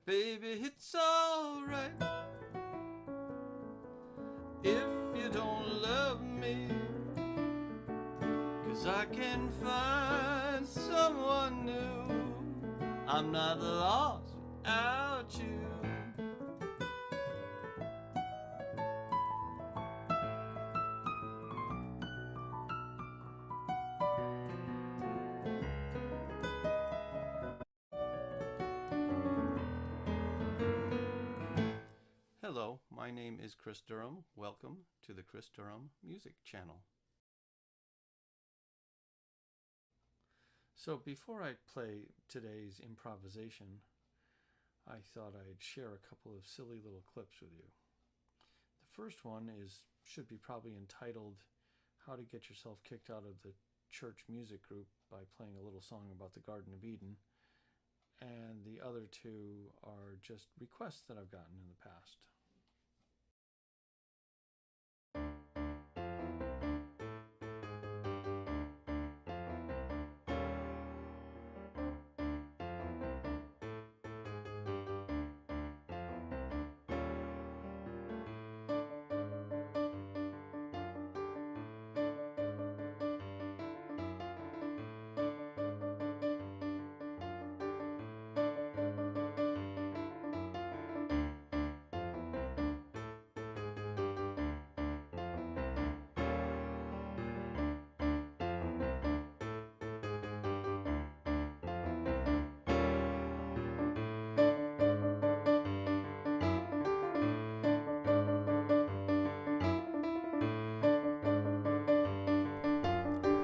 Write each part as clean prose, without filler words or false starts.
Baby, it's alright if you don't love me, 'cause I can find someone new. I'm not lost without you. Hello, my name is Chris Durham. Welcome to the Chris Durham Music Channel. So before I play today's improvisation, I thought I'd share a couple of silly little clips with you. The first one should be probably entitled How to Get Yourself Kicked Out of the Church Music Group by Playing a Little Song About the Garden of Eden. And the other two are just requests that I've gotten in the past.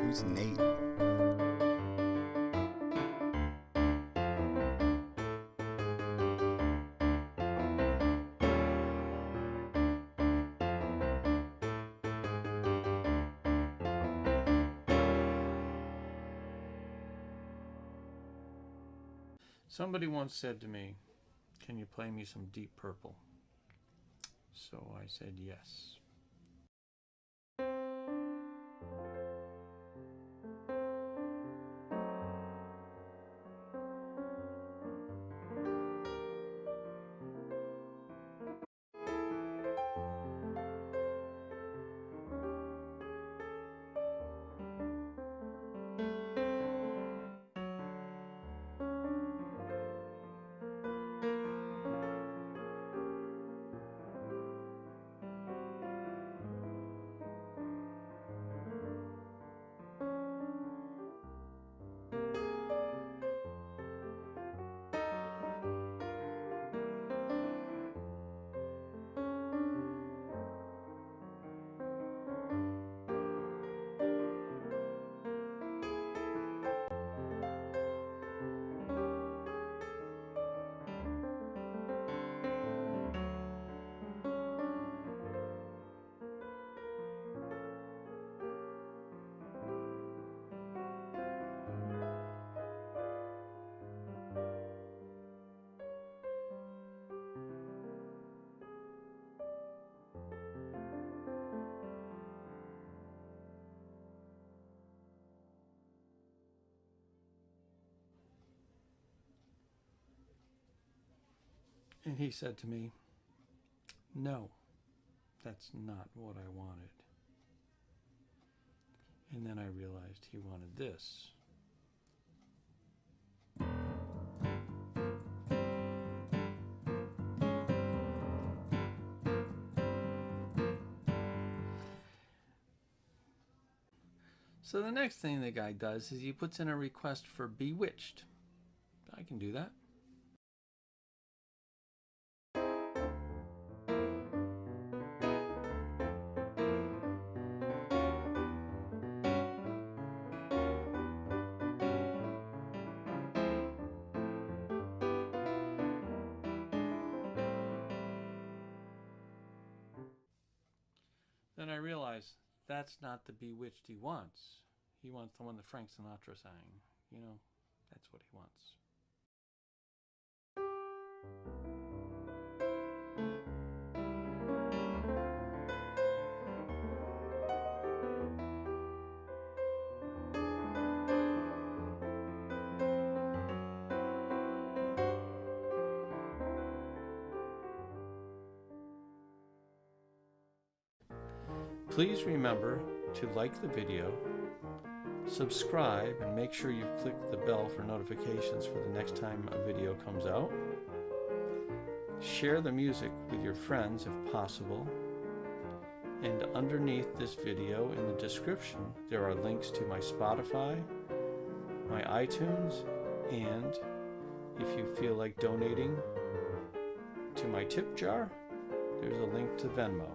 Who's Nate? Somebody once said to me, "Can you play me some Deep Purple?" So I said yes. And he said to me, "No, that's not what I wanted." And then I realized he wanted this. So the next thing the guy does is he puts in a request for Bewitched. I can do that. Then I realized that's not the Bewitched he wants. He wants the one that Frank Sinatra sang. You know, that's what he wants. Please remember to like the video, subscribe, and make sure you've clicked the bell for notifications for the next time a video comes out. Share the music with your friends if possible. And underneath this video in the description, there are links to my Spotify, my iTunes, and if you feel like donating to my tip jar, there's a link to Venmo.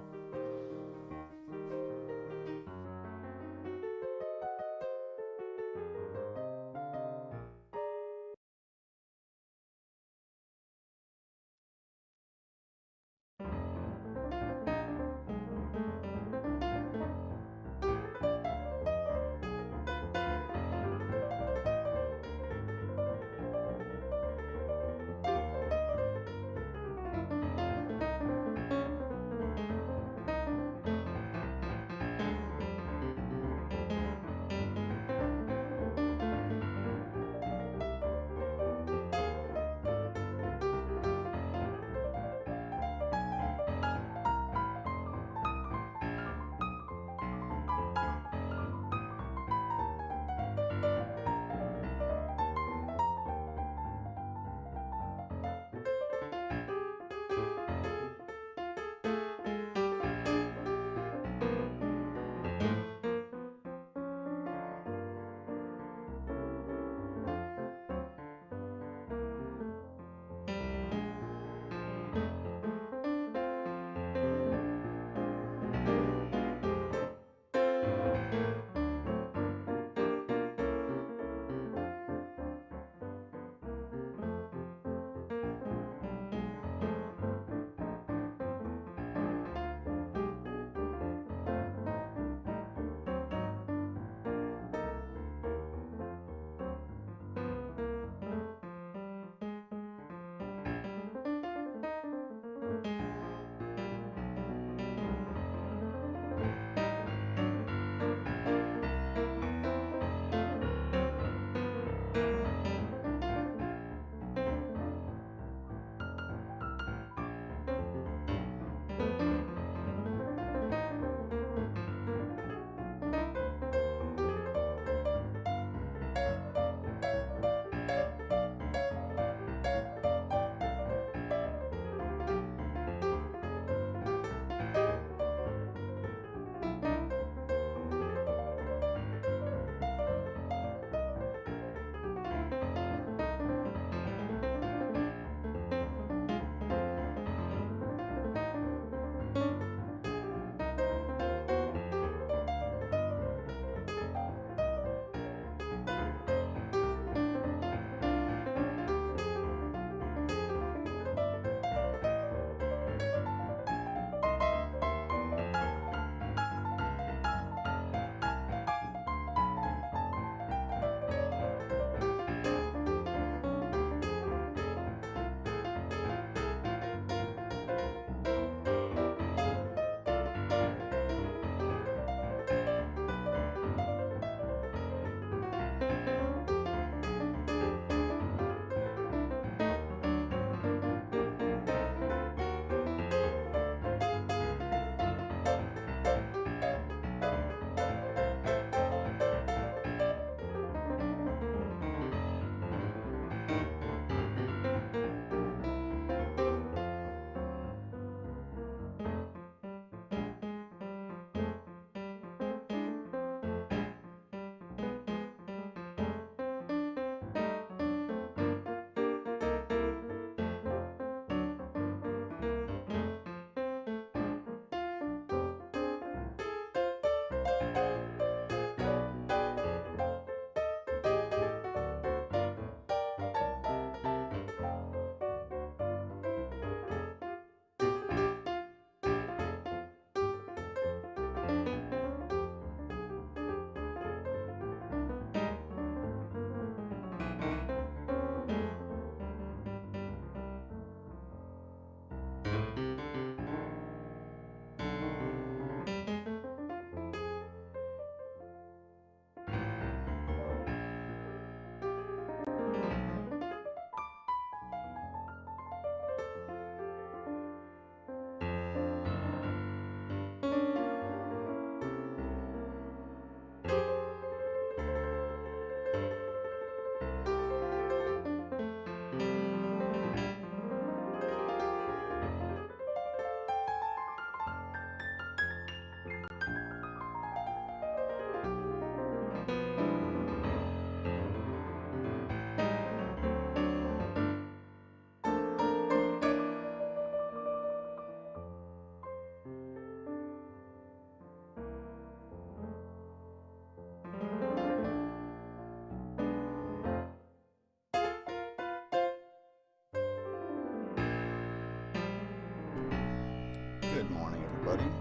everybody.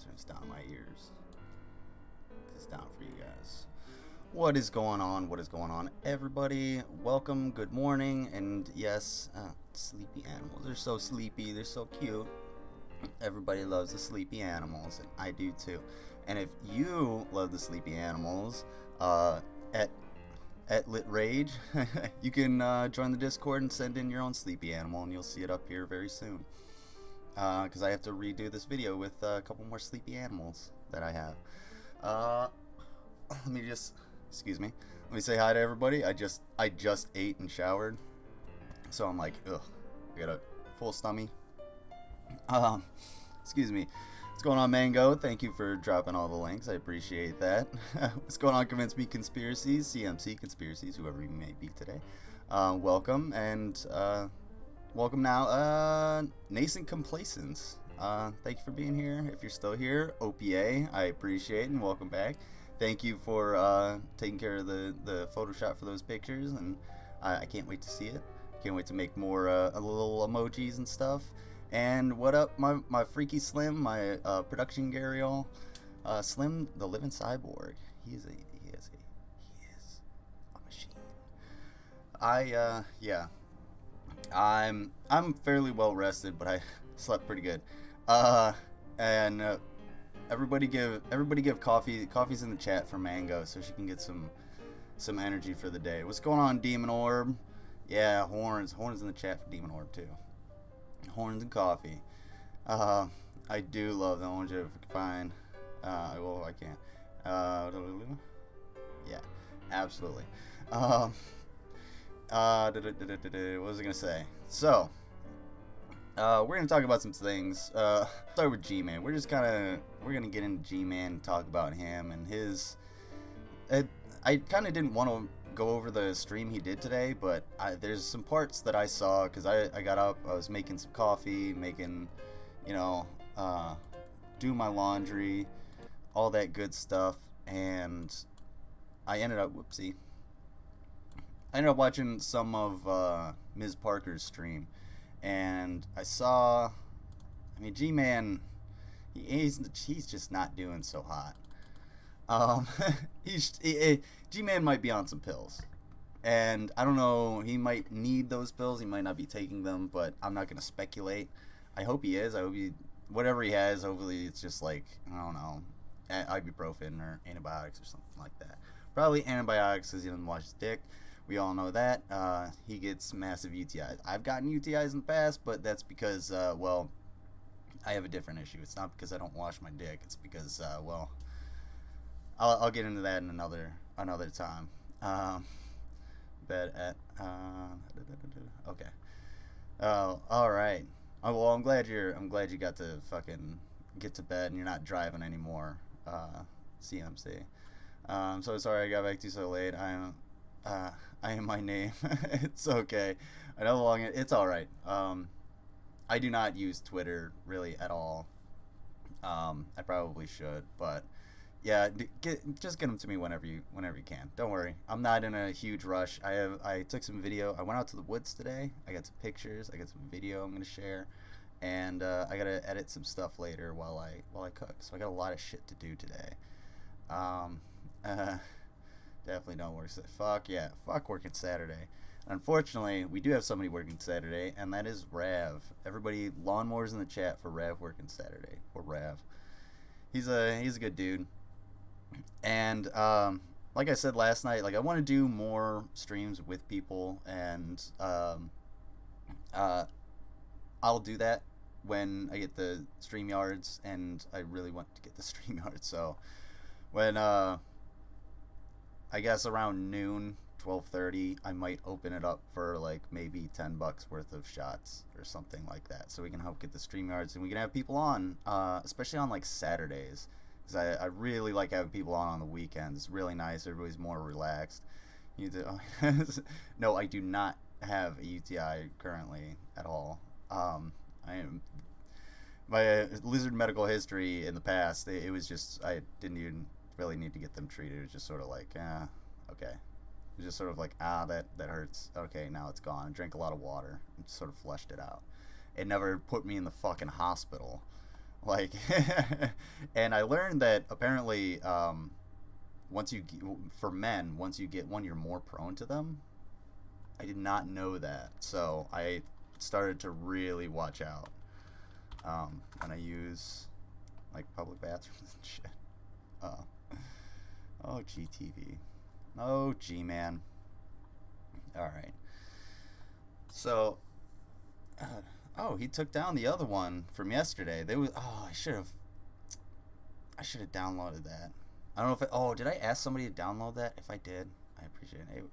Turns down my ears. It's down for you guys. What is going on? What is going on, everybody? Welcome, good morning, and yes, sleepy animals. They're so sleepy, they're so cute. Everybody loves the sleepy animals, and I do too. And if you love the sleepy animals, at Lit Rage, you can join the Discord and send in your own sleepy animal, and you'll see it up here very soon. Because I have to redo this video with a couple more sleepy animals that I have. Let me just, excuse me. Let me say hi to everybody. I just ate and showered, so I'm like, ugh, I got a full stomach. Excuse me. What's going on, Mango? Thank you for dropping all the links. I appreciate that. What's going on, Convince Me Conspiracies, CMC Conspiracies, whoever you may be today. Welcome, and welcome now, Nascent Complacence. Thank you for being here. If you're still here, OPA, I appreciate it, and welcome back. Thank you for taking care of the Photoshop for those pictures, and I can't wait to see it. Can't wait to make more little emojis and stuff. And what up, my freaky Slim, my production Gariel, Slim, the living cyborg. He is a machine. Yeah, I'm fairly well rested, but I slept pretty good. And everybody give coffee's in the chat for Mango, so she can get some energy for the day. What's going on, Demon Orb? Yeah, horns in the chat for Demon Orb too. Horns and coffee. I do love that one. If I can find, well, I can't. Yeah, absolutely. What was I gonna say? So, we're gonna talk about some things. Start with GMan. We're gonna get into GMan and talk about him and his. I kind of didn't want to go over the stream he did today, but there's some parts that I saw because I got up, I was making some coffee, making, do my laundry, all that good stuff, and I ended up watching some of Ms. Parker's stream, and I saw, GMan, he's just not doing so hot. G-Man might be on some pills, and I don't know, he might need those pills, he might not be taking them, but I'm not going to speculate. I hope he is. Whatever he has, hopefully it's just like, I don't know, ibuprofen or antibiotics or something like that. Probably antibiotics because he doesn't wash his dick. We all know that. He gets massive UTIs. I've gotten UTIs in the past, but that's because, I have a different issue. It's not because I don't wash my dick. It's because, I'll get into that in another time. Okay. Oh, all right. Oh, well, I'm glad you got to fucking get to bed and you're not driving anymore. CMC. I'm so sorry I got back to you so late. I am my name. It's okay. I know how long it's all right. I do not use Twitter really at all. I probably should, but. Yeah, just get them to me whenever you can. Don't worry, I'm not in a huge rush. I took some video. I went out to the woods today. I got some pictures. I got some video I'm gonna share, and I gotta edit some stuff later while I cook. So I got a lot of shit to do today. Definitely don't work. Fuck working Saturday. Unfortunately, we do have somebody working Saturday, and that is Rav. Everybody, lawnmowers in the chat for Rav working Saturday. Or Rav. He's a good dude. And like I said last night, I want to do more streams with people, and I'll do that when I get the StreamYards, and I really want to get the StreamYards. So when I guess around noon, 12:30, I might open it up for maybe $10 worth of shots or something like that, so we can help get the StreamYards and we can have people on, especially on Saturdays. I really like having people on the weekends. It's really nice. Everybody's more relaxed. No, I do not have a UTI currently at all. My lizard medical history in the past, it was just, I didn't even really need to get them treated. It was just sort of okay. It was just sort of that hurts. Okay, now it's gone. I drank a lot of water and just sort of flushed it out. it never put me in the fucking hospital. Like, and I learned that apparently, for men, once you get one, you're more prone to them. I did not know that, so I started to really watch out when I use like public bathrooms and shit. Oh, GTV. Oh, G-Man. All right. So, he took down the other one from yesterday. I should have downloaded that. I don't know if did I ask somebody to download that? If I did, I appreciate it.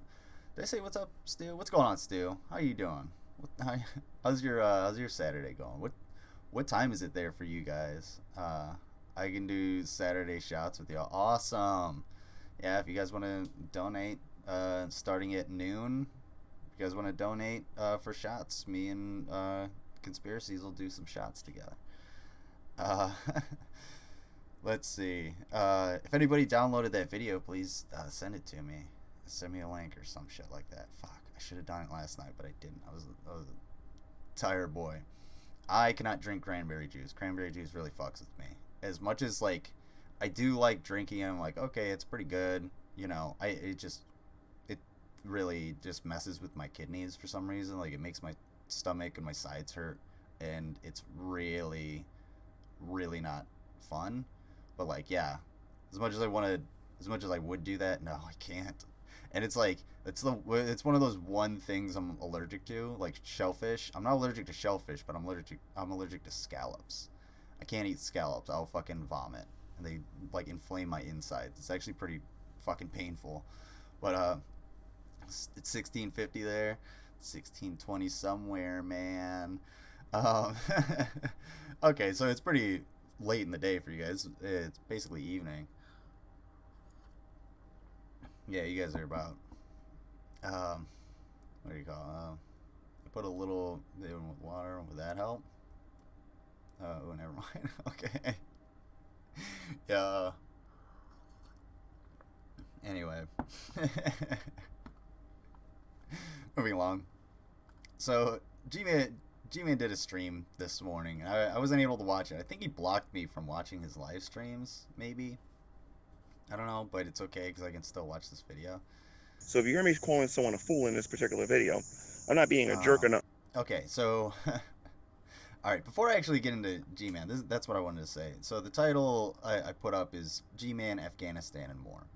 Did I say what's up, Stu? What's going on, Stu? How you doing? How's your Saturday going? What time is it there for you guys? I can do Saturday shots with y'all. Awesome. Yeah, if you guys want to donate, starting at noon. If you guys want to donate for shots, me and Conspiracies will do some shots together. Let's see. If anybody downloaded that video, please send it to me. Send me a link or some shit like that. Fuck, I should have done it last night, but I didn't. I was a tired boy. I cannot drink cranberry juice. Cranberry juice really fucks with me. As much as, like, I do like drinking it, I'm like, okay, it's pretty good. You know, it really just messes with my kidneys for some reason. Like, it makes my stomach and my sides hurt, and it's really, really not fun. But, like, yeah, as much as I would do that, no, I can't. And it's like, it's one of those one things I'm allergic to, like shellfish. I'm not allergic to shellfish, but I'm allergic to scallops. I can't eat scallops. I'll fucking vomit, and they like inflame my insides. It's actually pretty fucking painful. But it's 1650 there, 1620 somewhere, man. Okay, so it's pretty late in the day for you guys. It's basically evening. Yeah, you guys are about, what do you call I put a little in with water. Would that help? Oh, never mind. Okay. Yeah. Anyway. Moving along. So, G-Man did a stream this morning. I wasn't able to watch it. I think he blocked me from watching his live streams, maybe. I don't know, but it's okay because I can still watch this video. So if you hear me calling someone a fool in this particular video, I'm not being a jerk enough. Okay, so all right, before I actually get into G-Man, that's what I wanted to say. So the title I put up is G-Man, Afghanistan, and More.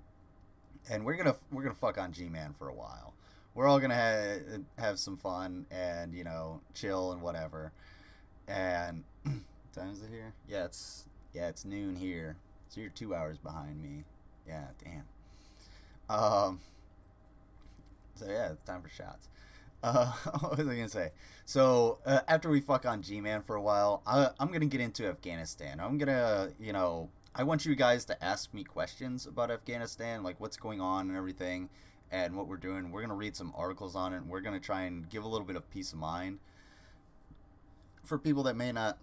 And we're gonna fuck on G-Man for a while. We're all gonna have some fun and, you know, chill and whatever. And what time is it here? Yeah, it's noon here. So you're 2 hours behind me. Yeah, damn. So yeah, it's time for shots. What was I gonna say? So after we fuck on G-Man for a while, I'm gonna get into Afghanistan. I'm gonna, you know, I want you guys to ask me questions about Afghanistan, like what's going on and everything, and what we're doing. We're gonna read some articles on it, and we're gonna try and give a little bit of peace of mind for people that may not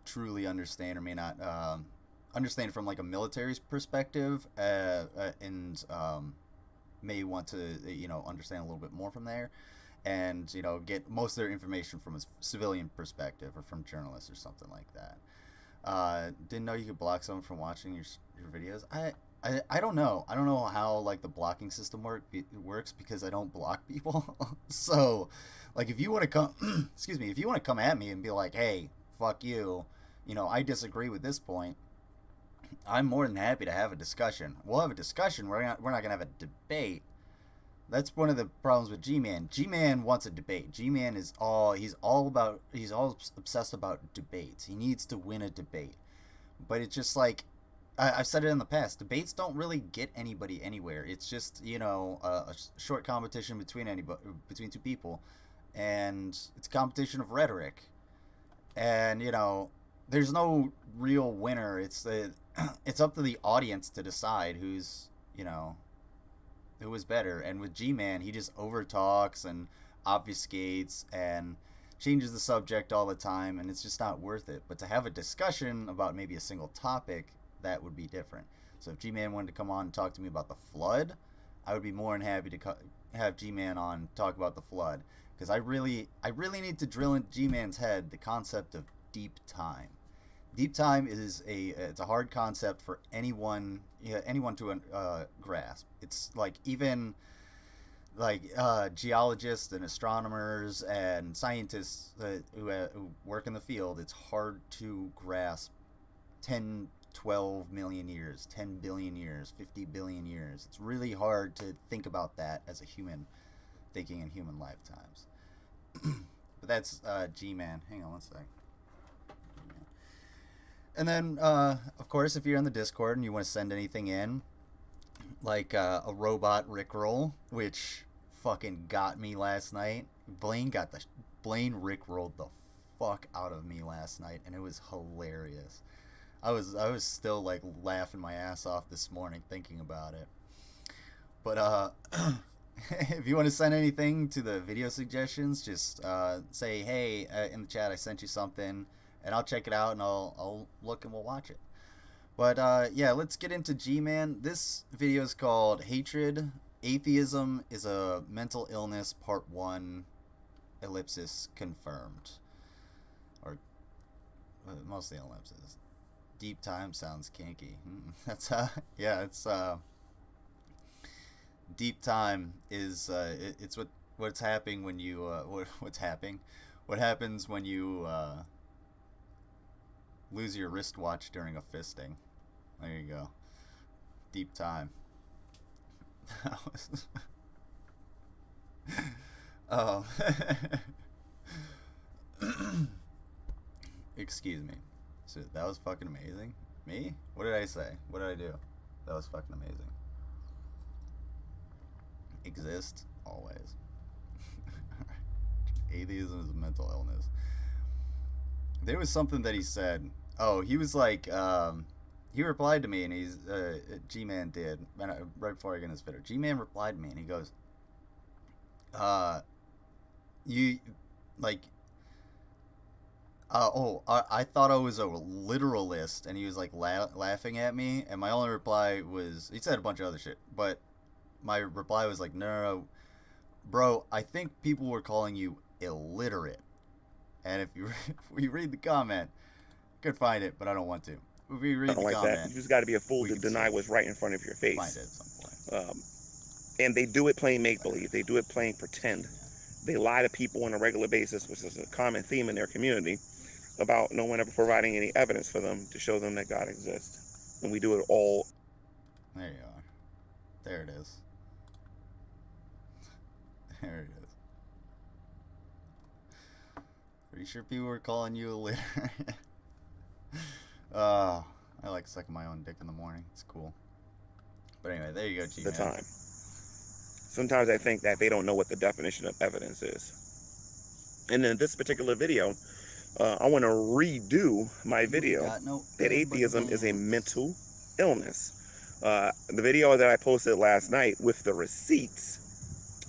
truly understand or may not understand from like a military's perspective, and may want to, you know, understand a little bit more from there, and, you know, get most of their information from a civilian perspective or from journalists or something like that. Didn't know you could block someone from watching your videos. I don't know. I don't know how like the blocking system works because I don't block people. So, like, if you want to come, if you want to come at me and be like, hey, fuck you, you know, I disagree with this point, I'm more than happy to have a discussion. We'll have a discussion. We're not going to have a debate. That's one of the problems with G-Man. G-Man wants a debate. G-Man he's all obsessed about debates. He needs to win a debate. But it's just like, I've said it in the past, debates don't really get anybody anywhere. It's just, you know, a short competition between two people. And it's a competition of rhetoric. And, you know, there's no real winner. It's up to the audience to decide who's, you know, who is better. And with G-Man, he just overtalks and obfuscates and changes the subject all the time, and it's just not worth it. But to have a discussion about maybe a single topic, that would be different. So if G-Man wanted to come on and talk to me about the flood, I would be more than happy to have G-Man on talk about the flood. because I really need to drill into G-Man's head the concept of deep time. Deep time is it's a hard concept for anyone to grasp. It's like even like geologists and astronomers and scientists who work in the field, it's hard to grasp 10, 12 million years, 10 billion years, 50 billion years. It's really hard to think about that as a human thinking in human lifetimes. But that's GMan. Hang on one sec. And then, of course, if you're in the Discord and you want to send anything in, like a robot Rickroll, which fucking got me last night. Blaine Rickrolled the fuck out of me last night, and it was hilarious. I was still like laughing my ass off this morning thinking about it. But if you want to send anything to the video suggestions, just say, hey, in the chat I sent you something, and I'll check it out and I'll look and we'll watch it. But yeah, let's get into G-Man. This video is called Hatred. Atheism is a Mental Illness Part 1 ellipsis confirmed. Or mostly ellipsis. Deep time sounds kinky. That's yeah, it's deep time is it's what's happening when you what happens when you lose your wristwatch during a fisting. There you go. Deep time. That was oh. Excuse me. So that was fucking amazing. Me? What did I say? What did I do? That was fucking amazing. Exist always. Atheism is a mental illness. There was something that he said. Oh, he was like, he replied to me, and he's, G-Man did, right before I get in this video. G-Man replied to me, and he goes, you, like, I thought I was a literalist, and he was, like, laughing at me, and my only reply was, he said a bunch of other shit, but my reply was like, no, bro, I think people were calling you illiterate. And if you read the comment, I could find it, but I don't want to. If you read the like comment, that. You just got to be a fool to deny what's right in front of your face. Find it at some point. And they do it playing make-believe. They do it playing pretend. They lie to people on a regular basis, which is a common theme in their community, about no one ever providing any evidence for them to show them that God exists. And we do it all. There you are. There it is. There it is. Pretty sure people were calling you illiterate. I like sucking my own dick in the morning. It's cool. But anyway, there you go, G-Man. The time. Sometimes I think that they don't know what the definition of evidence is. And in this particular video, I want to redo my video that atheism is a mental illness. The video that I posted last night with the receipts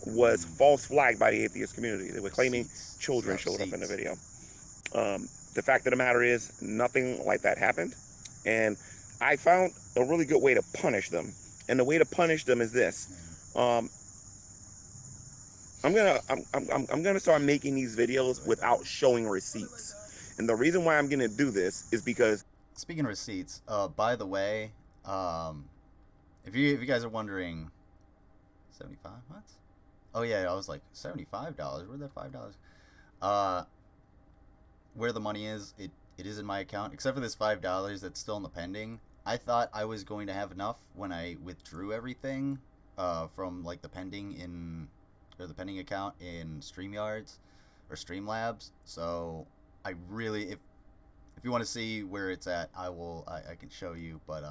was false flagged by the atheist community. They were claiming children showed up in the video. The fact of the matter is, nothing like that happened. And I found a really good way to punish them. And the way to punish them is this. I'm gonna start making these videos without showing receipts. And the reason why I'm gonna do this is because, speaking of receipts, by the way, if you guys are wondering, 75 what? Oh yeah, I was like, $75. Where'd that $5? Where the money is, it is in my account, except for this $5 that's still in the pending. I thought I was going to have enough when I withdrew everything from like the pending account in StreamYards or Streamlabs. So I really, if you want to see where it's at, I can show you, but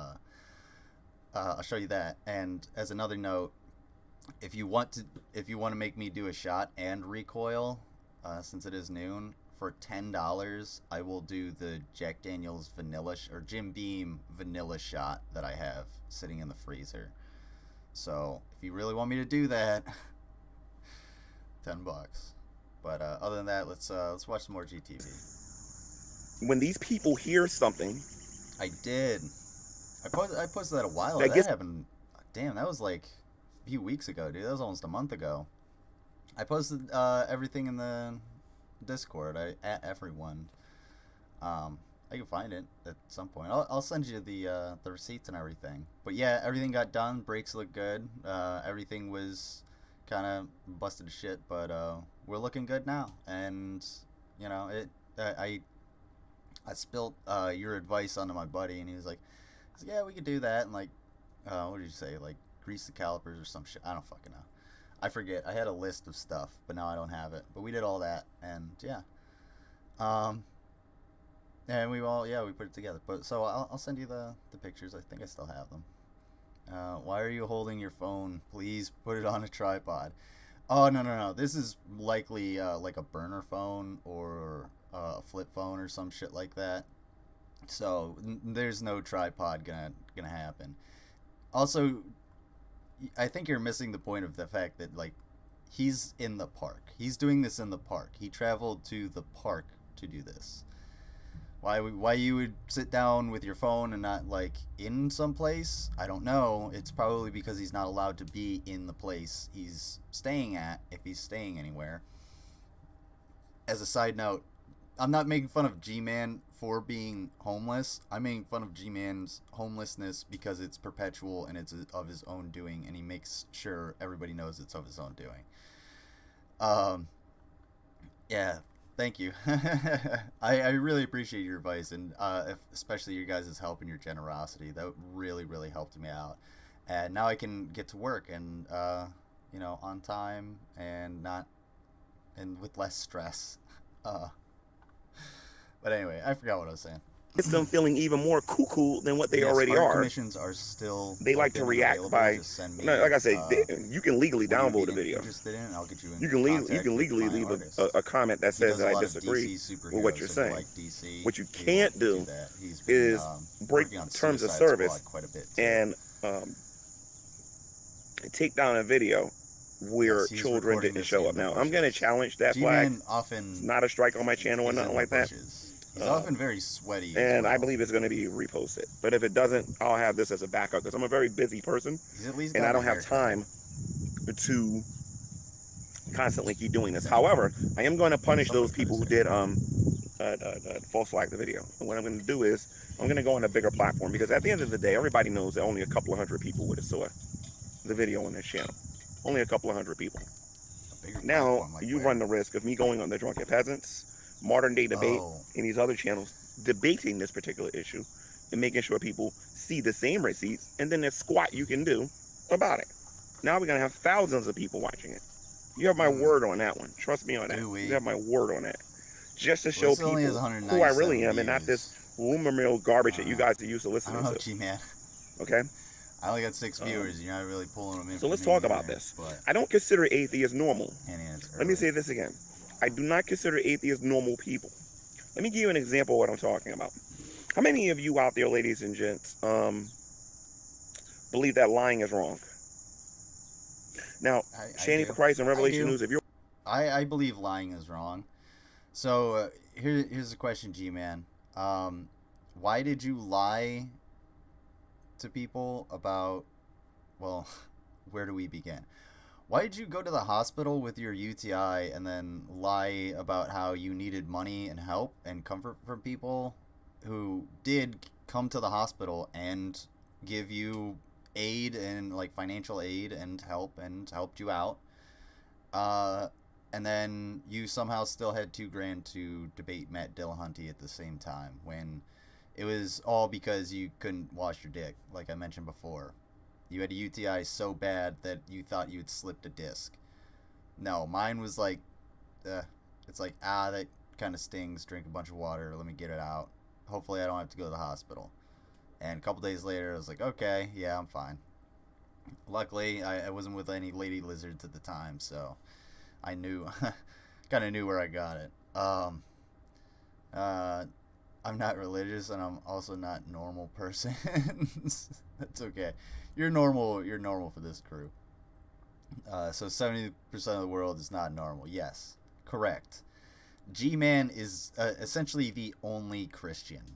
I'll show you that. And as another note, if you want to make me do a shot and recoil, since it is noon, for $10, I will do the Jack Daniel's vanilla or Jim Beam vanilla shot that I have sitting in the freezer. So if you really want me to do that, $10. But other than that, let's watch some more GTV. when these people hear something, I did. I posted that a while ago. That happened. Damn, that was like a few weeks ago, dude. That was almost a month ago. I posted everything in the Discord. At everyone. I can find it at some point. I'll send you the receipts and everything. But yeah, everything got done. Brakes look good. Everything was kind of busted to shit, but we're looking good now. And you know, I spilt your advice onto my buddy, and he was like, "Yeah, we could do that." And like, what did you say? Like, grease the calipers or some shit. I don't fucking know. I forget. I had a list of stuff, but now I don't have it. But we did all that, and yeah. And we put it together. But so I'll send you the pictures. I think I still have them. Why are you holding your phone? Please put it on a tripod. Oh, no. This is likely like a burner phone or a flip phone or some shit like that. So there's no tripod gonna happen. Also, I think you're missing the point of the fact that like he's in the park. He's doing this in the park. He traveled to the park to do this. Why you would sit down with your phone and not like in some place? I don't know. It's probably because he's not allowed to be in the place he's staying at, if he's staying anywhere. As a side note, I'm not making fun of GMan for being homeless. I'm making fun of GMan's homelessness because it's perpetual and it's of his own doing, and he makes sure everybody knows it's of his own doing. Yeah. Thank you. I really appreciate your advice, and especially your guys' help and your generosity. That really, really helped me out. And now I can get to work and, on time and with less stress. But anyway, I forgot what I was saying. It's them feeling even more cuckoo than what they already are. Commissions are still. They like to react by. Like I say, you can legally downvote a video. I'll get you can legally leave a comment that says that I disagree with what you're saying. Like DC, what you can't do is break terms of service and take down a video where children didn't show up. Now I'm going to challenge that flag. It's not a strike on my channel or nothing like that. He's often very sweaty. And I believe it's going to be reposted. But if it doesn't, I'll have this as a backup because I'm a very busy person. And I don't have time to constantly keep doing this. However, I am going to punish those people who did false flag the video. And what I'm going to do is I'm going to go on a bigger platform because at the end of the day, everybody knows that only a couple of hundred people would have saw the video on this channel. Only a couple of hundred people. Now, you run the risk of me going on the Drunken Peasants, Modern Day Debate, and these other channels debating this particular issue and making sure people see the same receipts, and then there's squat you can do about it. Now we're going to have thousands of people watching it. You have my word on that one. Trust me on that. You have my word on that. Just to show people who I really am and not this rumor mill garbage that you guys are used to listening to. G-Man. Okay? I only got 6 viewers. You're not really pulling them in. So let's talk about this. I don't consider atheists normal. Let me say this again. I do not consider atheists normal people. Let me give you an example of what I'm talking about. How many of you out there, ladies and gents, believe that lying is wrong? Now, Shani for Christ and Revelation News, if you're... I believe lying is wrong. So, here's the question, G-Man. Why did you lie to people about... Well, where do we begin? Why did you go to the hospital with your UTI and then lie about how you needed money and help and comfort from people who did come to the hospital and give you aid and like financial aid and helped you out? And then you somehow still had $2,000 to debate Matt Dillahunty at the same time when it was all because you couldn't wash your dick, like I mentioned before. You had a UTI so bad that you thought you had slipped a disc. No, mine was like, it's like, that kind of stings. Drink a bunch of water. Let me get it out. Hopefully I don't have to go to the hospital. And a couple days later, I was like, okay, yeah, I'm fine. Luckily, I wasn't with any lady lizards at the time, so I knew, kind of knew where I got it. I'm not religious, and I'm also not a normal person. That's okay. You're normal for this crew. So 70% of the world is not normal. Yes, correct. G-Man is essentially the only Christian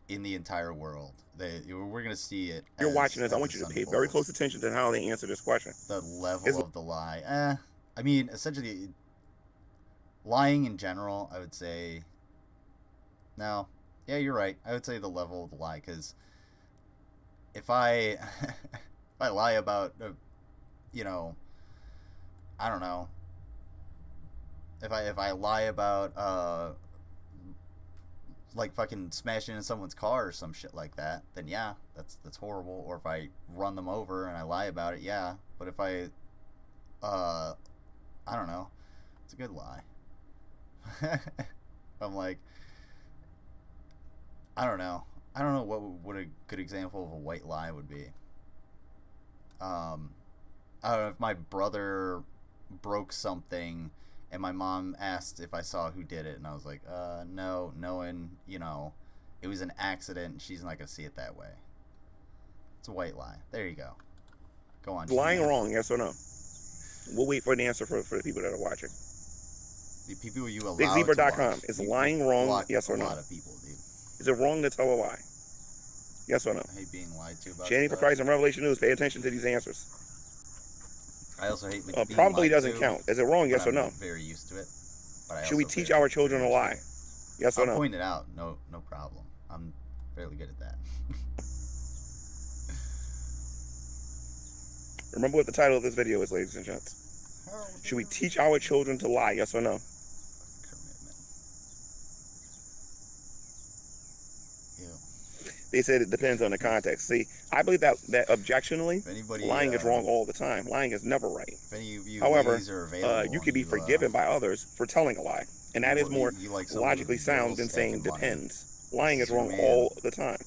in the entire world. We're going to see it. You're watching this. I want you to pay very close attention to how they answer this question. The level of the lie. I mean, essentially, lying in general, I would say. No, yeah, you're right. I would say the level of the lie, because if I if I lie about, you know, I don't know. If I lie about like fucking smashing into someone's car or some shit like that, then yeah, that's horrible. Or if I run them over and I lie about it, yeah. But if I don't know, it's a good lie. I'm like, I don't know what a good example of a white lie would be. I don't know if my brother broke something and my mom asked if I saw who did it, and I was like, no, knowing, you know, it was an accident and she's not gonna see it that way. It's a white lie. There you go. Go on. Lying wrong, yes or no? We'll wait for the answer for the people that are watching. The people you allow BigZebra.com. Is lying wrong, yes or no? A lot of people, dude. Is it wrong to tell a lie? Yes or no? I hate being lied to about Chanting for Christ and Revelation News. Pay attention to these answers. I also hate being probably lied doesn't to, count. Is it wrong? Yes or no? I'm very used to it. But Should we teach our children to lie? Yes or no? I'll point it out. No problem. I'm fairly good at that. Remember what the title of this video is, ladies and gents. Should we teach our children to lie? Yes or no? They said it depends on the context. See, I believe that objectionally, lying is wrong all the time. Lying is never right. If any of you However, available, you could be forgiven by others for telling a lie. And that is more logically sound than saying depends. Lying is wrong all the time.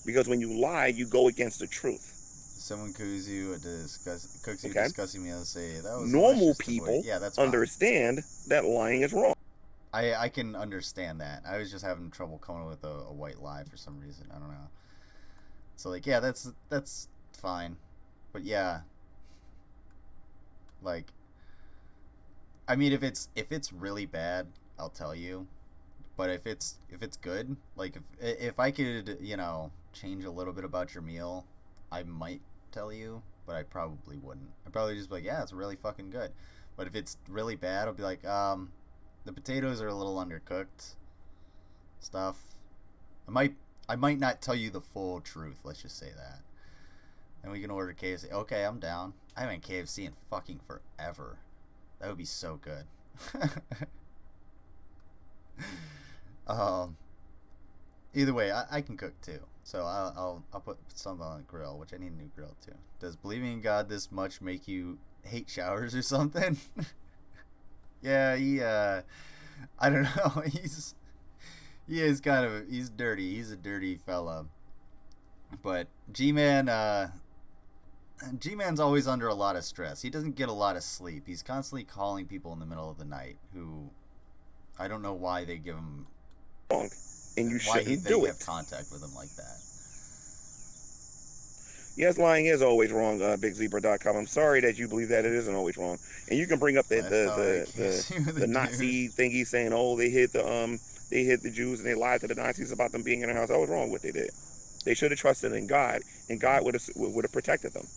Because when you lie, you go against the truth. Someone cooks you discussing me and say that was normal people that's understand that lying is wrong. I can understand that. I was just having trouble coming up with a white lie for some reason. I don't know. So like, yeah, that's fine. But yeah, like, I mean, if it's really bad, I'll tell you. But if it's good, like if I could, you know, change a little bit about your meal, I might tell you, but I probably wouldn't. I'd probably just be like, yeah, it's really fucking good. But if it's really bad, I'll be like, the potatoes are a little undercooked. Stuff. I might not tell you the full truth. Let's just say that. And we can order KFC. Okay, I'm down. I haven't had KFC in fucking forever. That would be so good. Either way, I can cook too. So I'll put something on the grill, which I need a new grill too. Does believing in God this much make you hate showers or something? Yeah, I don't know. He's dirty. He's a dirty fella. But GMan's always under a lot of stress. He doesn't get a lot of sleep. He's constantly calling people in the middle of the night who I don't know why they give him wrong, and you shouldn't do it. Have contact with him like that. Yes, lying is always wrong, BigZebra.com. I'm sorry that you believe that it isn't always wrong. And you can bring up the Nazi thingy saying, oh, they hid the Jews and they lied to the Nazis about them being in their house. That was wrong what they did. They should have trusted in God, and God would have protected them.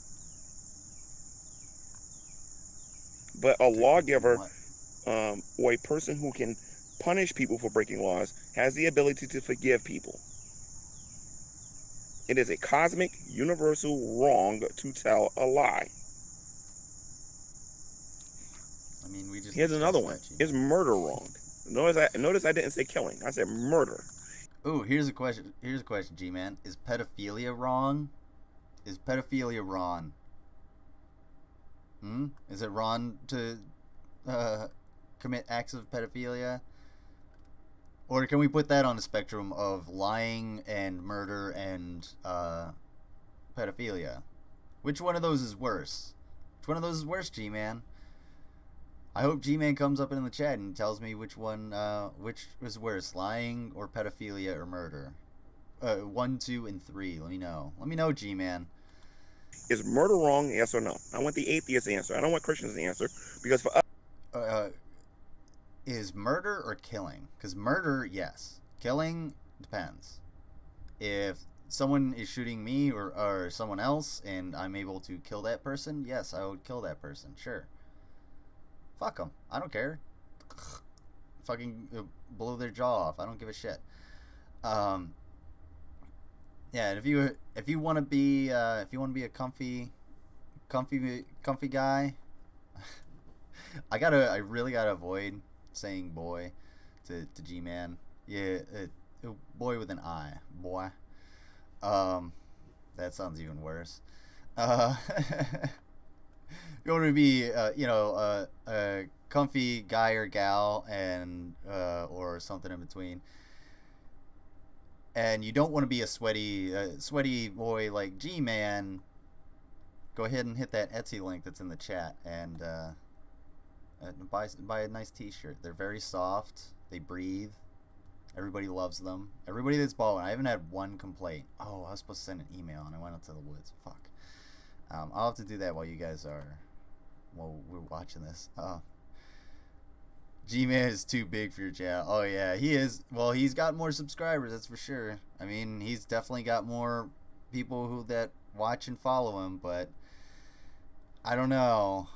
But a lawgiver or a person who can punish people for breaking laws has the ability to forgive people. It is a cosmic, universal wrong to tell a lie. I mean, here's another one. Is murder wrong? Notice I didn't say killing. I said murder. Ooh, here's a question, GMan. Is pedophilia wrong? Is pedophilia wrong? Is it wrong to commit acts of pedophilia? Or can we put that on the spectrum of lying and murder and pedophilia? Which one of those is worse? Which one of those is worse, G-Man? I hope G-Man comes up in the chat and tells me which is worse, lying or pedophilia or murder. 1, 2, and 3. Let me know. Let me know, G-Man. Is murder wrong? Yes or no? I want the atheist answer. I don't want Christians to answer, because for us. Is murder or killing? Because murder, yes. Killing, depends. If someone is shooting me or someone else and I'm able to kill that person, yes, I would kill that person, sure. fuck them. I don't care. Fucking blow their jaw off. I don't give a shit. Yeah, and if you want to be a comfy guy, I really gotta avoid saying boy to GMan. Yeah, boy with an I, boy. That sounds even worse. You want to be a comfy guy or gal, and or something in between, and you don't want to be a sweaty boy like GMan, go ahead and hit that Etsy link that's in the chat and buy a nice t-shirt. They're very soft, they breathe, everybody loves them. Everybody that's bought one, I haven't had one complaint. Oh, I was supposed to send an email and I went out to the woods. Fuck. I'll have to do that while we're watching this. GMan is too big for your channel. Oh yeah, he is. Well, he's got more subscribers, that's for sure. I mean, he's definitely got more people that watch and follow him, but I don't know.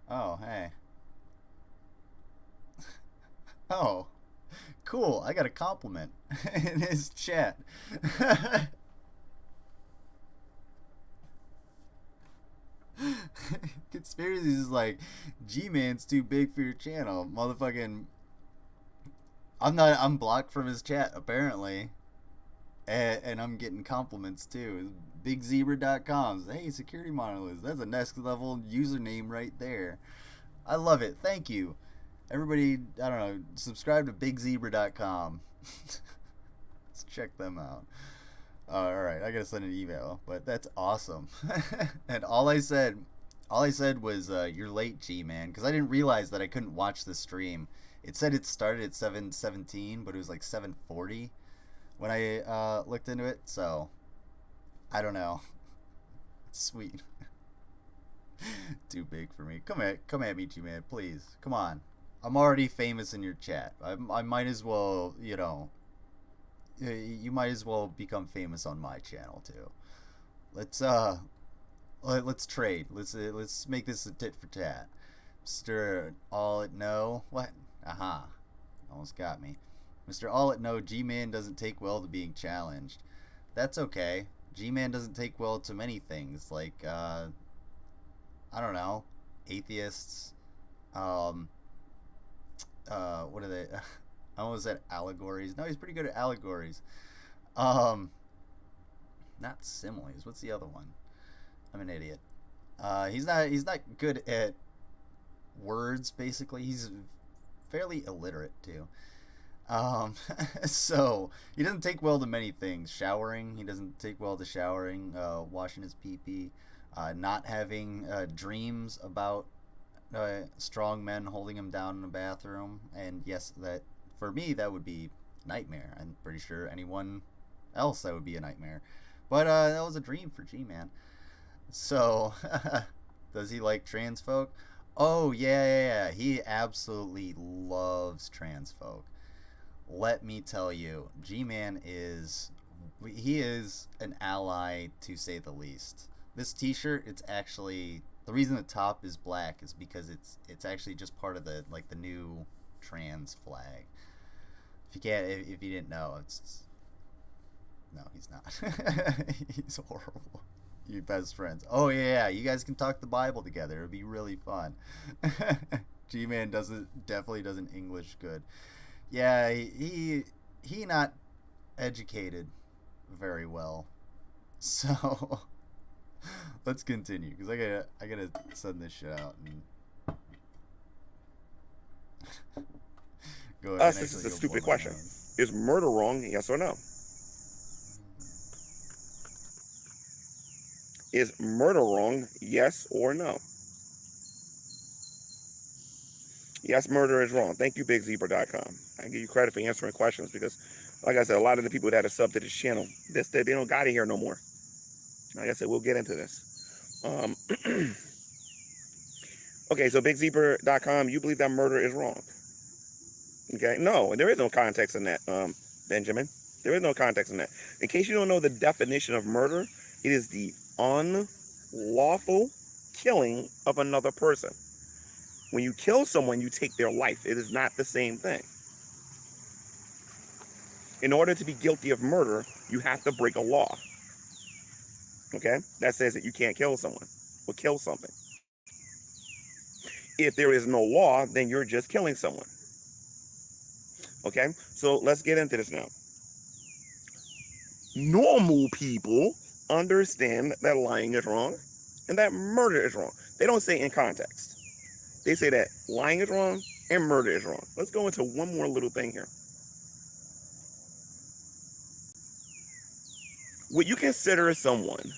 Oh, hey. Oh, cool. I got a compliment in his chat. Conspiracies is like, GMan's too big for your channel. Motherfucking, I'm blocked from his chat, apparently. And I'm getting compliments, too. BigZebra.com. Hey, security monoliths. That's a next level username right there. I love it. Thank you. Everybody, I don't know, subscribe to BigZebra.com. Let's check them out. Alright, I gotta send an email, but that's awesome. And all I said was, you're late, GMan, because I didn't realize that I couldn't watch the stream. It said it started at 7:17, but it was like 7:40 when I looked into it, so I don't know. Sweet. Too big for me. Come at me, GMan, please. Come on. I'm already famous in your chat. I might as well, you might as well become famous on my channel too. Let's trade. Let's make this a tit for tat. Mr. All It Know. What? Aha. Almost got me. Mr. All It Know, GMan doesn't take well to being challenged. That's okay. GMan doesn't take well to many things, like I don't know, atheists. What are they? I almost said allegories. No, he's pretty good at allegories. Not similes. What's the other one? I'm an idiot. He's not good at words, basically. He's fairly illiterate too. So he doesn't take well to many things. Showering, he doesn't take well to showering. Washing his pee-pee. Not having dreams about strong men holding him down in a bathroom. And yes, that for me that would be nightmare. I'm pretty sure anyone else that would be a nightmare. But that was a dream for GMan. So does he like trans folk? Oh yeah. He absolutely loves trans folk. Let me tell you, GMan is an ally, to say the least. This t-shirt, it's actually, the reason the top is black is because it's actually just part of the new trans flag. If you didn't know, no, he's not. He's horrible. You best friends. Oh yeah, you guys can talk the Bible together. It'll be really fun. GMan definitely doesn't English good. Yeah, he not educated very well. So let's continue, because I gotta send this shit out and go ahead. This is a stupid question. Is murder wrong? Yes or no? Is murder wrong? Yes or no? Yes, murder is wrong. Thank you, BigZebra.com. I give you credit for answering questions because, like I said, a lot of the people that are sub to this channel, they don't got it here no more. Like I said, we'll get into this. Okay, so BigZebra.com, you believe that murder is wrong? Okay, no, there is no context in that, Benjamin. There is no context in that. In case you don't know the definition of murder, it is the unlawful killing of another person. When you kill someone, you take their life. It is not the same thing. In order to be guilty of murder, you have to break a law. Okay? That says that you can't kill someone or kill something. If there is no law, then you're just killing someone. Okay? So let's get into this now. Normal people understand that lying is wrong and that murder is wrong. They don't say in context. They say that lying is wrong and murder is wrong. Let's go into one more little thing here. Would you consider someone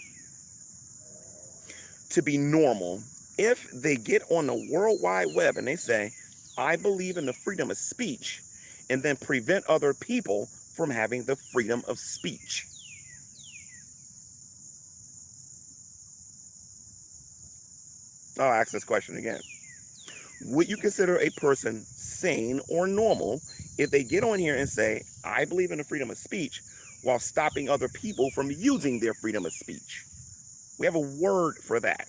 to be normal if they get on the World Wide Web and they say, I believe in the freedom of speech, and then prevent other people from having the freedom of speech? I'll ask this question again. Would you consider a person sane or normal if they get on here and say, I believe in the freedom of speech, while stopping other people from using their freedom of speech? We have a word for that.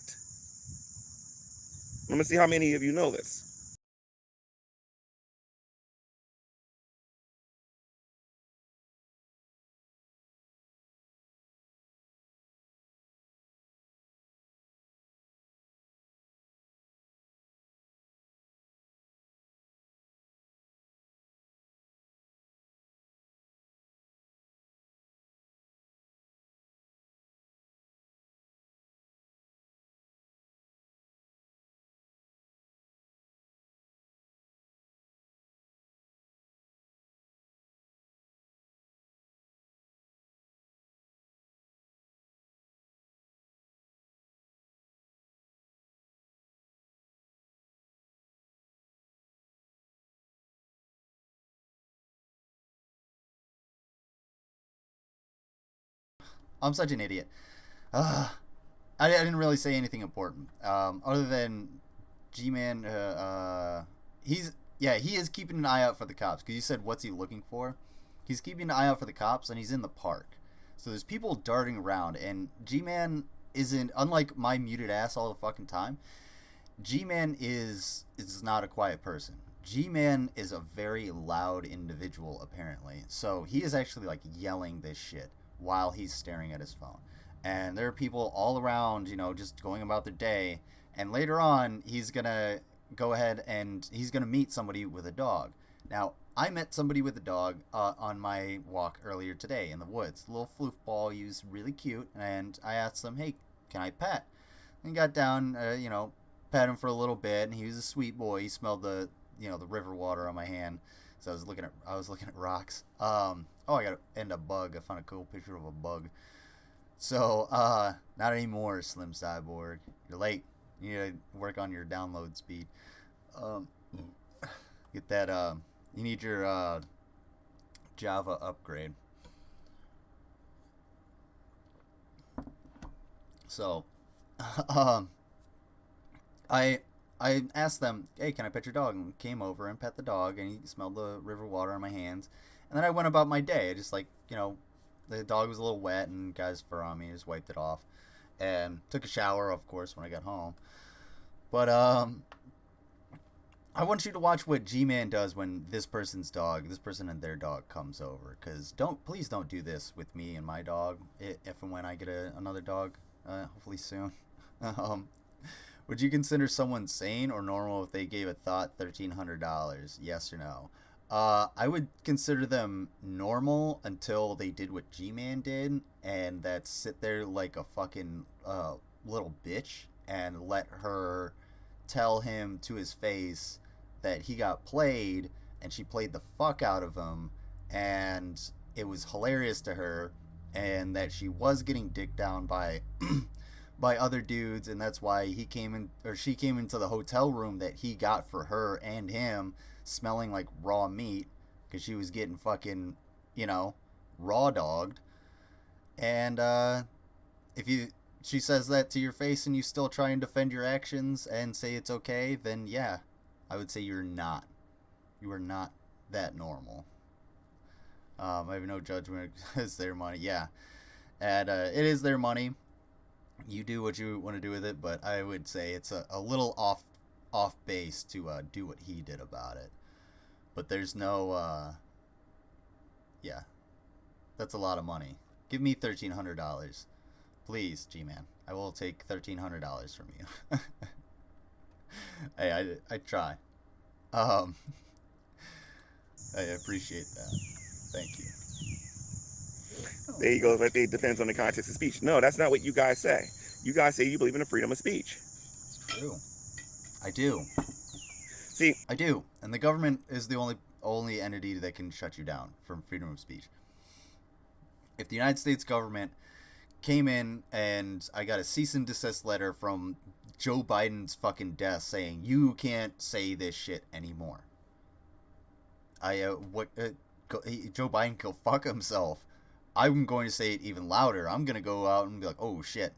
Let me see how many of you know this. I'm such an idiot. I didn't really say anything important. Other than GMan, he is keeping an eye out for the cops. Because you said, what's he looking for? He's keeping an eye out for the cops, and he's in the park. So there's people darting around, and GMan isn't, unlike my muted ass all the fucking time, GMan is not a quiet person. GMan is a very loud individual, apparently. So he is actually, like, yelling this shit while he's staring at his phone. And there are people all around, just going about their day. And later on, he's going to go ahead and he's going to meet somebody with a dog. Now, I met somebody with a dog on my walk earlier today in the woods. A little floofball. He was really cute. And I asked him, hey, can I pet? And he got down, pet him for a little bit. And he was a sweet boy. He smelled the river water on my hand. So I was looking at rocks. I got to end a bug. I found a cool picture of a bug. So, not anymore, Slim Cyborg. You're late. You need to work on your download speed. Get that, you need your, Java upgrade. So, I asked them, hey, can I pet your dog? And came over and pet the dog, and he smelled the river water on my hands. And then I went about my day. I just, the dog was a little wet and got his fur on me. I just wiped it off. And took a shower, of course, when I got home. But, I want you to watch what GMan does when this person and their dog comes over. Because please don't do this with me and my dog, if and when I get another dog, hopefully soon. Would you consider someone sane or normal if they gave a thought $1,300? Yes or no? I would consider them normal until they did what GMan did, and that's sit there like a fucking little bitch and let her tell him to his face that he got played, and she played the fuck out of him, and it was hilarious to her, and that she was getting dicked down by by other dudes, and that's why she came into the hotel room that he got for her and him, smelling like raw meat, because she was getting fucking, raw dogged. And she says that to your face and you still try and defend your actions and say it's okay, then yeah, I would say you are not that normal. I have no judgment. It's their money. Yeah, and it is their money. You do what you want to do with it, but I would say it's a little off base to do what he did about it. But there's no, yeah, that's a lot of money. Give me $1,300. Please, G-Man. I will take $1,300 from you. Hey, I try. I appreciate that. Thank you. There you go. It depends on the context of speech. No, that's not what you guys say. You guys say you believe in the freedom of speech. It's true. I do. See, I do. And the government is the only entity that can shut you down from freedom of speech. If the United States government came in and I got a cease and desist letter from Joe Biden's fucking desk saying you can't say this shit anymore. Joe Biden can fuck himself. I'm going to say it even louder. I'm going to go out and be like, oh shit.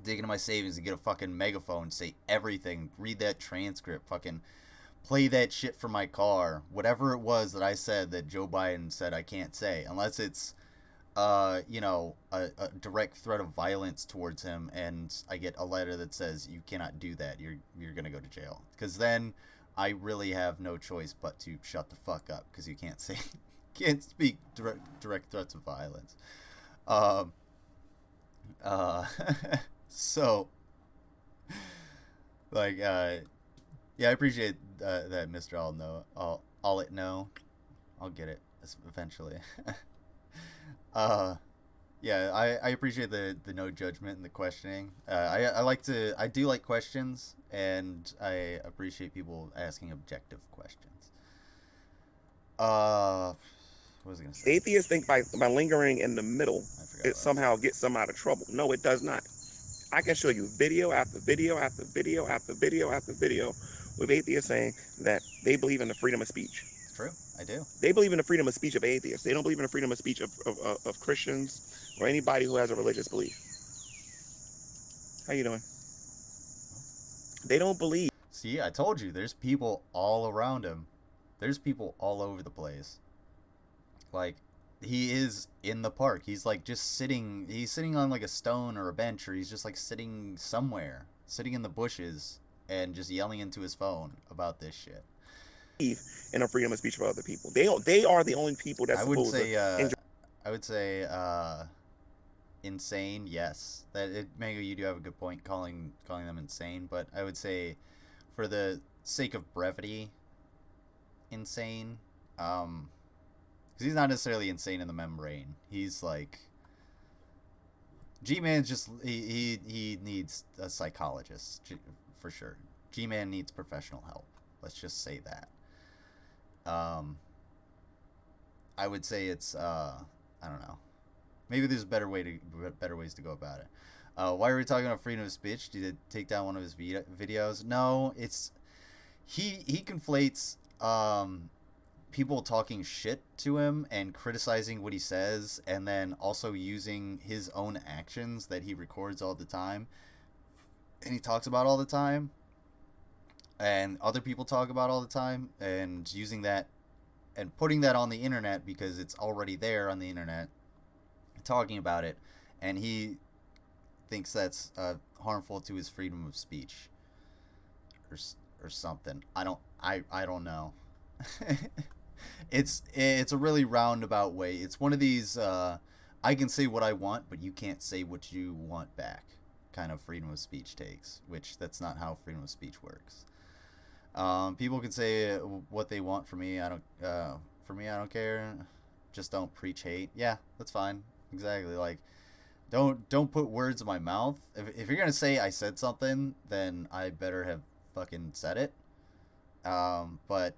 Dig into my savings and get a fucking megaphone, say everything, read that transcript, fucking play that shit from my car. Whatever it was that I said that Joe Biden said I can't say, unless it's a direct threat of violence towards him and I get a letter that says you cannot do that, you're gonna go to jail. Because then I really have no choice but to shut the fuck up, because you can't speak direct threats of violence. So like yeah, I appreciate that, Mr. I'll get it eventually. Yeah, I appreciate the no judgment and the questioning. I do like questions, and I appreciate people asking objective questions. What was I gonna say? Atheists think by lingering in the middle, it somehow gets them out of trouble. No, it does not. I can show you video after video after video after video after video with atheists saying that they believe in the freedom of speech. It's true, I do. They believe in the freedom of speech of atheists. They don't believe in the freedom of speech of Christians or anybody who has a religious belief. How you doing? They don't believe. See, I told you, there's people all around him. There's people all over the place. Like, he is in the park. He's like just sitting. He's sitting on like a stone or a bench, or he's just like sitting somewhere, sitting in the bushes, and just yelling into his phone about this shit. In a freedom of speech for other people. They are the only people that's supposed to enjoy. I would say insane. Yes, Mango, you do have a good point calling them insane, but I would say, for the sake of brevity, insane. Because he's not necessarily insane in the membrane. He's like, G-Man just he needs a psychologist for sure. G-Man needs professional help. Let's just say that. I would say it's I don't know. Maybe there's better ways to go about it. Why are we talking about freedom of speech? Did it take down one of his videos? No, it's he conflates people talking shit to him and criticizing what he says, and then also using his own actions that he records all the time and he talks about all the time and other people talk about all the time, and using that and putting that on the internet because it's already there on the internet, talking about it, and he thinks that's harmful to his freedom of speech or something. I don't know. It's a really roundabout way. It's one of these I can say what I want, but you can't say what you want back kind of freedom of speech takes, which that's not how freedom of speech works. People can say what they want for me. I don't care. Just don't preach hate. Yeah, that's fine. Exactly. Like, don't put words in my mouth. If you're gonna say I said something, then I better have fucking said it. But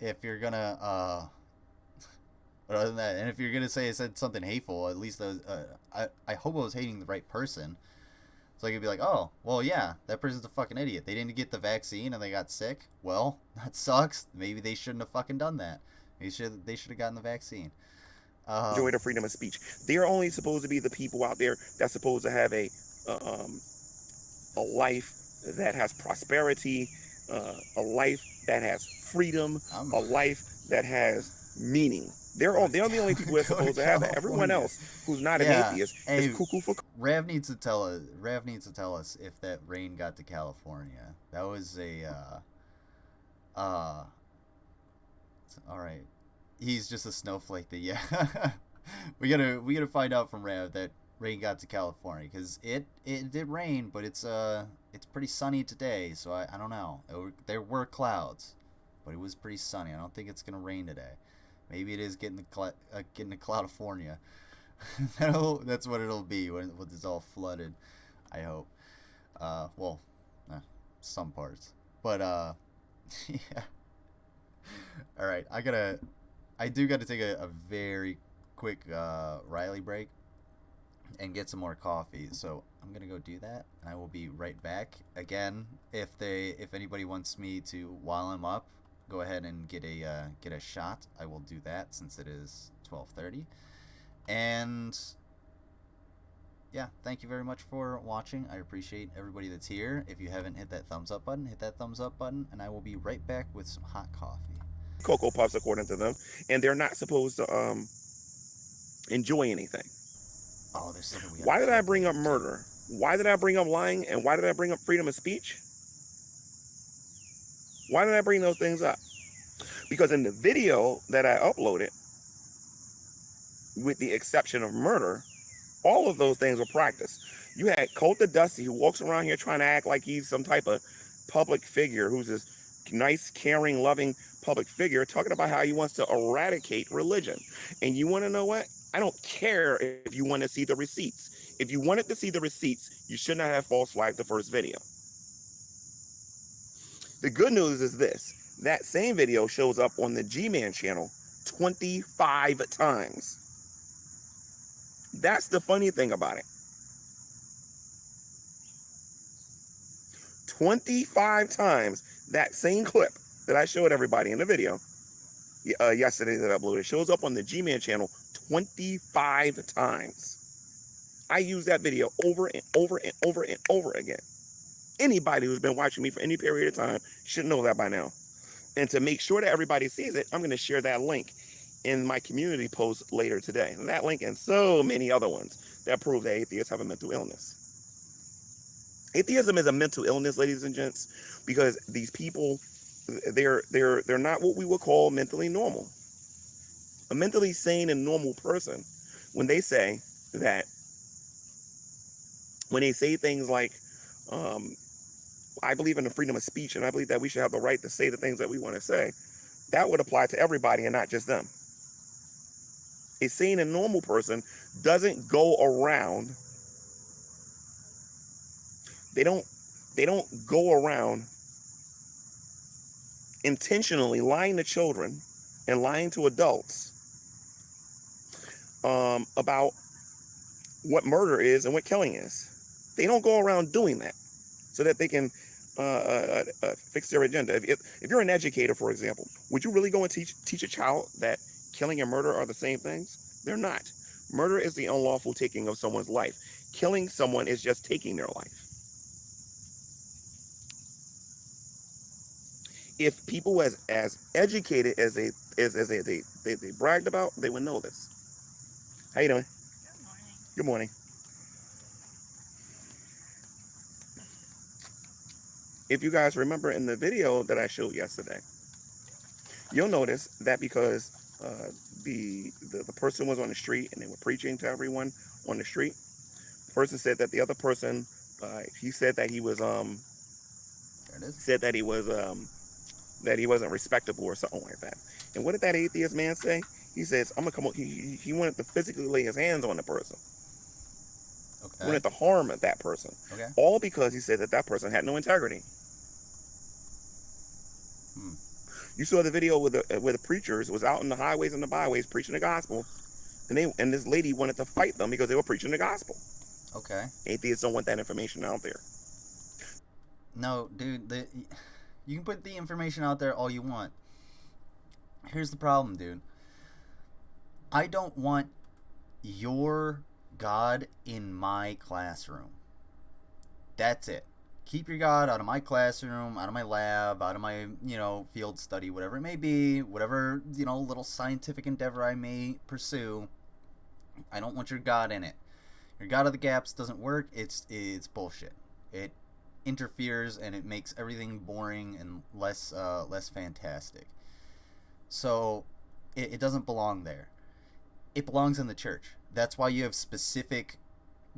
if you're gonna but other than that, and if you're gonna say I said something hateful, at least I hope I was hating the right person. So I could be like, oh, well, yeah, that person's a fucking idiot. They didn't get the vaccine and they got sick. Well, that sucks. Maybe they shouldn't have fucking done that. They should have gotten the vaccine. Enjoy the freedom of speech. They're only supposed to be the people out there that's supposed to have a life that has prosperity, a life that has freedom, a life that has meaning. They're the only people that's supposed to have that. Everyone else who's not an atheist is cuckoo for. Rav needs to tell us if that rain got to California. That was a all right. He's just a snowflake. we gotta find out from Rav that rain got to California, because it did rain, but it's pretty sunny today. So I don't know. There were clouds, but it was pretty sunny. I don't think it's gonna rain today. Maybe it is getting to California. That's what it'll be when it's all flooded. I hope. Some parts, but yeah. All right, I do gotta take a very quick Riley break and get some more coffee. So I'm gonna go do that, and I will be right back. Again, if anybody wants me to, while I'm up, go ahead and get a shot, I will do that, since it is 12:30. And yeah, thank you very much for watching. I appreciate everybody that's here. If you haven't hit that thumbs up button, hit that thumbs up button, and I will be right back with some hot coffee. Cocoa Puffs, according to them, and they're not supposed to enjoy anything. Oh, there's something we. Why did I bring up murder? Why did I bring up lying? And why did I bring up freedom of speech? Why did I bring those things up? Because in the video that I uploaded, with the exception of murder, all of those things were practiced. You had Colt the Dusty, who walks around here trying to act like he's some type of public figure, who's this nice, caring, loving public figure, talking about how he wants to eradicate religion. And you want to know what? I don't care if you want to see the receipts. If you wanted to see the receipts, you should not have false flagged the first video. The good news is this. That same video shows up on the GMan channel 25 times. That's the funny thing about it. 25 times that same clip that I showed everybody in the video yesterday that I uploaded shows up on the GMan channel 25 times. I use that video over and over and over and over again. Anybody who's been watching me for any period of time should know that by now. And to make sure that everybody sees it, I'm going to share that link in my community post later today. And that link and so many other ones that prove that atheists have a mental illness. Atheism is a mental illness, ladies and gents, because these people, they're not what we would call mentally normal. A mentally sane and normal person, when they say things like, I believe in the freedom of speech, and I believe that we should have the right to say the things that we want to say, that would apply to everybody and not just them. A sane and normal person doesn't go around, they don't go around intentionally lying to children and lying to adults about what murder is and what killing is. They don't go around doing that so that they can fix their agenda. If you're an educator, for example, would you really go and teach a child that killing and murder are the same things? They're not. Murder is the unlawful taking of someone's life. Killing someone is just taking their life. If people as educated as they bragged about, they would know this. How you doing? Good morning. Good morning. If you guys remember in the video that I showed yesterday, you'll notice that because the person was on the street and they were preaching to everyone on the street, the person said that the other person, he said that he was that he wasn't respectable or something like that. And what did that atheist man say? He says, I'm gonna come. He wanted to physically lay his hands on the person. Okay. He wanted to harm that person. Okay. All because he said that person had no integrity. You saw the video where the preachers was out in the highways and the byways preaching the gospel, and this lady wanted to fight them because they were preaching the gospel. Okay. Atheists don't want that information out there. No, dude. You can put the information out there all you want. Here's the problem, dude. I don't want your God in my classroom. That's it. Keep your God out of my classroom, out of my lab, out of my, field study, whatever it may be, whatever, little scientific endeavor I may pursue. I don't want your God in it. Your God of the gaps doesn't work. It's bullshit. It interferes and it makes everything boring and less fantastic. So it doesn't belong there. It belongs in the church. That's why you have specific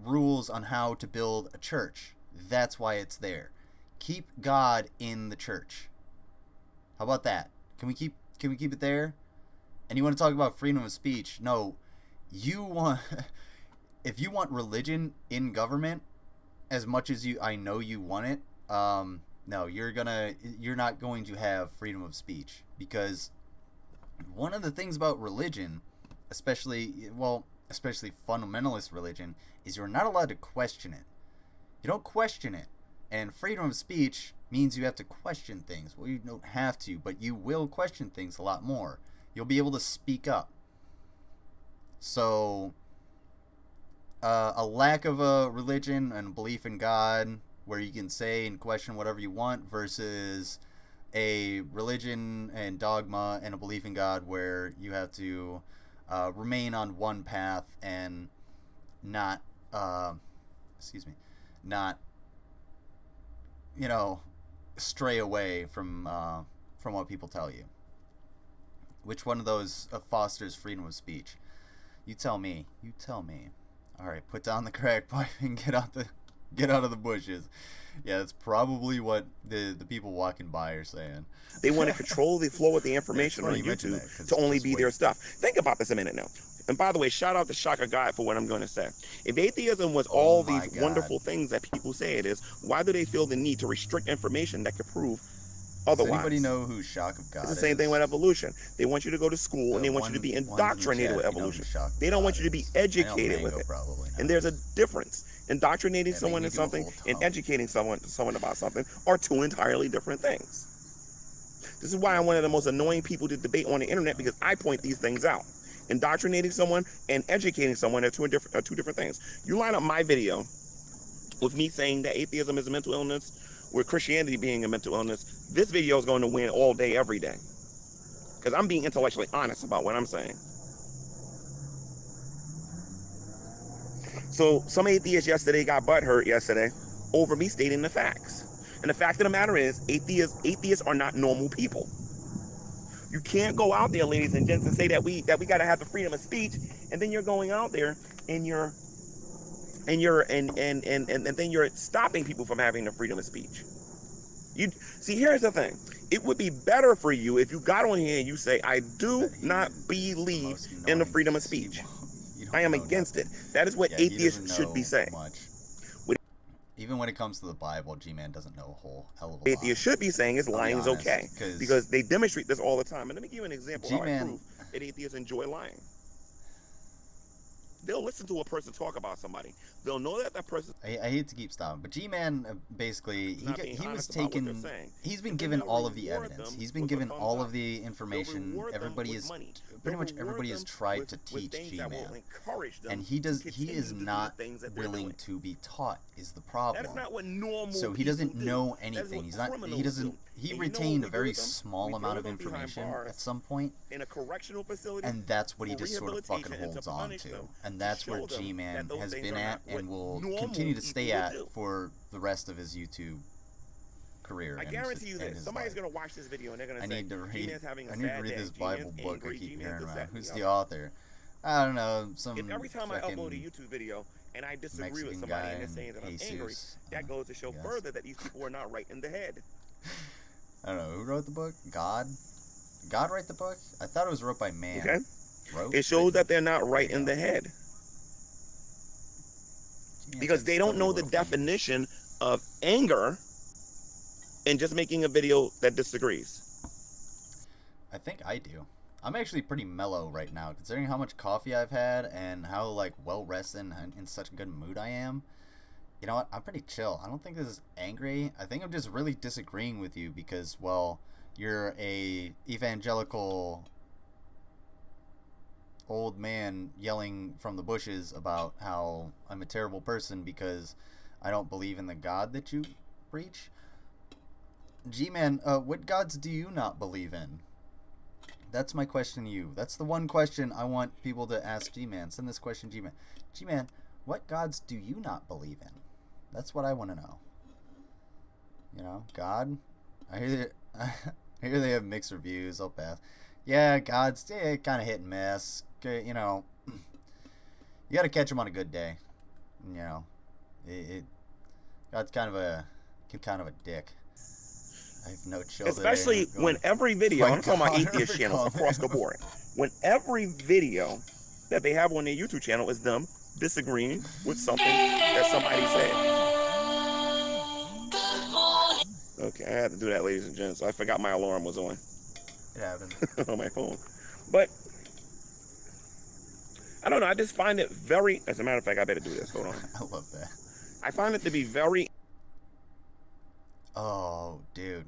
rules on how to build a church. That's why it's there. Keep God in the church. How about that? Can we keep it there? And you want to talk about freedom of speech? No, if you want religion in government as much as I know you want it, no, you're not going to have freedom of speech, because one of the things about religion, especially fundamentalist religion, is you're not allowed to question it. You don't question it. And freedom of speech means you have to question things. Well, you don't have to, but you will question things a lot more. You'll be able to speak up. So, a lack of a religion and belief in God where you can say and question whatever you want, versus a religion and dogma and a belief in God where you have to remain on one path and not stray away from what people tell you. Which one of those fosters freedom of speech? You tell me. All right, put down the crack pipe and get out of the bushes. Yeah, that's probably what the people walking by are saying. They want to control the flow of the information on YouTube to only be their stuff. Think about this a minute now. And by the way, shout out to Shaka God for what I'm going to say. If atheism was all these wonderful things that people say it is, why do they feel the need to restrict information that could prove otherwise? Does anybody know who Shock of God is? It's the same thing with evolution. They want you to go to school and they want you to be indoctrinated with evolution. They don't want you to be educated with it. And there's a difference. Indoctrinating someone in something and educating someone about something are two entirely different things. This is why I'm one of the most annoying people to debate on the internet, because I point these things out. Indoctrinating someone and educating someone are two different things. You line up my video with me saying that atheism is a mental illness, with Christianity being a mental illness, this video is going to win all day, every day. Because I'm being intellectually honest about what I'm saying. So some atheists yesterday got butthurt yesterday over me stating the facts. And the fact of the matter is, atheists are not normal people. You can't go out there, ladies and gents, and say that we got to have the freedom of speech, and then you're going out there and then you're stopping people from having the freedom of speech. You see, here's the thing. It would be better for you if you got on here and you say, I do not believe in the freedom of speech. I am against it. That is what atheists should be saying. Even when it comes to the Bible, G-Man doesn't know a whole hell of a lot. Atheists should be saying is lying is okay, because they demonstrate this all the time. And let me give you an example how I prove that atheists enjoy lying. They'll listen to a person talk about somebody. They'll know that person. I hate to keep stopping, but G-Man basically he was taken. He's been given all of the evidence. He's been given all of the information. Pretty much everybody has tried to teach G-Man, and he is not willing to be taught. Is the problem? That is not what normal. So he doesn't know anything. He retained a very small amount of information at some point, in a correctional facility, and that's what he just sort of fucking holds on to. And that's where G-Man has been at and will continue to stay at for the rest of his YouTube career. I guarantee you this. Somebody's going to watch this video and they're going to say, I need to read this Bible book I keep hearing about. Who's the author? I don't know. Every time I upload a YouTube video and I disagree with somebody and they're saying that I'm angry, that goes to show further that these people are not right in the head. I don't know. Who wrote the book? God? God wrote the book? I thought it was wrote by man. Okay. It shows that they're not right in the head. Because they don't know the definition of anger and just making a video that disagrees. I think I do. I'm actually pretty mellow right now, considering how much coffee I've had and how well rested and in such a good mood I am. You know what? I'm pretty chill. I don't think this is angry. I think I'm just really disagreeing with you because, well, you're a evangelical old man yelling from the bushes about how I'm a terrible person because I don't believe in the God that you reach. G-Man, what gods do you not believe in? That's my question to you. That's the one question I want people to ask G-Man. Send this question, G-Man. G-Man, what gods do you not believe in? That's what I want to know. You know, God? I hear they have mixed reviews. I'll pass. Yeah, God's kind of hit and miss. You know, you got to catch him on a good day. You know, God's kind of a dick. I have no children. Especially when every video, I'm talking about atheist channels across the board, when every video that they have on their YouTube channel is them disagreeing with something that somebody said. Okay, I had to do that, ladies and gents. I forgot my alarm was on. It happened. On my phone. But, I don't know, I just find it very, as a matter of fact, I better do this. Hold on. I love that. I find it to be very... Oh, dude.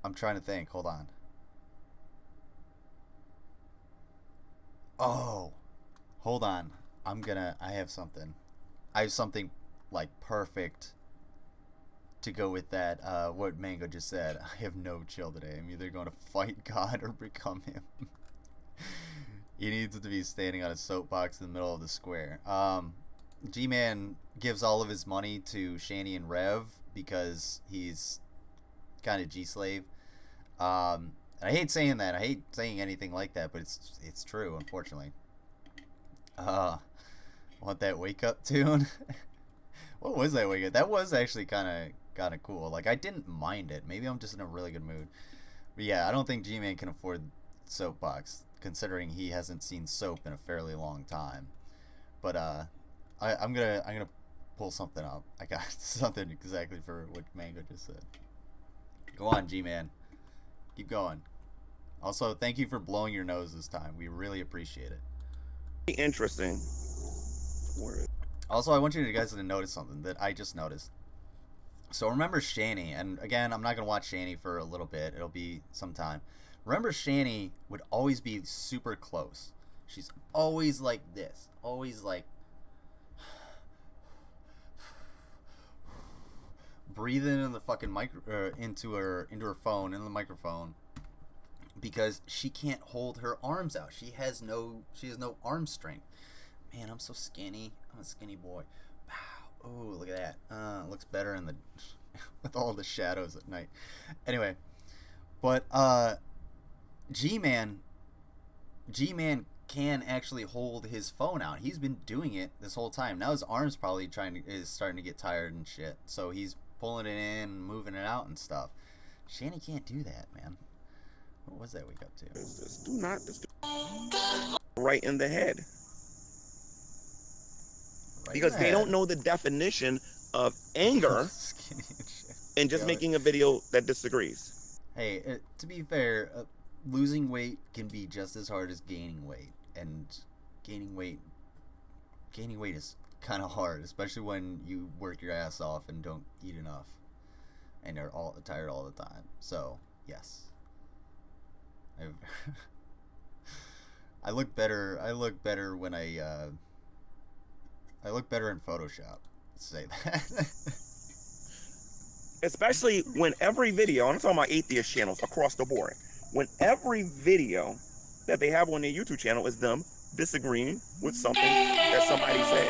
I'm trying to think. Hold on. Oh. Hold on. I have something. I have something, like, perfect to go with that, what Mango just said. I have no chill today. I'm either going to fight God or become him. He needs to be standing on a soapbox in the middle of the square. G-Man gives all of his money to Shani and Rev because he's kind of G-slave. I hate saying that. I hate saying anything like that, but it's true, unfortunately. Want that wake-up tune? What was that wake-up? That was actually kind of cool. Like, I didn't mind it. Maybe I'm just in a really good mood. But yeah, I don't think G-Man can afford soapbox, considering he hasn't seen soap in a fairly long time. But I'm gonna pull something up. I got something exactly for what Mango just said. Go on, G-Man. Keep going. Also, thank you for blowing your nose this time. We really appreciate it. Interesting. Also, I want you guys to notice something that I just noticed. So remember Shani, and again, I'm not going to watch Shani for a little bit. It'll be some time. Remember Shani would always be super close. She's always like this. Always like breathing in the fucking into her phone, in the microphone, because she can't hold her arms out. She has no arm strength. Man, I'm so skinny. I'm a skinny boy. Wow. Oh, look at that. Looks better in the with all the shadows at night. Anyway, but G-Man can actually hold his phone out. He's been doing it this whole time. Now his arm's probably is starting to get tired and shit. So he's pulling it in and moving it out and stuff. Shani can't do that, man. What was that wake up to? Do not right in the head. Right, because they don't know the definition of anger and just making a video that disagrees. Hey, to be fair, losing weight can be just as hard as gaining weight, and gaining weight is kind of hard, especially when you work your ass off and don't eat enough and are all tired all the time. So yes, I look better when I look better in Photoshop. Let's say that. Especially when every video, and I'm talking about atheist channels across the board, when every video that they have on their YouTube channel is them disagreeing with something that somebody said.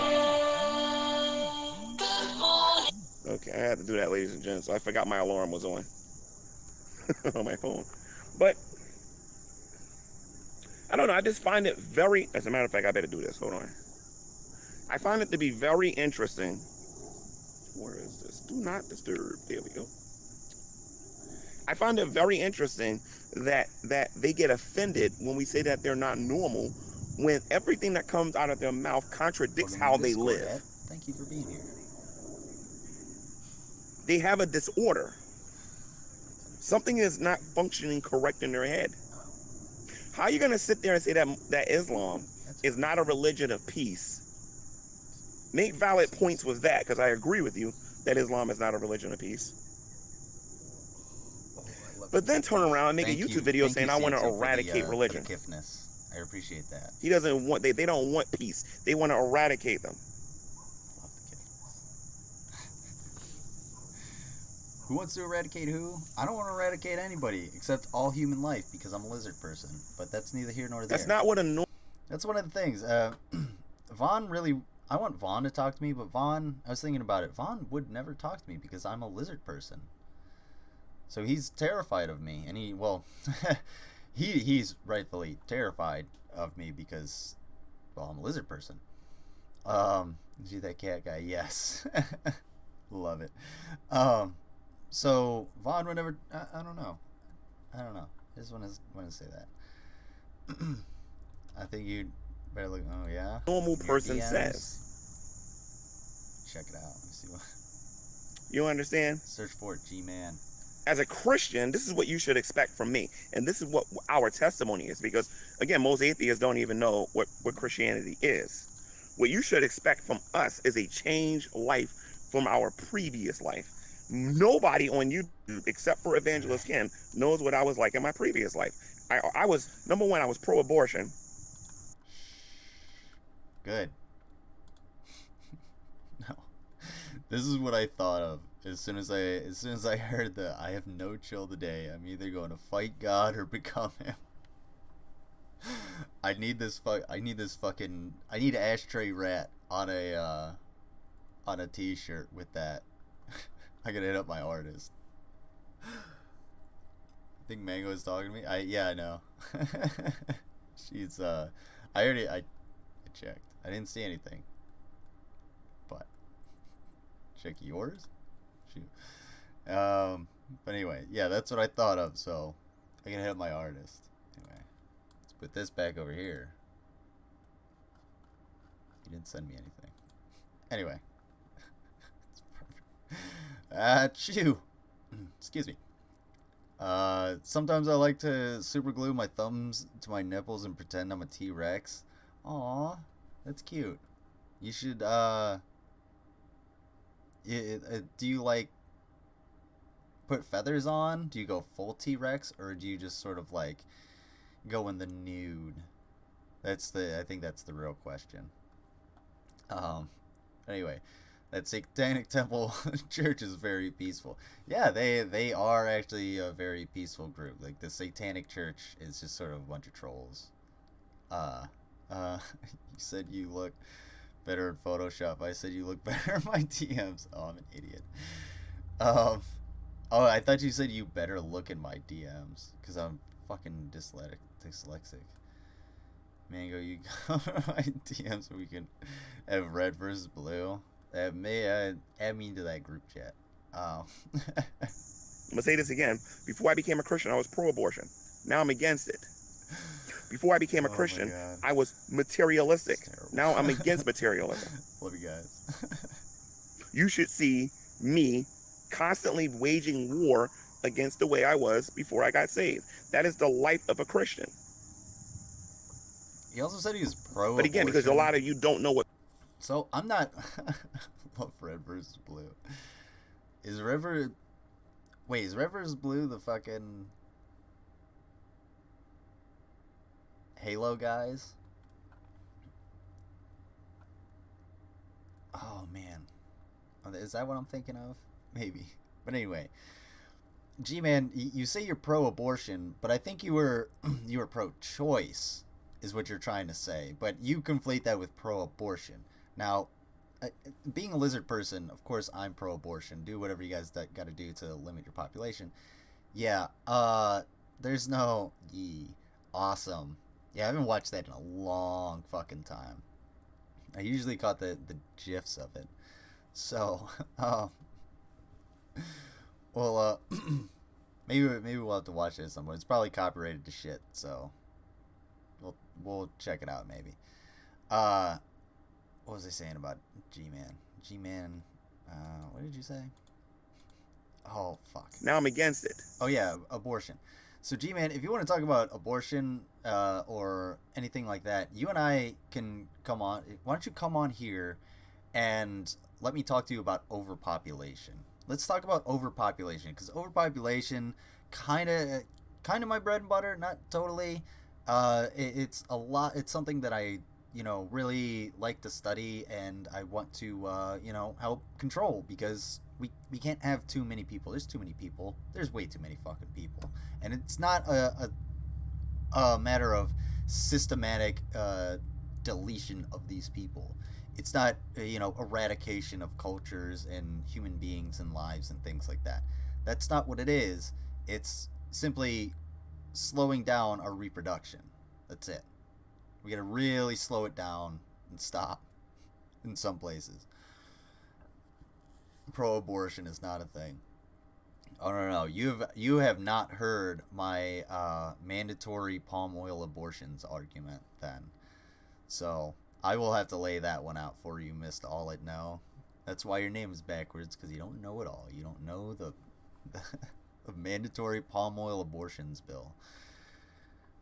Okay, I had to do that, ladies and gents. I forgot my alarm was on on my phone. But I don't know, I just find it very, as a matter of fact, I better do this. Hold on. I find it to be very interesting. Where is this? Do not disturb. There we go. I find it very interesting that they get offended when we say that they're not normal, when everything that comes out of their mouth contradicts how they live. Ed. Thank you for being here. They have a disorder. Something is not functioning correct in their head. How are you going to sit there and say that Islam is not a religion of peace? Make valid points with that, because I agree with you that Islam is not a religion of peace. But then turn around and make a YouTube video saying, I want to eradicate religion. I appreciate that. He doesn't want, they don't want peace. They want to eradicate them. Who wants to eradicate who? I don't want to eradicate anybody except all human life because I'm a lizard person. But that's neither here nor there. That's not what a That's one of the things. Vaughn really... I want Vaughn to talk to me, but Vaughn... I was thinking about it. Vaughn would never talk to me because I'm a lizard person. So he's terrified of me. And he... Well... he's rightfully terrified of me because... Well, I'm a lizard person. See that cat guy? Yes. Love it. So Vaughn would never... I don't know. I just want to say that. I think you'd better look... Oh, yeah? normal person says. Check it out. Let me see what... You understand? Search for it, GMan. As a Christian, this is what you should expect from me. And this is what our testimony is. Because, again, most atheists don't even know what Christianity is. What you should expect from us is a changed life from our previous life. Nobody on YouTube, except for Evangelist Ken, knows what I was like in my previous life. I was, number one, I was pro-abortion. Good. No. This is what I thought of as soon as I heard that I have no chill today. I'm either going to fight God or become him. I need ashtray rat on a t-shirt with that. I gotta hit up my artist. I think Mango is talking to me. Yeah, I know. She's I checked. I didn't see anything. But check yours? Shoot. But anyway, yeah, that's what I thought of, so I gotta hit up my artist. Anyway. Let's put this back over here. He didn't send me anything. Anyway. It's perfect. Chew. Excuse me. Sometimes I like to super glue my thumbs to my nipples and pretend I'm a T-Rex. Aw, that's cute. You should, do you, like, put feathers on? Do you go full T-Rex, or do you just sort of, like, go in the nude? I think that's the real question. Anyway, that Satanic Temple Church is very peaceful. Yeah, they are actually a very peaceful group. Like, the Satanic Church is just sort of a bunch of trolls. You said you look better in Photoshop. I said you look better in my DMs. Oh, I'm an idiot. Oh, I thought you said you better look in my DMs, because I'm fucking dyslexic. Mango, you go to my DMs so we can have red versus blue. Add me into that group chat. I'm gonna say this again. Before I became a Christian, I was pro-abortion. Now I'm against it. Before I became a Christian, I was materialistic. Now I'm against materialism. Love you guys. You should see me constantly waging war against the way I was before I got saved. That is the life of a Christian. He also said he was pro-abortion. But again, because a lot of you don't know what... So, I'm not... Love red versus blue. Is red versus blue the fucking... Halo guys? Oh, man. Is that what I'm thinking of? Maybe. But anyway. GMan, you say you're pro-abortion, but I think you were pro-choice, is what you're trying to say. But you conflate that with pro-abortion. Now, being a lizard person, of course I'm pro-abortion. Do whatever you guys got to do to limit your population. Yeah, there's no... Awesome. Yeah, I haven't watched that in a long fucking time. I usually caught the gifs of it. So, well, maybe we'll have to watch it at some point. It's probably copyrighted to shit, so we'll check it out maybe. What was I saying about GMan? GMan, what did you say? Oh, fuck. Now I'm against it. Oh, yeah, abortion. So, GMan, if you want to talk about abortion or anything like that, you and I can come on. Why don't you come on here and let me talk to you about overpopulation. Let's talk about overpopulation, because overpopulation kind of my bread and butter, not totally. It's a lot. It's something that I really like to study, and I want to, help control, because we can't have too many people. There's too many people. There's way too many fucking people. And it's not a matter of systematic deletion of these people. It's not, eradication of cultures and human beings and lives and things like that. That's not what it is. It's simply slowing down our reproduction. That's it. We gotta really slow it down and stop in some places. Pro-abortion is not a thing. Oh, no. You have not heard my mandatory palm oil abortions argument then. So I will have to lay that one out for you, Mr. All It Know. That's why your name is backwards, because you don't know it all. You don't know the mandatory palm oil abortions bill.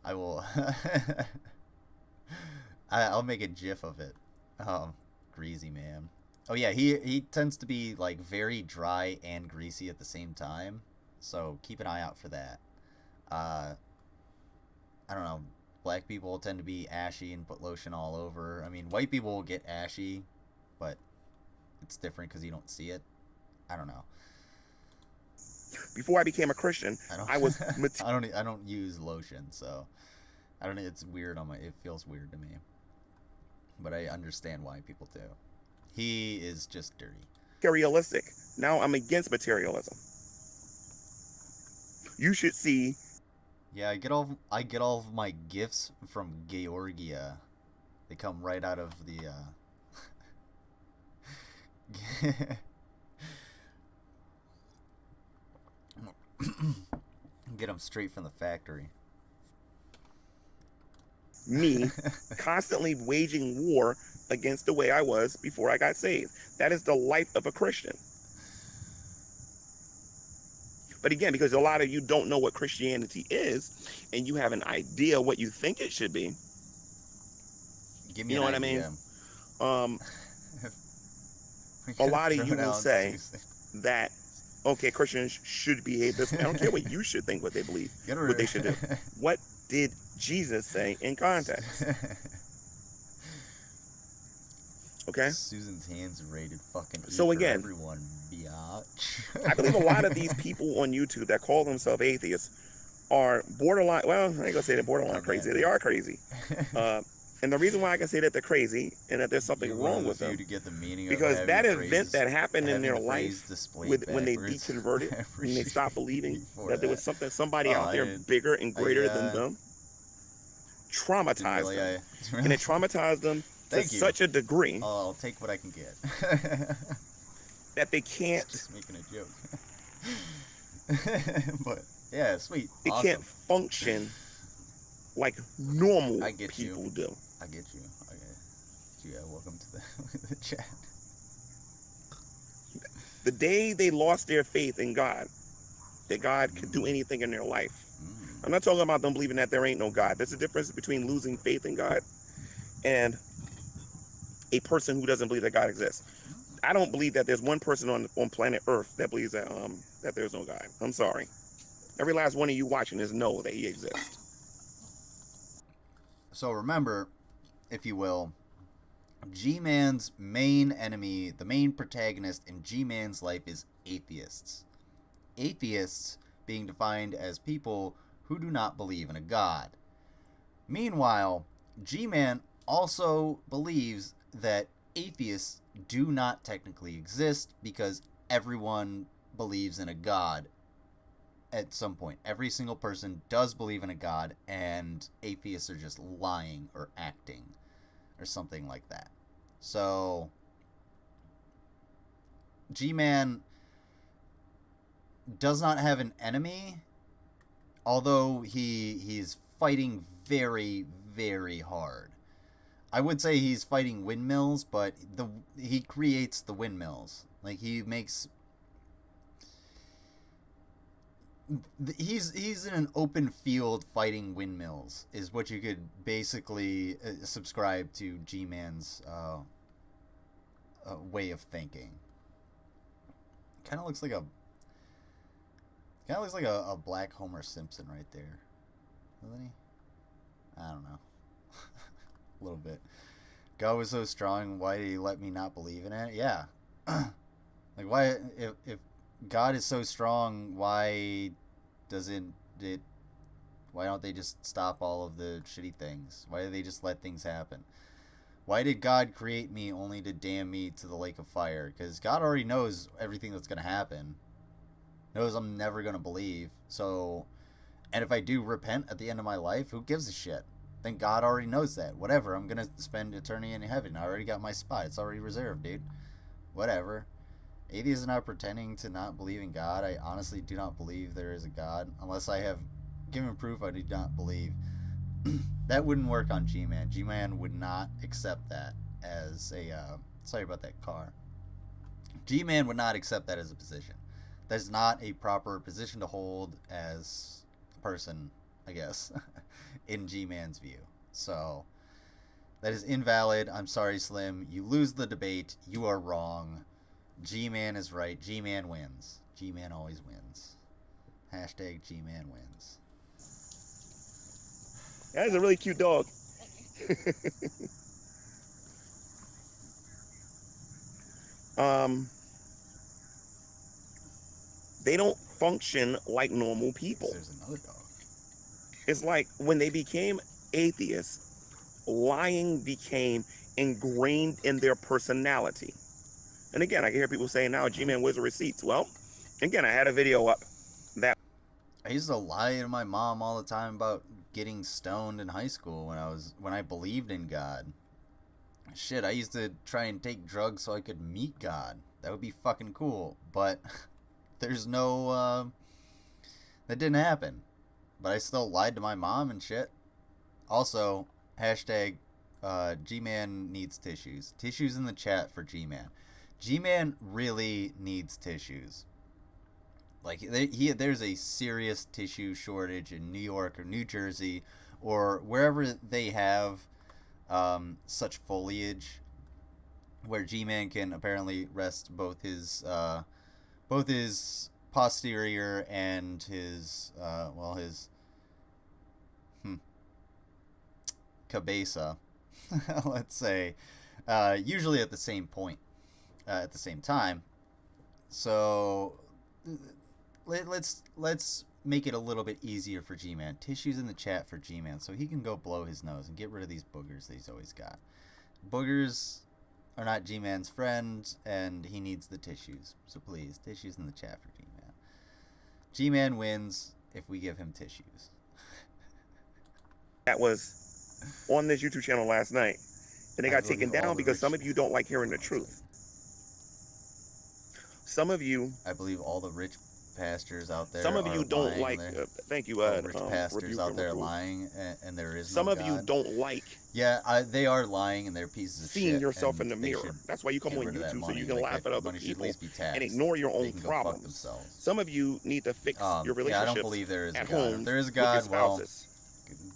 I will... I'll make a gif of it. Greasy man. Oh yeah, he tends to be like very dry and greasy at the same time. So keep an eye out for that. I don't know. Black people tend to be ashy and put lotion all over. I mean, white people will get ashy, but it's different because you don't see it. I don't know. Before I became a Christian, I was... I don't use lotion, so I don't know. It's weird on my... It feels weird to me. But I understand why people do. He is just dirty. Materialistic. Now I'm against materialism. You should see... Yeah, I get all of my gifts from Georgia. They come right out of the get them straight from the factory. Me constantly waging war against the way I was before I got saved. That is the life of a Christian. But again, because a lot of you don't know what Christianity is, and you have an idea what you think it should be. Give me you know what idea. I mean? A lot of you will say that, okay, Christians should behave this way. I don't care what you should think, what they believe, what they should do. What did Jesus say in context? Okay. Susan's hands rated fucking. So again, everyone, biatch. I believe a lot of these people on YouTube that call themselves atheists are borderline. Well, I ain't gonna say they're borderline crazy. They are crazy. And the reason why I can say that they're crazy and that there's something wrong with them, to get the meaning because that event that happened in their life when they deconverted and they stopped believing that there was somebody out there bigger and greater than them, traumatized them, and it traumatized them to such a degree. Oh, I'll take what I can get. That they can't. Just making a joke. But yeah, sweet. They can't function like normal people do. I get you. Yeah, welcome to the chat. The day they lost their faith in God, that God could do anything in their life. I'm not talking about them believing that there ain't no God. There's a difference between losing faith in God and a person who doesn't believe that God exists. I don't believe that there's one person on planet Earth that believes that that there's no God. I'm sorry. Every last one of you watching is know that he exists. So remember, if you will, GMan's main enemy, the main protagonist in GMan's life is atheists. Atheists being defined as people who do not believe in a God. Meanwhile, GMan also believes that atheists do not technically exist because everyone believes in a God at some point. Every single person does believe in a God, and atheists are just lying or acting or something like that. So GMan does not have an enemy, although he's fighting very, very hard. I would say he's fighting windmills, but he creates the windmills. Like, he makes... He's in an open field fighting windmills, is what you could basically subscribe to GMan's way of thinking. Kind of looks like a black Homer Simpson right there, doesn't he? I don't know, a little bit. God was so strong, why did he let me not believe in it? Yeah. Like, why, if God is so strong, why don't they just stop all of the shitty things? Why do they just let things happen? Why did God create me only to damn me to the lake of fire? Because God already knows everything that's going to happen. Knows I'm never going to believe. So, and if I do repent at the end of my life, who gives a shit? Then God already knows that. Whatever, I'm going to spend eternity in heaven. I already got my spot. It's already reserved, dude. Whatever. Atheists are not pretending to not believe in God. I honestly do not believe there is a God. Unless I have given proof I do not believe. That wouldn't work on GMan. GMan would not accept that as a... sorry about that car. GMan would not accept that as a position. That's not a proper position to hold as a person, I guess, in G-Man's view. So, that is invalid. I'm sorry, Slim. You lose the debate. You are wrong. G-Man is right. G-Man wins. G-Man always wins. Hashtag G-Man wins. That is a really cute dog. They don't function like normal people. There's another dog. It's like when they became atheists, lying became ingrained in their personality. And again, I can hear people saying now, G-Man, where's the receipts? Well, again, I had a video up that I used to lie to my mom all the time about getting stoned in high school when I believed in God. Shit, I used to try and take drugs so I could meet God. That would be fucking cool. But there's no, that didn't happen. But I still lied to my mom and shit. Also, hashtag, G-Man needs tissues. Tissues in the chat for G-Man. G-Man really needs tissues. Like, there's a serious tissue shortage in New York or New Jersey or wherever they have such foliage where G-Man can apparently rest both his posterior and his cabeza, let's say, usually at the same point, at the same time. So let's make it a little bit easier for G-Man. Tissues in the chat for G-Man so he can go blow his nose and get rid of these boogers that he's always got. Boogers are not G-Man's friend, and he needs the tissues. So please, tissues in the chat for G-Man. G-Man wins if we give him tissues. that was on this YouTube channel last night, and they got taken down because some of you don't like hearing the truth. Some of you, I believe all the rich pastors out there. Some of you don't like. Thank you, rich pastors out there lying, and there is some no of God. you don't like. Yeah, they are lying, and they're pieces of seeing shit. yourself in the mirror. That's why you come on YouTube, so you can laugh at other people and ignore your own problems. Some of you need to fix your relationships. Yeah, I don't believe there is a at God. home. If there is a God, well, spouses.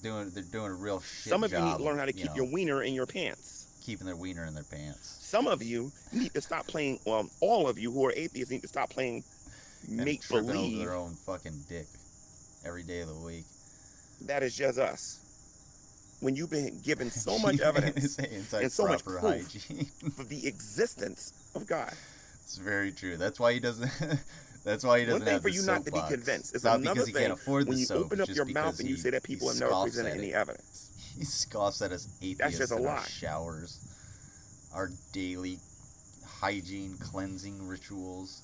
they're doing a real shit Some of you job need to learn how to keep your wiener in your pants. Keeping their wiener in their pants. Some of you need to stop playing. Well, all of you who are atheists need to stop playing make believe. Over their own fucking dick every day of the week. That is just us. When you've been given so much evidence and so much proof hygiene for the existence of God. It's very true. That's why he doesn't. That's why he doesn't. One thing have for the you not to be convinced. It's another thing when you open up your mouth and you say that people have never presented any evidence. He scoffs at us atheists. That's just a lie. Our showers, our daily hygiene cleansing rituals.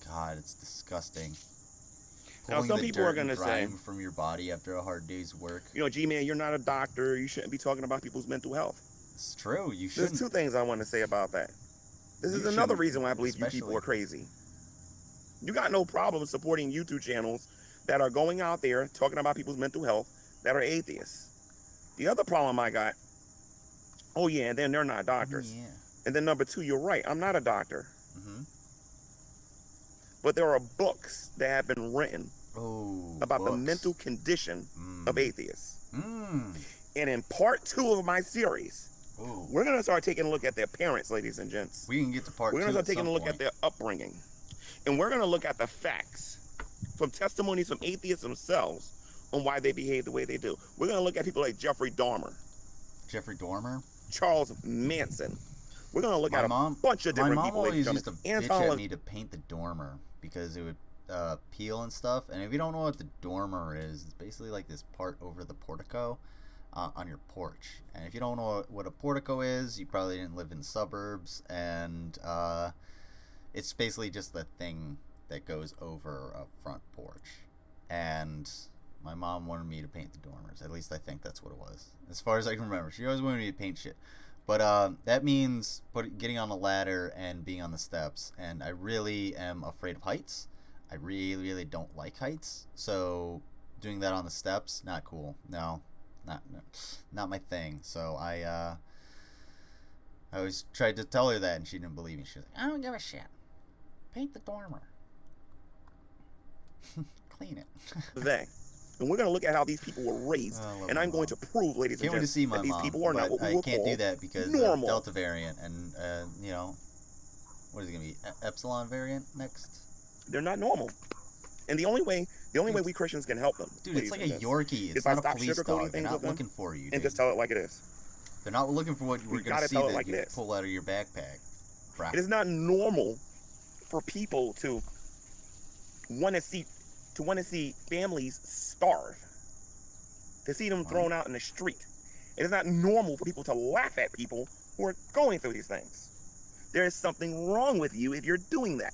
God, it's disgusting. Now, some people are going to say from your body after a hard day's work. You know, G-Man, you're not a doctor. You shouldn't be talking about people's mental health. It's true. You shouldn't. There's two things I want to say about that. This is another reason why I believe you people are crazy. You got no problem supporting YouTube channels that are going out there talking about people's mental health that are atheists. The other problem I got, oh yeah, and then they're not doctors. Yeah. And then number two, you're right. I'm not a doctor. Mm-hmm. But there are books that have been written about books. the mental condition of atheists. Mm. And in part 2 of my series, we're going to start taking a look at their parents, ladies and gents. We can get to part 2. We're going to start taking a look at their upbringing. And we're going to look at the facts from testimonies from atheists themselves on why they behave the way they do. We're going to look at people like Jeffrey Dahmer. Jeffrey Dahmer? Charles Manson. We're going to look at a bunch of different people. My mom always used to bitch at me to paint the dormer because it would peel and stuff. And if you don't know what the dormer is, it's basically like this part over the portico on your porch. And if you don't know what a portico is, you probably didn't live in suburbs. And it's basically just the thing that goes over a front porch. And my mom wanted me to paint the dormers. At least I think that's what it was. As far as I can remember. She always wanted me to paint shit. But that means getting on a ladder and being on the steps. And I really am afraid of heights. I really, really don't like heights. So doing that on the steps, not cool. No, not my thing. So I always tried to tell her that, and she didn't believe me. She was like, I don't give a shit. Paint the dormer. Clean it. And we're going to look at how these people were raised. And I'm going to prove, ladies and gentlemen, that these people are not what we would call normal. I can't do that because of Delta variant and, what is it going to be? Epsilon variant next? They're not normal. And the only way we Christians can help them, dude, it's like a Yorkie. It's not a police dog. They're not looking for you, dude. And just tell it like it is. They're not looking for what we're going to see that you pull out of your backpack. Crap. It is not normal for people to want to see families starve, to see them thrown out in the street. It is not normal for people to laugh at people who are going through these things. There is something wrong with you if you're doing that.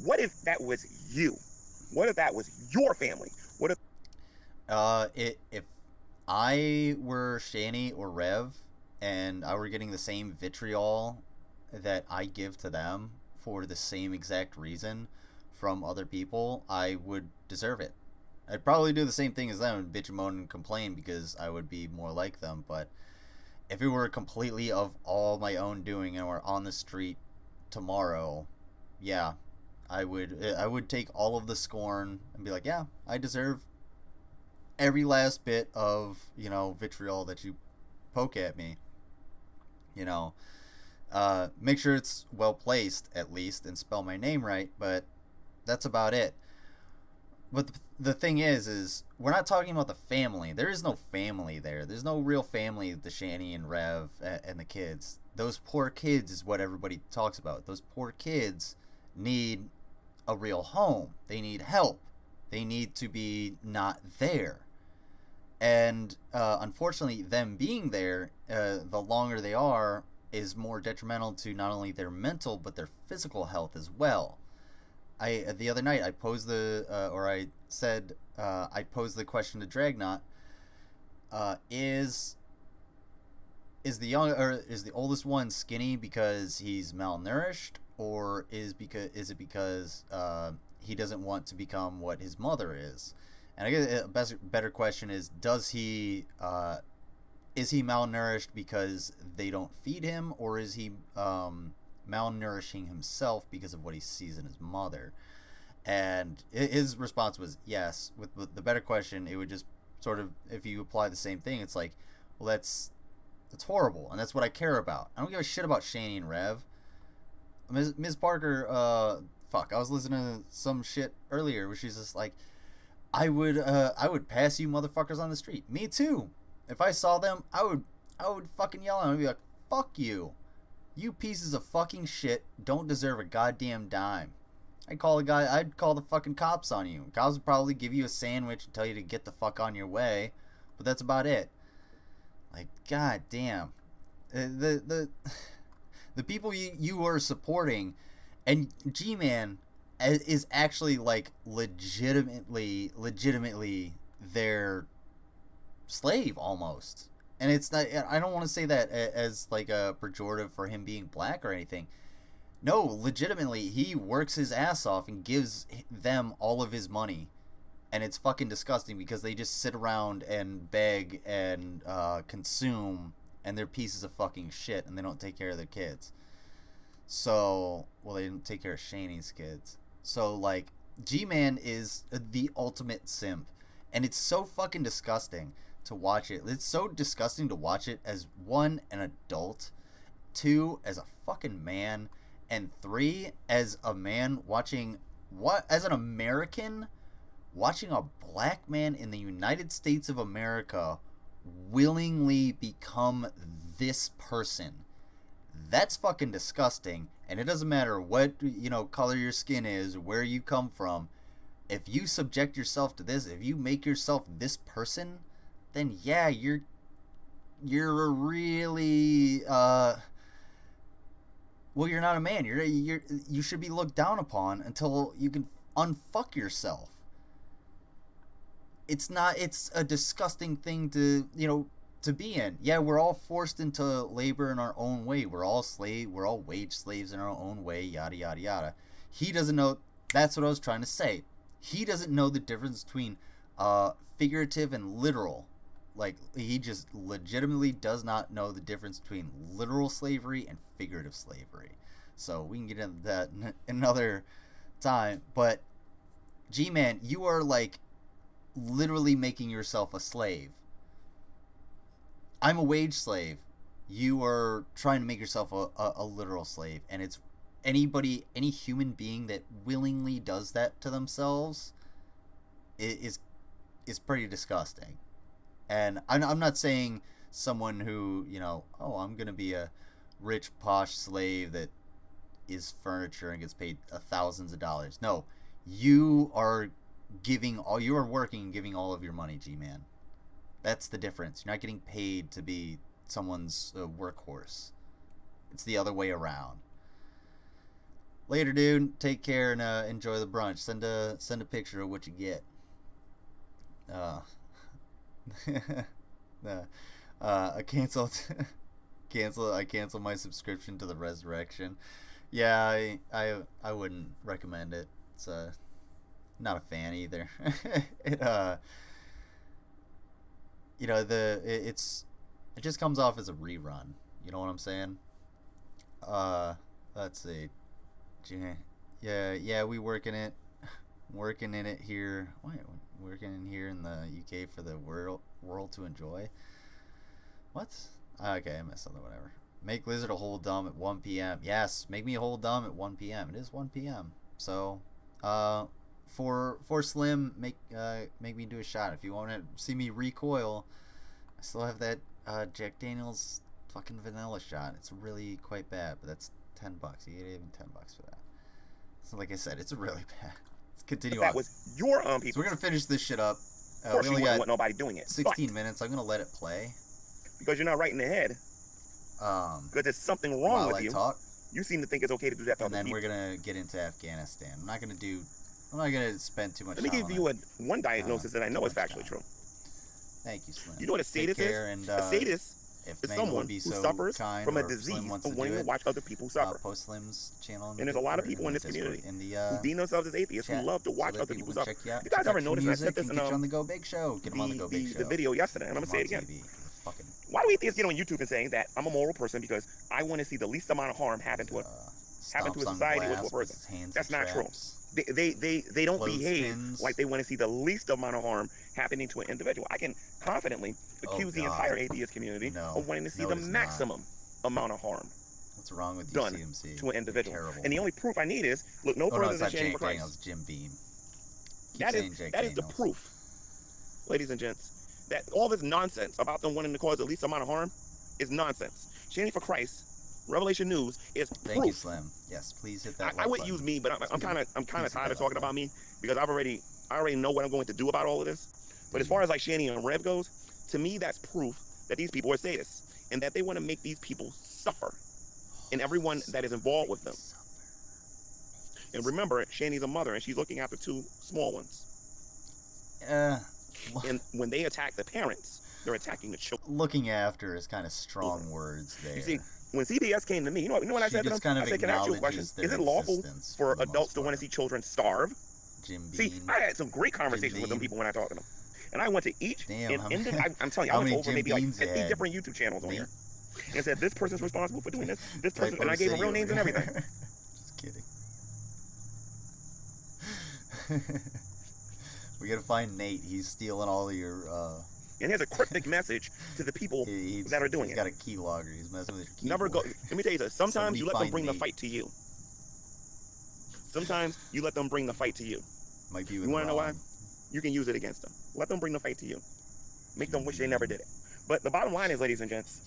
What if that was you? What if that was your family? What if if I were Shani or Rev and I were getting the same vitriol that I give to them for the same exact reason from other people, I would deserve it. I'd probably do the same thing as them and bitch, moan, and complain because I would be more like them. But if it were completely of all my own doing and we're on the street tomorrow, yeah, I would take all of the scorn and be like, yeah, I deserve every last bit of, vitriol that you poke at me. Make sure it's well placed at least and spell my name right, but that's about it. But the thing is we're not talking about the family. There is no family there. There's no real family, the Shani and Rev and the kids. Those poor kids is what everybody talks about. Those poor kids need a real home. They need help. They need to be not there. And unfortunately, them being there, the longer they are, is more detrimental to not only their mental, but their physical health as well. The other night I posed I posed the question to Dragnot. Is the oldest one skinny because he's malnourished, or is it because he doesn't want to become what his mother is? And I guess a better question is he malnourished because they don't feed him, or is he malnourishing himself because of what he sees in his mother? And his response was yes. With the better question, it would just sort of, if you apply the same thing, it's like, well, that's horrible, and that's what I care about. I don't give a shit about Shani and Rev. Ms. Parker, I was listening to some shit earlier where she's just like, I would pass you motherfuckers on the street. Me too. If I saw them, I would fucking yell at them and be like, fuck you. You pieces of fucking shit don't deserve a goddamn dime. I'd call the fucking cops on you. Cops would probably give you a sandwich and tell you to get the fuck on your way, but that's about it. Like, goddamn. The people you are supporting, and GMan is actually like legitimately their slave almost. And it's not, I don't want to say that as like a pejorative for him being black or anything. No, legitimately, he works his ass off and gives them all of his money. And it's fucking disgusting because they just sit around and beg and consume, and they're pieces of fucking shit, and they don't take care of their kids. So, well, they didn't take care of Shani's kids. So, like, GMan is the ultimate simp. And it's so fucking disgusting to watch it. It's so disgusting to watch it as, one, an adult, two, as a fucking man, and three, as a man as an American, watching a black man in the United States of America willingly become this person. That's fucking disgusting. And it doesn't matter what, color your skin is, where you come from. If you subject yourself to this, if you make yourself this person, then yeah, you're really you're not a man. You should be looked down upon until you can unfuck yourself. It's a disgusting thing to be in. Yeah, we're all forced into labor in our own way. We're all wage slaves in our own way, yada yada yada. He doesn't know. That's what I was trying to say. He doesn't know the difference between figurative and literal. Like, he just legitimately does not know the difference between literal slavery and figurative slavery. So we can get into that another time. But GMan, you are like literally making yourself a slave. I'm a wage slave. You are trying to make yourself a literal slave. And it's any human being that willingly does that to themselves is pretty disgusting. And I'm not saying someone who, I'm going to be a rich, posh slave that is furniture and gets paid thousands of dollars. No, you are working and giving all of your money, G-Man. That's the difference. You're not getting paid to be someone's workhorse. It's the other way around. Later, dude. Take care and enjoy the brunch. Send a picture of what you get. I canceled my subscription to the Resurrection. Yeah, I wouldn't recommend it. It's not a fan either. It just comes off as a rerun. You know what I'm saying? Let's see. Yeah, we working in it here. Working in here in the UK for the world to enjoy. What? Okay, I missed something. Whatever. Make Lizard a whole dumb at 1 p.m. Yes, make me a whole dumb at 1 p.m. It is 1 p.m. So, for Slim, make me do a shot. If you want to see me recoil, I still have that Jack Daniel's fucking vanilla shot. It's really quite bad, but that's $10. You get even $10 for that. So, like I said, it's really bad. Let's continue on. That was your people. So we're gonna finish this shit up. Of course, you wouldn't want nobody doing it. 16 minutes. I'm gonna let it play. Because you're not right in the head. Because there's something wrong with you. Talk. You seem to think it's okay to do that to other people. And then we're gonna get into Afghanistan. I'm not gonna spend too much time. Let me give you one diagnosis that I know is factually true. Thank you, Slim. You know what a sadist is? A sadist is someone who suffers from a disease of wanting to watch other people suffer. Post Slim's channel. And there's a lot of people in this community who deem themselves as atheists who love to watch other people suffer. You guys ever notice? I said this in on the Go Big Show. Get 'em on the Go Big Show. The video yesterday, and I'm gonna say it again. Why do atheists get on YouTube and saying that I'm a moral person because I want to see the least amount of harm happen to a society or to a person? That's not true. They don't behave like they want to see the least amount of harm happening to an individual. I can confidently accuse the entire atheist community of wanting to see the maximum amount of harm. What's wrong with done CMC? To an individual. And the only proof I need is look no further than Jack Daniels, Jim Beam. That is the proof, ladies and gents, that all this nonsense about them wanting to cause the least amount of harm is nonsense. Shanny for Christ. Revelation News is proof. Thank you, Slim. Yes, please hit that. I would use me, but I'm kind of tired of talking about me because I already know what I'm going to do about all of this. But as far as like Shanny and Rev goes, to me that's proof that these people are sadists and that they want to make these people suffer, and everyone that is involved with them. And remember, Shanny's a mother and she's looking after two small ones. And when they attack the parents, they're attacking the children. Looking after is kind of strong words there. You see, when CBS came to me, you know what I said to them? I said, can I ask you a question? Is it lawful for adults to want to see children starve? Jim Beam. See, I had some great conversations with them people when I talked to them. And I went to each, I'm telling you, I went to over maybe like 50 different YouTube channels on here. And said, this person's responsible for doing this person, and I gave them real names and everything. Just kidding. We gotta find Nate. He's stealing all your, And here's a cryptic message to the people that are doing it. He's got a keylogger. He's messing with your keyboard. Never go. Let me tell you something. Sometimes you let them bring the fight to you. Sometimes you let them bring the fight to you. Might be you want to know why? You can use it against them. Let them bring the fight to you. Make them wish they never did it. But the bottom line is, ladies and gents,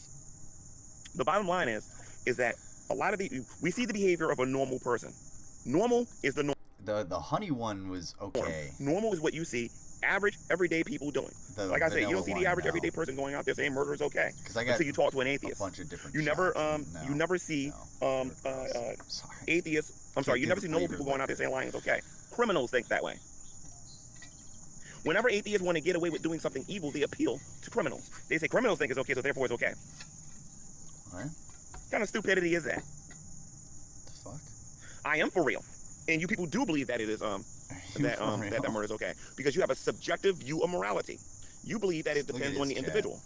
The bottom line is that a lot of we see the behavior of a normal person. Normal is the norm. The honey one was okay. Normal is what you see average, everyday people doing. Like I said, you don't see the average, everyday person going out there saying murder is okay. Until you talk to an atheist. A bunch of different you never see atheists. I'm sorry, you never see normal people going out there saying lying is okay. Criminals think that way. Whenever atheists want to get away with doing something evil, they appeal to criminals. They say criminals think it's okay, so therefore it's okay. What? What kind of stupidity is that? The fuck? I am for real. And you people do believe that it is that murder is okay. Because you have a subjective view of morality. You believe that it depends on the individual.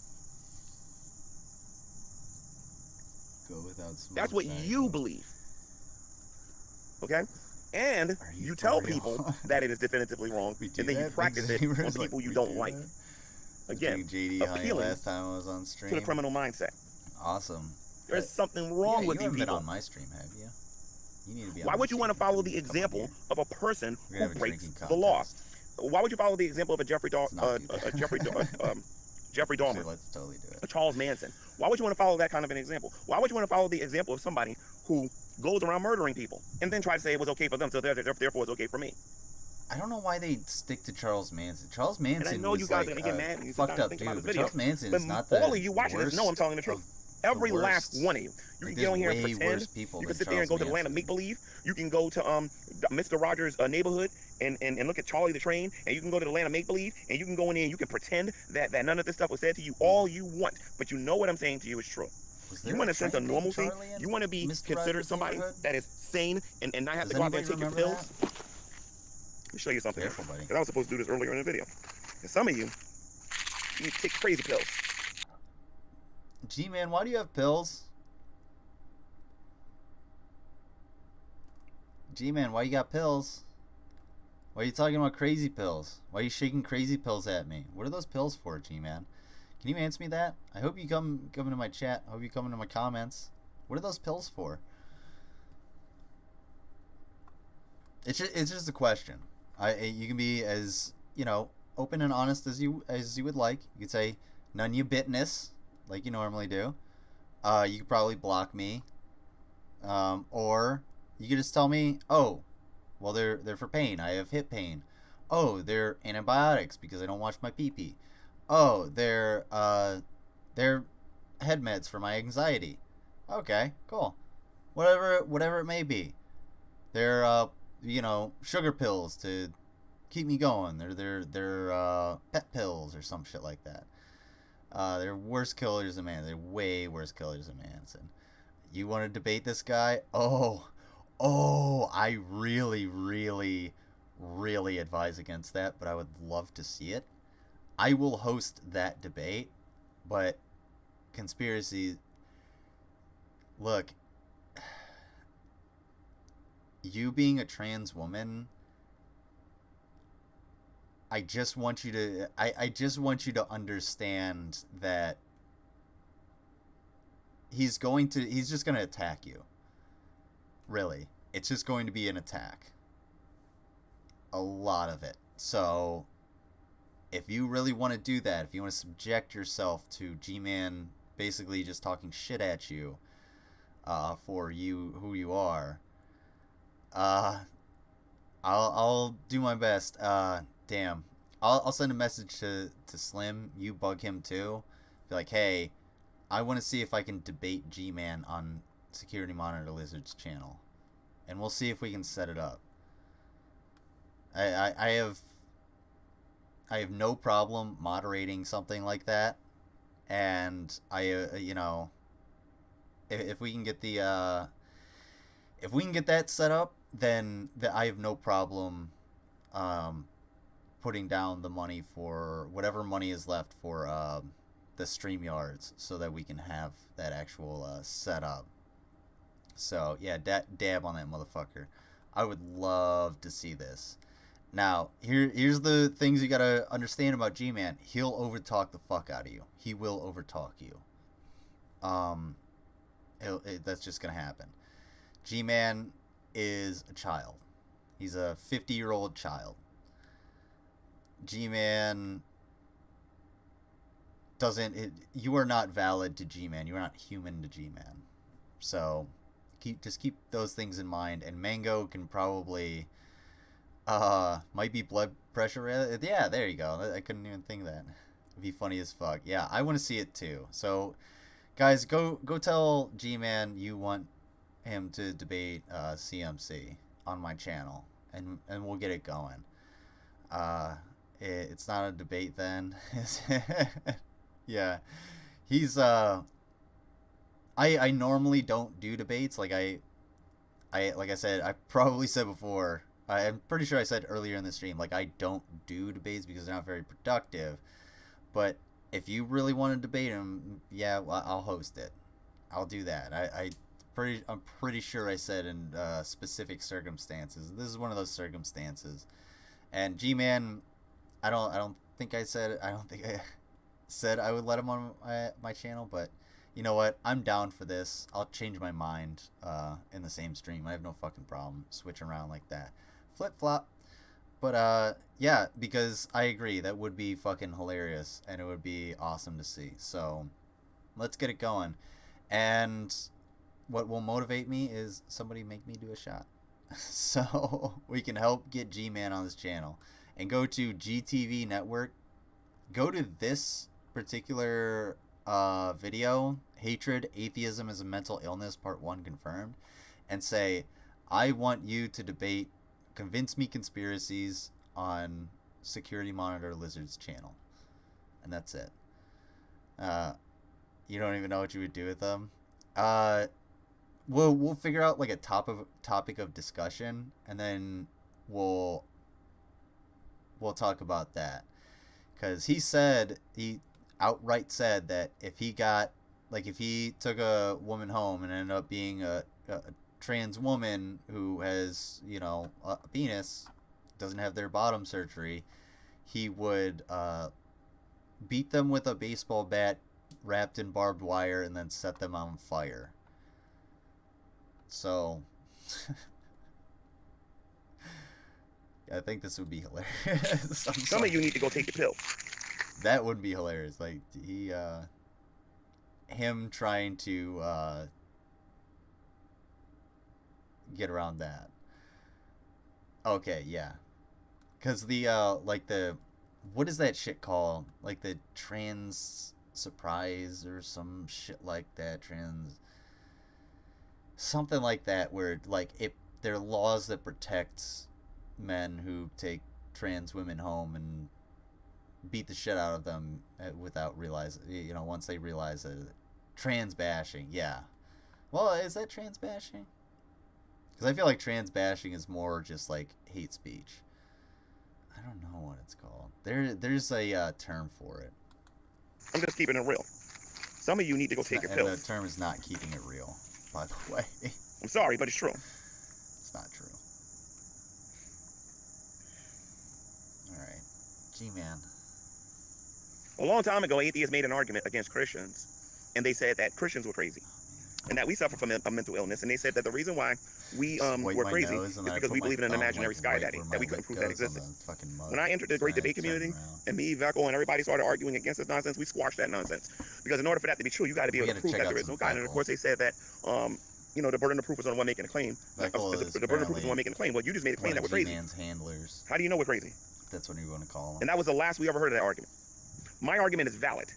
Go without smoke. That's what you believe. Okay? And you tell people that it is definitively wrong, and then you practice it on people you don't like. Again, appealing last time I was on stream to the criminal mindset. Awesome. There's something wrong with you people. You haven't been on my stream, have you? You need to be on Why would you want to follow the example of a person who breaks the law? Why would you follow the example of a Jeffrey Dahmer? Let's totally do it. A Charles Manson. Why would you want to follow that kind of an example? Why would you want to follow the example of somebody who goes around murdering people and then try to say it was okay for them, so therefore it's okay for me? I don't know why they stick to Charles Manson. Charles Manson and I know was you guys are gonna get mad and you fucked up dude. But Charles Manson is not the all of you watching this know I'm telling the truth. Every last one of you. You can get on here and pretend. You can sit there and go to the land of make-believe. You can go to Mr. Rogers' neighborhood and look at Charlie the Train, and you can go to the land of make-believe, and you can go in there and you can pretend that none of this stuff was said to you all you want. But you know what I'm saying to you is true. You want a sense of normalcy? You want to be considered somebody that is sane and not have to go out there and take your pills? Let me show you something. Careful, buddy. Because I was supposed to do this earlier in the video. And some of you need to take crazy pills. G-Man, why do you have pills? G-Man, why you got pills? Why are you talking about crazy pills? Why are you shaking crazy pills at me? What are those pills for, G-Man? Can you answer me that? I hope you come into my chat. I hope you come into my comments. What are those pills for? It's just a question. You can be as, open and honest as you would like. You could say none you bitness, like you normally do. You could probably block me. Or you could just tell me, oh, well they're for pain. I have hip pain. Oh, they're antibiotics because I don't wash my pee-pee. Oh, they're head meds for my anxiety. Okay, cool. Whatever it may be. They're sugar pills to keep me going. They're pet pills or some shit like that. They're worse killers than man. They're way worse killers than Manson. You want to debate this guy? Oh, I really, really, really advise against that, but I would love to see it. I will host that debate, but conspiracy, look, you being a trans woman, I just want you to understand that he's just going to attack you. Really. It's just going to be an attack. A lot of it. So if you really want to do that, if you want to subject yourself to G-Man basically just talking shit at you for who you are, I'll do my best. Damn. I'll send a message to Slim. You bug him too. Be like, hey, I want to see if I can debate G-Man on Security Monitor Lizard's channel. And we'll see if we can set it up. I have no problem moderating something like that, and if we can get that set up, then I have no problem putting down the money for whatever money is left for the StreamYards, so that we can have that actual set up. So yeah, dab on that motherfucker. I would love to see this. Now, here's the things you gotta understand about G-Man. He'll overtalk the fuck out of you. He will overtalk you. That's just gonna happen. G-Man is a child. He's a 50-year-old child. G-Man you are not valid to GMan. You are not human to GMan. So just keep those things in mind. And Mango can probably might be blood pressure. Yeah, there you go. I couldn't even think of that. It'd be funny as fuck. Yeah, I want to see it too. So guys, go tell GMan you want him to debate CMC on my channel, and we'll get it going. It's not a debate then. Yeah, he's I normally don't do debates. Like I said, I probably said before, I'm pretty sure I said earlier in the stream, like, I don't do debates because they're not very productive. But if you really want to debate him, yeah, well, I'll host it. I'll do that. I'm pretty sure I said in specific circumstances. This is one of those circumstances. And GMan, I don't think I said I would let him on my channel, but you know what? I'm down for this. I'll change my mind in the same stream. I have no fucking problem switching around like that. Flip flop. But yeah, because I agree, that would be fucking hilarious and it would be awesome to see. So let's get it going. And what will motivate me is somebody make me do a shot. So we can help get GMan on this channel. And go to GTV Network. Go to this particular video, Hatred, Atheism is a Mental Illness, Part 1 confirmed, and say, I want you to debate Convince Me Conspiracies on Security Monitor Lizard's channel. And that's it. You don't even know what you would do with them. We'll figure out like a topic of discussion, and then we'll talk about that. Because he outright said that if he took a woman home and ended up being a trans woman who has, a penis, doesn't have their bottom surgery, he would beat them with a baseball bat wrapped in barbed wire and then set them on fire. So I think this would be hilarious. Some of you need to go take your pills. That would be hilarious. Like him trying to get around that. Okay, yeah. Cause what is that shit called? Like the trans surprise or some shit like that. Something like that, where like there are laws that protect men who take trans women home and beat the shit out of them without realizing, once they realize that trans bashing. Yeah. Well, is that trans bashing? Because I feel like trans bashing is more just like hate speech. I don't know what it's called. There's a term for it. I'm just keeping it real. Some of you need to go take your pills. And the term is not keeping it real, by the way. I'm sorry, but it's true. It's not true. Alright. GMan. A long time ago, atheists made an argument against Christians, and they said that Christians were crazy, and that we suffer from a mental illness, and they said that the reason why we were crazy is because we believe in an imaginary sky daddy that we couldn't prove that existed. When I entered the great debate community, and me, Vecco, and everybody started arguing against this nonsense, we squashed that nonsense. Because in order for that to be true, you got to be able to prove that there is no God. And of course, they said that, the burden of proof was on the one making a claim. The burden of proof was on the one making a claim. Well, you just made a claim that we're crazy. Handlers. How do you know we're crazy? That's what you want to call them. And that was the last we ever heard of that argument. My argument is valid.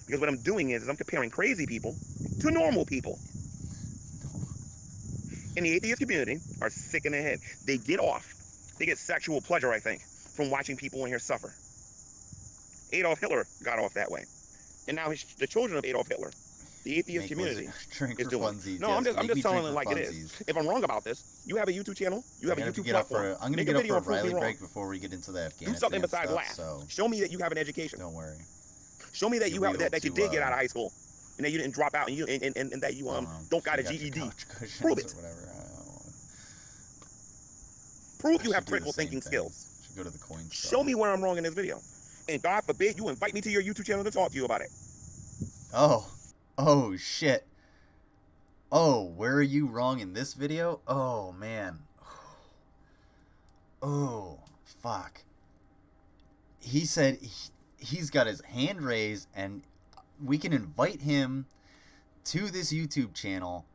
Because what I'm doing is I'm comparing crazy people to normal people. In the atheist community are sick in the head. They get sexual pleasure, I think, from watching people in here suffer. Adolf Hitler got off that way. And now the children of Adolf Hitler, the atheist community, is doing. Funsies. No, yes, I'm just telling it like it is. If I'm wrong about this, you have a YouTube channel, you have a YouTube platform. I'm going to get up for a Riley break before we get into the Afghanistan. Do something besides laugh. So show me that you have an education. Don't worry. Show me that you did get out of high school, and that you didn't drop out, and that you don't got a GED. Prove it. Prove you have critical thinking skills. Should go to the coin store. Show me where I'm wrong in this video. And God forbid you invite me to your YouTube channel to talk to you about it. Oh shit. Oh, where are you wrong in this video? Oh man. Oh fuck. He said he's got his hand raised, and invite him to this YouTube channel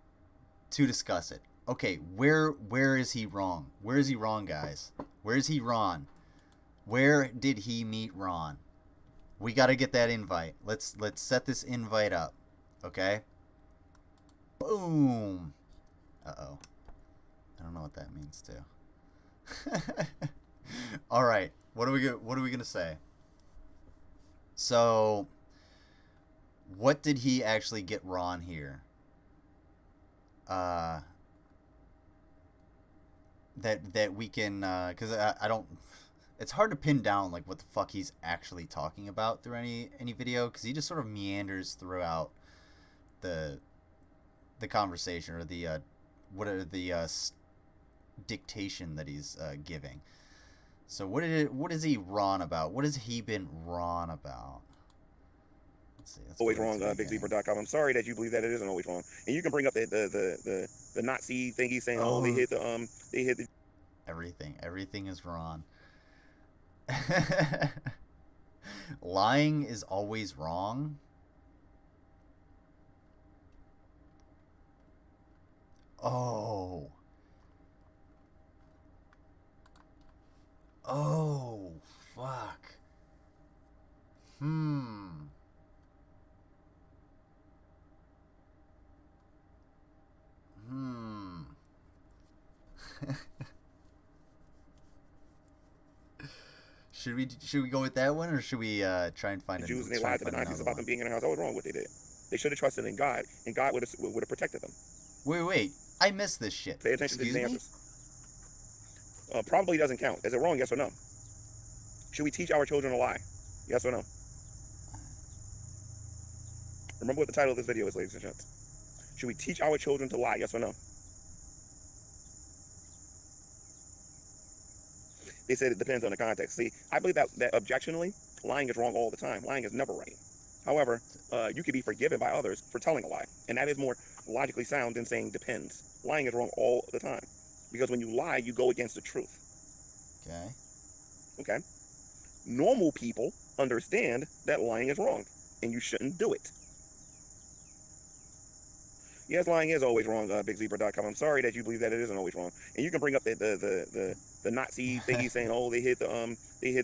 to discuss it. Okay, where is he wrong? Where is he wrong, guys? Where is he wrong? Where did he meet Ron? We got to get that invite. Let's set this invite up. Okay? Boom. Uh-oh. I don't know what that means too. All right. What are we going to say? So, what did he actually get Ron here? That we can, because I don't, it's hard to pin down like what the fuck he's actually talking about through any video, because he just sort of meanders throughout the conversation, or the dictation that he's giving. So what is he wrong about? What has he been wrong about? Let's see. Always wrong, BigZebra.com. I'm sorry that you believe that it isn't always wrong. And you can bring up the Nazi thingy saying, they hit the Everything is wrong. Lying is always wrong. Oh, fuck. Should we go with that one, or should we try and find the Jews and they lied to the Nazis about them being in their house? I was wrong what they did. They should have trusted in God, and God would have protected them. Wait. I missed this shit. Pay attention to these answers. Probably doesn't count. Is it wrong? Yes or no? Should we teach our children to lie? Yes or no? Remember what the title of this video is, ladies and gents. Should we teach our children to lie? Yes or no? They said it depends on the context. See, I believe that objectionally, lying is wrong all the time. Lying is never right. However, you could be forgiven by others for telling a lie. And that is more logically sound than saying depends. Lying is wrong all the time. Because when you lie, you go against the truth. Okay? Normal people understand that lying is wrong, and you shouldn't do it. Yes, lying is always wrong, BigZebra.com. I'm sorry that you believe that it isn't always wrong. And you can bring up the Nazi thingy saying, they hit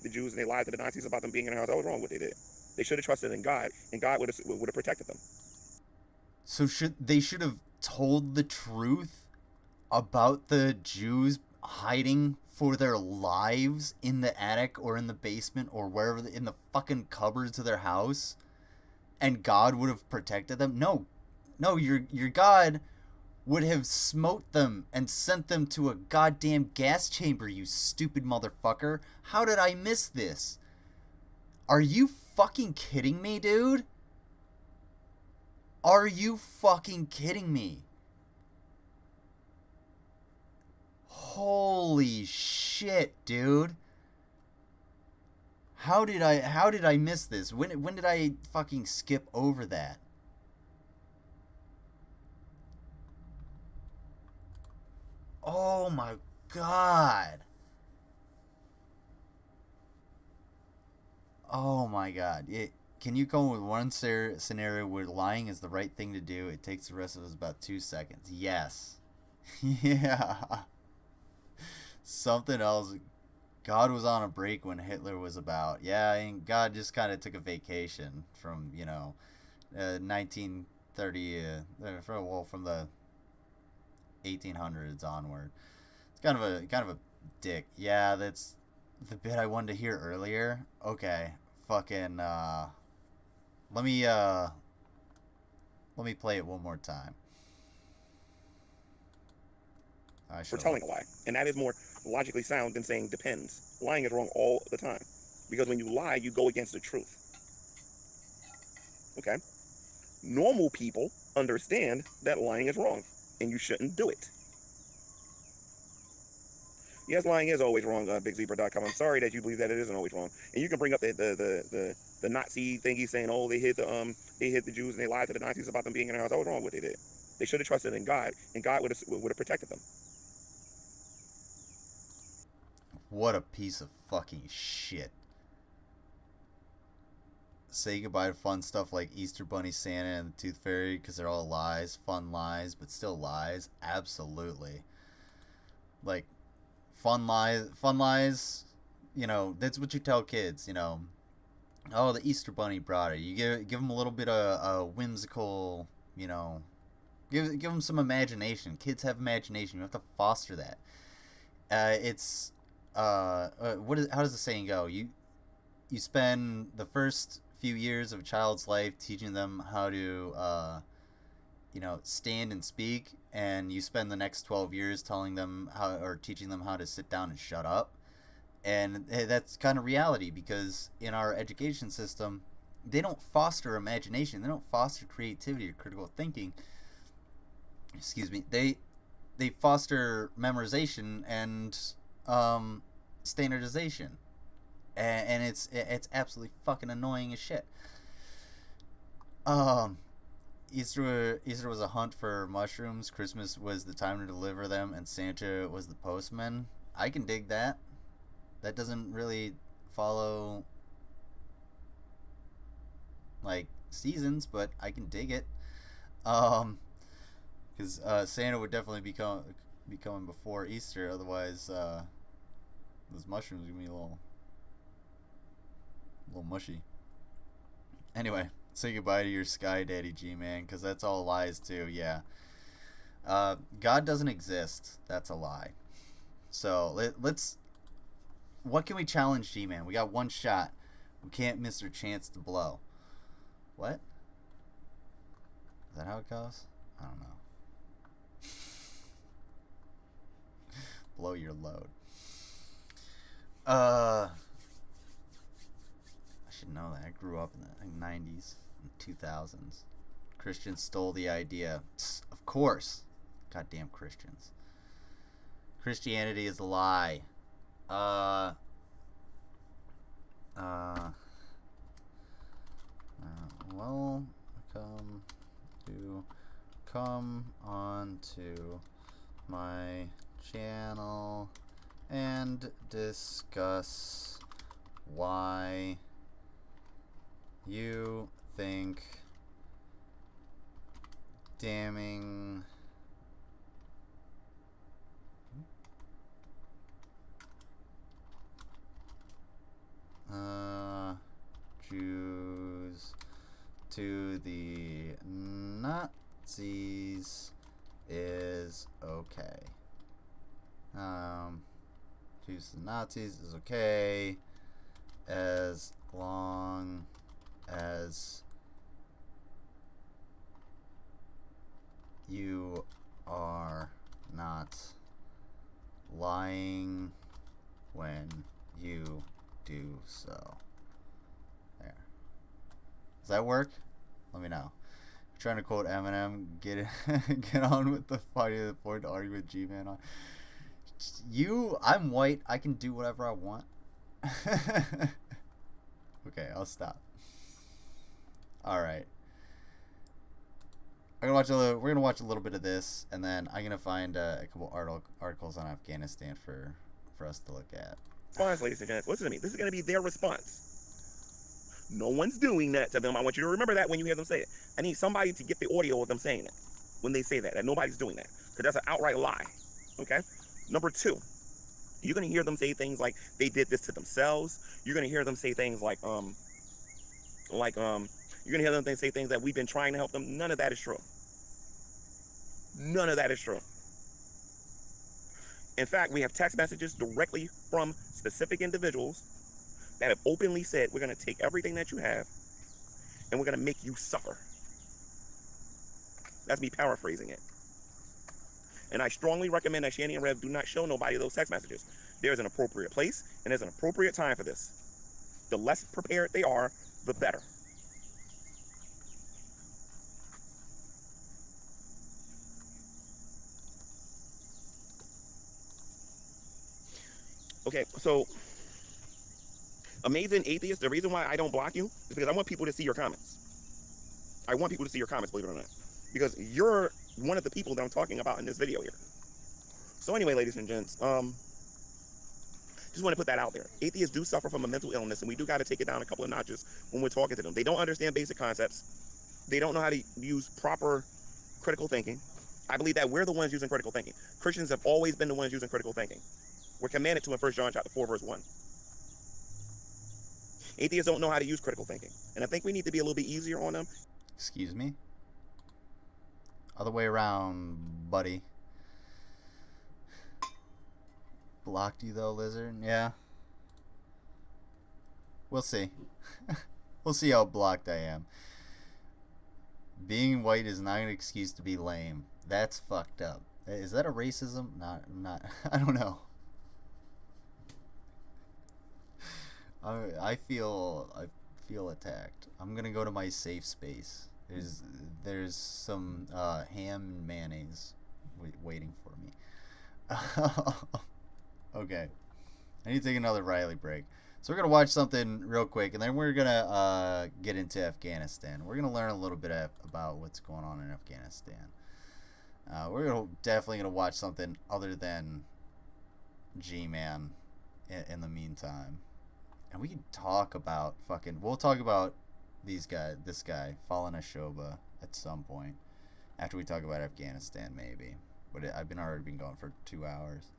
the Jews and they lied to the Nazis about them being in their house. I was wrong what they did. They should have trusted in God, and God would have protected them. So they should have told the truth about the Jews hiding for their lives in the attic or in the basement or wherever, in the fucking cupboards of their house, and God would have protected them? No, your God would have smote them and sent them to a goddamn gas chamber, you stupid motherfucker. How did I miss this? Are you fucking kidding me, dude? Are you fucking kidding me? Holy shit, dude. How did I miss this? When did I fucking skip over that? Oh my god. Oh my god. Can you come with one scenario where lying is the right thing to do? It takes the rest of us about 2 seconds. Yes. Yeah. Something else. God was on a break when Hitler was about. Yeah, and God just kind of took a vacation from, 1930, from the 1800s onward. It's kind of a dick. Yeah, that's the bit I wanted to hear earlier. Okay, fucking let me play it one more time. For telling a lie, and that is more logically sound than saying depends. Lying is wrong all the time, because when you lie, you go against the truth. Okay? Normal people understand that lying is wrong, and you shouldn't do it. Yes, lying is always wrong, BigZebra.com. I'm sorry that you believe that it isn't always wrong. And you can bring up the Nazi thingy saying, they hit the Jews and they lied to the Nazis about them being in their house. I was wrong what they did. They should have trusted in God, and God would have protected them. What a piece of fucking shit. say goodbye to fun stuff like Easter Bunny, Santa, and the Tooth Fairy because they're all lies, fun lies, but still lies? Absolutely. Like, fun lies, you know, that's what you tell kids, you know. Oh, the Easter Bunny brought it. You give them a little bit of a whimsical, you know, give them some imagination. Kids have imagination. You have to foster that. How does the saying go? You spend the first few years of a child's life teaching them how to, you know, stand and speak, and you spend the next 12 years telling them teaching them how to sit down and shut up. And that's kind of reality, because in our education system, they don't foster imagination. They don't foster creativity or critical thinking. Excuse me. They foster memorization and standardization. And it's absolutely fucking annoying as shit. Easter was a hunt for mushrooms. Christmas was the time to deliver them, and Santa was the postman. I can dig that. That doesn't really follow like seasons, but I can dig it. Because Santa would definitely be coming before Easter. Otherwise, those mushrooms are gonna be a little mushy. Anyway, say goodbye to your sky daddy, G-Man, because that's all lies too. Yeah. God doesn't exist. That's a lie. So let's. What can we challenge, G-Man? We got one shot. We can't miss our chance to blow. What? Is that how it goes? I don't know. Blow your load. I should know that. I grew up in the 90s and 2000s. Christians stole the idea. Of course. Goddamn Christians. Christianity is a lie. Come on to my channel and discuss why you think damning Jews to the Nazis is okay. Jews to the Nazis is okay as long as you are not lying when you do so. There. Does that work? Let me know. I'm trying to quote Eminem. Get on with the fight of the point to argue with G-Man on. I'm white. I can do whatever I want. Okay, I'll stop. All right. We're gonna watch a little bit of this, and then I'm gonna find a couple articles on Afghanistan for us to look at. Response, ladies and gents. Listen to me. This is going to be their response. No one's doing that to them. I want you to remember that when you hear them say it. I need somebody to get the audio of them saying it when they say that nobody's doing that, because that's an outright lie. Okay. Number two, you're going to hear them say things like they did this to themselves. You're going to hear them say things like you're going to hear them say things that we've been trying to help them. None of that is true. None of that is true. In fact, we have text messages directly from specific individuals that have openly said, we're going to take everything that you have and we're going to make you suffer. That's me paraphrasing it. And I strongly recommend that Shanny and Rev do not show nobody those text messages. There's an appropriate place and there's an appropriate time for this. The less prepared they are, the better. Okay, so Amazing Atheist, the reason why I don't block you is because I want people to see your comments. I want people to see your comments, believe it or not. Because you're one of the people that I'm talking about in this video here. So anyway, ladies and gents, just Just want to put that out there. Atheists do suffer from a mental illness, and we do got to take it down a couple of notches when we're talking to them. They don't understand basic concepts. They don't know how to use proper critical thinking. I believe that we're the ones using critical thinking. Christians have always been the ones using critical thinking. We're commanded to in 1 John chapter 4, verse 1. Atheists don't know how to use critical thinking. And I think we need to be a little bit easier on them. Excuse me? Other way around, buddy. Blocked you though, lizard? Yeah. We'll see. We'll see how blocked I am. Being white is not an excuse to be lame. That's fucked up. Is that a racism? Not. I don't know. I feel attacked. I'm gonna go to my safe space. There's some ham and mayonnaise waiting for me. Okay, I need to take another Riley break. So we're gonna watch something real quick, and then we're gonna get into Afghanistan. We're gonna learn a little bit about what's going on in Afghanistan. We're definitely gonna watch something other than GMan in the meantime. And we can talk about we'll talk about this guy, Fallen Ashoba, at some point. After we talk about Afghanistan, maybe. But I've already been going for 2 hours.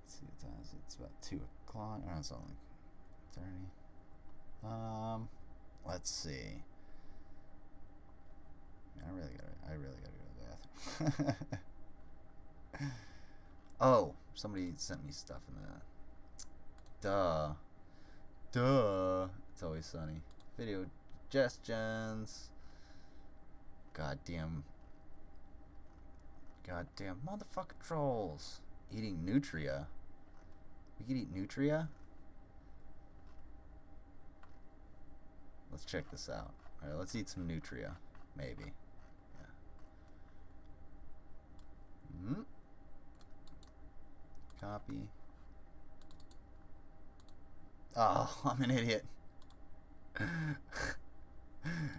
Let's see what time is it? It's about 2 o'clock. Oh, it's only 30. Let's see. I really gotta go to the bathroom. Oh, somebody sent me stuff in that. Duh. It's always sunny. Video suggestions. Goddamn motherfucking trolls. Eating nutria. We could eat nutria? Let's check this out. Alright, let's eat some nutria. Maybe. Yeah. Copy. Oh, I'm an idiot.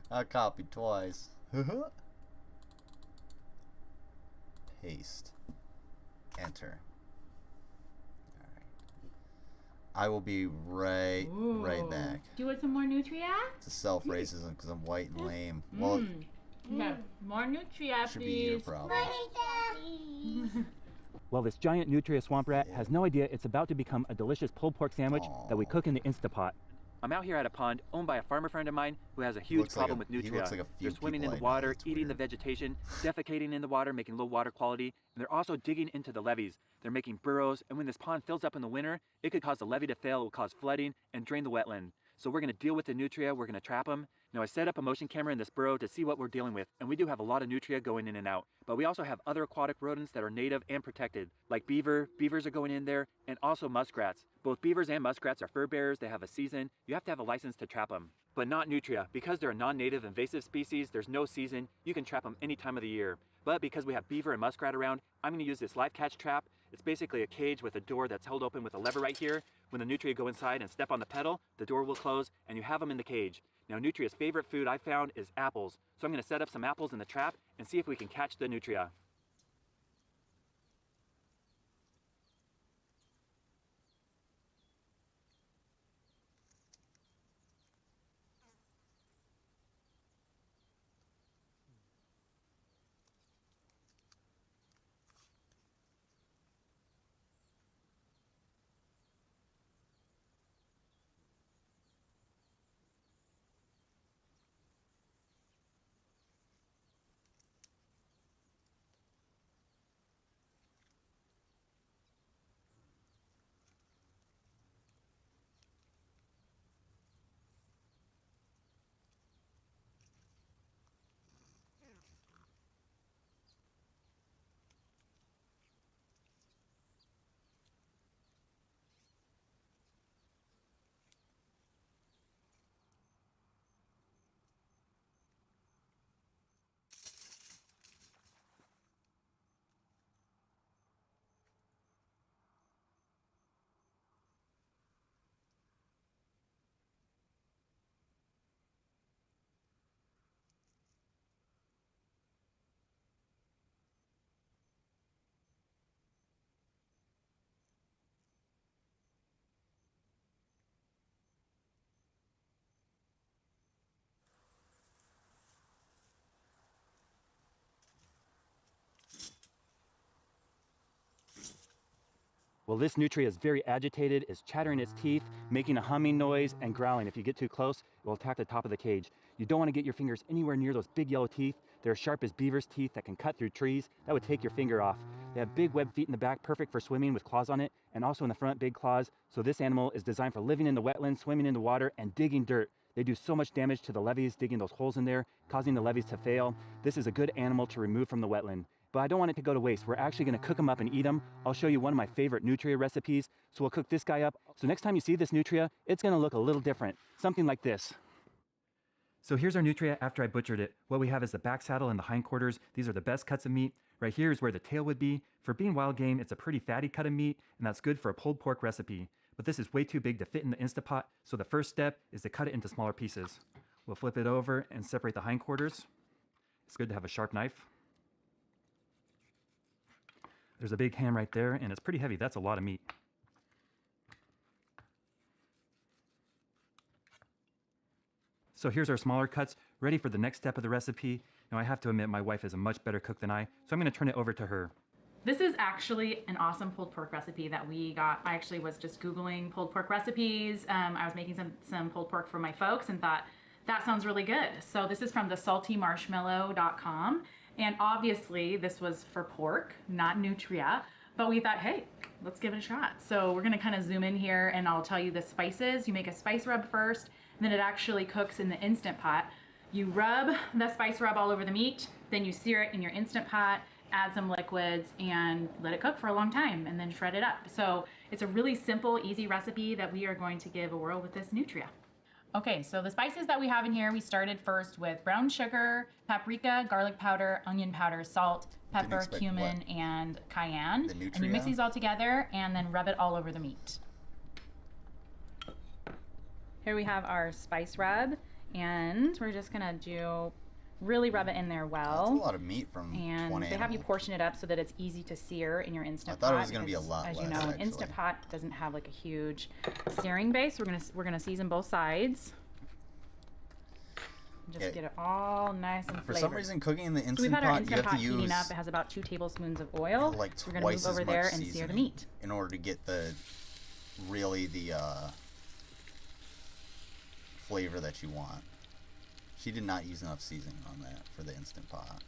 I copied twice. Paste. Enter. Alright. I will be right back. Do you want some more nutria? It's a self-racism because I'm white and lame. Well, no, more nutria, should please. be your problem. Well, this giant nutria swamp rat has no idea it's about to become a delicious pulled pork sandwich that we cook in the Instapot. I'm out here at a pond owned by a farmer friend of mine who has a huge problem with nutria. They're swimming in the water, eating the vegetation, defecating in the water, making low water quality, and they're also digging into the levees. They're making burrows, and when this pond fills up in the winter, it could cause the levee to fail, it will cause flooding, and drain the wetland. So we're going to deal with the nutria, we're going to trap them. Now I set up a motion camera in this burrow to see what we're dealing with, and we do have a lot of nutria going in and out. But we also have other aquatic rodents that are native and protected, like beavers are going in there, and also muskrats. Both beavers and muskrats are fur bearers, they have a season. You have to have a license to trap them. But not nutria. Because they're a non-native invasive species, there's no season. You can trap them any time of the year. But because we have beaver and muskrat around, I'm going to use this live catch trap. It's basically a cage with a door that's held open with a lever right here. When the nutria go inside and step on the pedal, the door will close and you have them in the cage. Now nutria's favorite food I found is apples. So I'm going to set up some apples in the trap and see if we can catch the nutria. Well, this nutria is very agitated, is chattering its teeth, making a humming noise and growling. If you get too close, it will attack the top of the cage. You don't want to get your fingers anywhere near those big yellow teeth. They're as sharp as beaver's teeth that can cut through trees. That would take your finger off. They have big webbed feet in the back, perfect for swimming with claws on it, and also in the front, big claws. So this animal is designed for living in the wetlands, swimming in the water, and digging dirt. They do so much damage to the levees, digging those holes in there, causing the levees to fail. This is a good animal to remove from the wetland. But I don't want it to go to waste. We're actually gonna cook them up and eat them. I'll show you one of my favorite nutria recipes. So we'll cook this guy up. So next time you see this nutria, it's gonna look a little different. Something like this. So here's our nutria after I butchered it. What we have is the back saddle and the hindquarters. These are the best cuts of meat. Right here is where the tail would be. For being wild game, it's a pretty fatty cut of meat, and that's good for a pulled pork recipe. But this is way too big to fit in the Instapot, so the first step is to cut it into smaller pieces. We'll flip it over and separate the hindquarters. It's good to have a sharp knife. There's a big ham right there, and it's pretty heavy. That's a lot of meat. So here's our smaller cuts, ready for the next step of the recipe. Now I have to admit my wife is a much better cook than I, so I'm gonna turn it over to her. This is actually an awesome pulled pork recipe that we got. I actually was just Googling pulled pork recipes. I was making some pulled pork for my folks and thought, that sounds really good. So this is from the saltymarshmallow.com. And obviously this was for pork, not nutria, but we thought, hey, let's give it a shot. So we're gonna kind of zoom in here and I'll tell you the spices. You make a spice rub first, and then it actually cooks in the Instant Pot. You rub the spice rub all over the meat, then you sear it in your Instant Pot, add some liquids and let it cook for a long time and then shred it up. So it's a really simple, easy recipe that we are going to give a whirl with this nutria. Okay, so the spices that we have in here, we started first with brown sugar, paprika, garlic powder, onion powder, salt, pepper, cumin, and cayenne. And you mix these all together and then rub it all over the meat. Here we have our spice rub, and we're just gonna really rub it in there well. That's a lot of meat from one animal. And they have you portion it up so that it's easy to sear in your Instant Pot. I thought it was going to be a lot less, as you know, an Instant Pot doesn't have like a huge searing base. We're gonna season both sides. Just get it all nice and flavored. For some reason, cooking in the Instant Pot, we've had our Instant Pot heating up. It has about 2 tablespoons of oil. Like we're gonna move over there and sear the meat in order to get the flavor that you want. She did not use enough seasoning on that for the Instant Pot.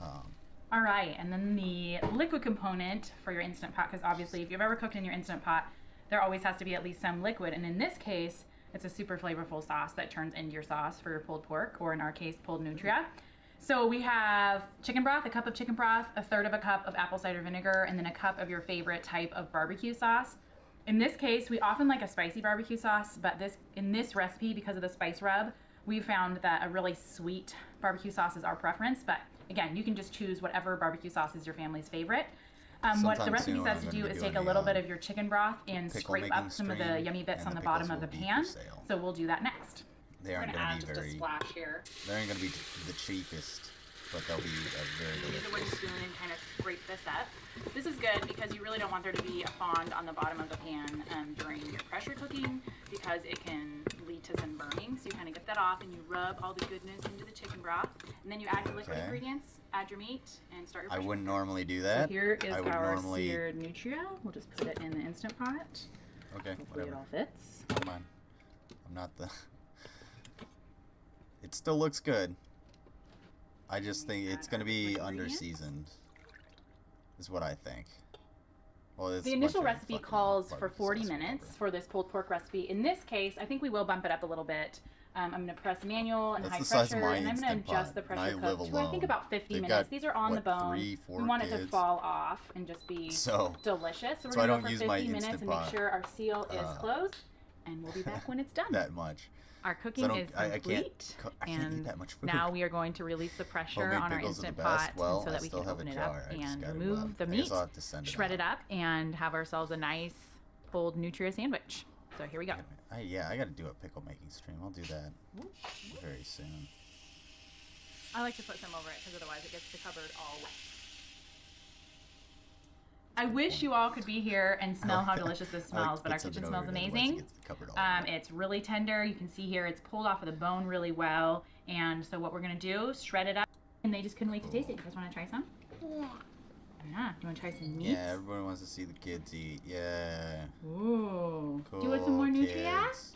All right, and then the liquid component for your Instant Pot, because obviously if you've ever cooked in your Instant Pot, there always has to be at least some liquid. And in this case, it's a super flavorful sauce that turns into your sauce for your pulled pork, or in our case, pulled nutria. So we have chicken broth, a cup of chicken broth, 1/3 of a cup of apple cider vinegar, and then a cup of your favorite type of barbecue sauce. In this case, we often like a spicy barbecue sauce, but in this recipe, because of the spice rub, we found that a really sweet barbecue sauce is our preference. But again, you can just choose whatever barbecue sauce is your family's favorite. What the recipe says to do is take a little bit of your chicken broth and scrape up some of the yummy bits on the bottom of the pan. So we'll do that next. They aren't going to be very. A splash here. They aren't going to be the cheapest, but they'll be very delicious. Use a wooden spoon and kind of scrape this up. This is good because you really don't want there to be a fond on the bottom of the pan during your pressure cooking, because it can lead to some burning. So you kind of get that off and you rub all the goodness into the chicken broth, and then you add your liquid ingredients, add your meat, and start your pressure. I wouldn't normally do that. So here is our seared nutria. We'll just put it in the Instant Pot. Okay, hopefully whatever. It all fits. Come on. I'm not the... It still looks good. I just think it's going to be under-seasoned, is what I think. Well, the initial recipe calls for 40 minutes for this pulled pork recipe. In this case, I think we will bump it up a little bit. I'm going to press manual and high pressure, and I'm going to adjust the pressure cook to, I think, about 50 minutes. These are on the bone. We want it to fall off and just be delicious. So we're going to go for 50 minutes and make sure our seal is closed, and we'll be back when it's done. That much. Our cooking is complete, and now we are going to release the pressure on our Instant Pot so that we can open it up and remove the meat, shred it up, and have ourselves a nice pulled nutria sandwich. So here we go. Yeah, I got to do a pickle making stream. I'll do that very soon. I like to put some over it because otherwise it gets the cupboard all wet. I wish you all could be here and smell how delicious this smells, but our kitchen smells amazing. It's really tender. You can see here it's pulled off of the bone really well. And so what we're going to do, shred it up. And they just couldn't wait to taste it. You guys want to try some? Yeah. You want to try some meat? Yeah, everybody wants to see the kids eat. Yeah. Ooh. Cool, Do you want some more Nutria? kids.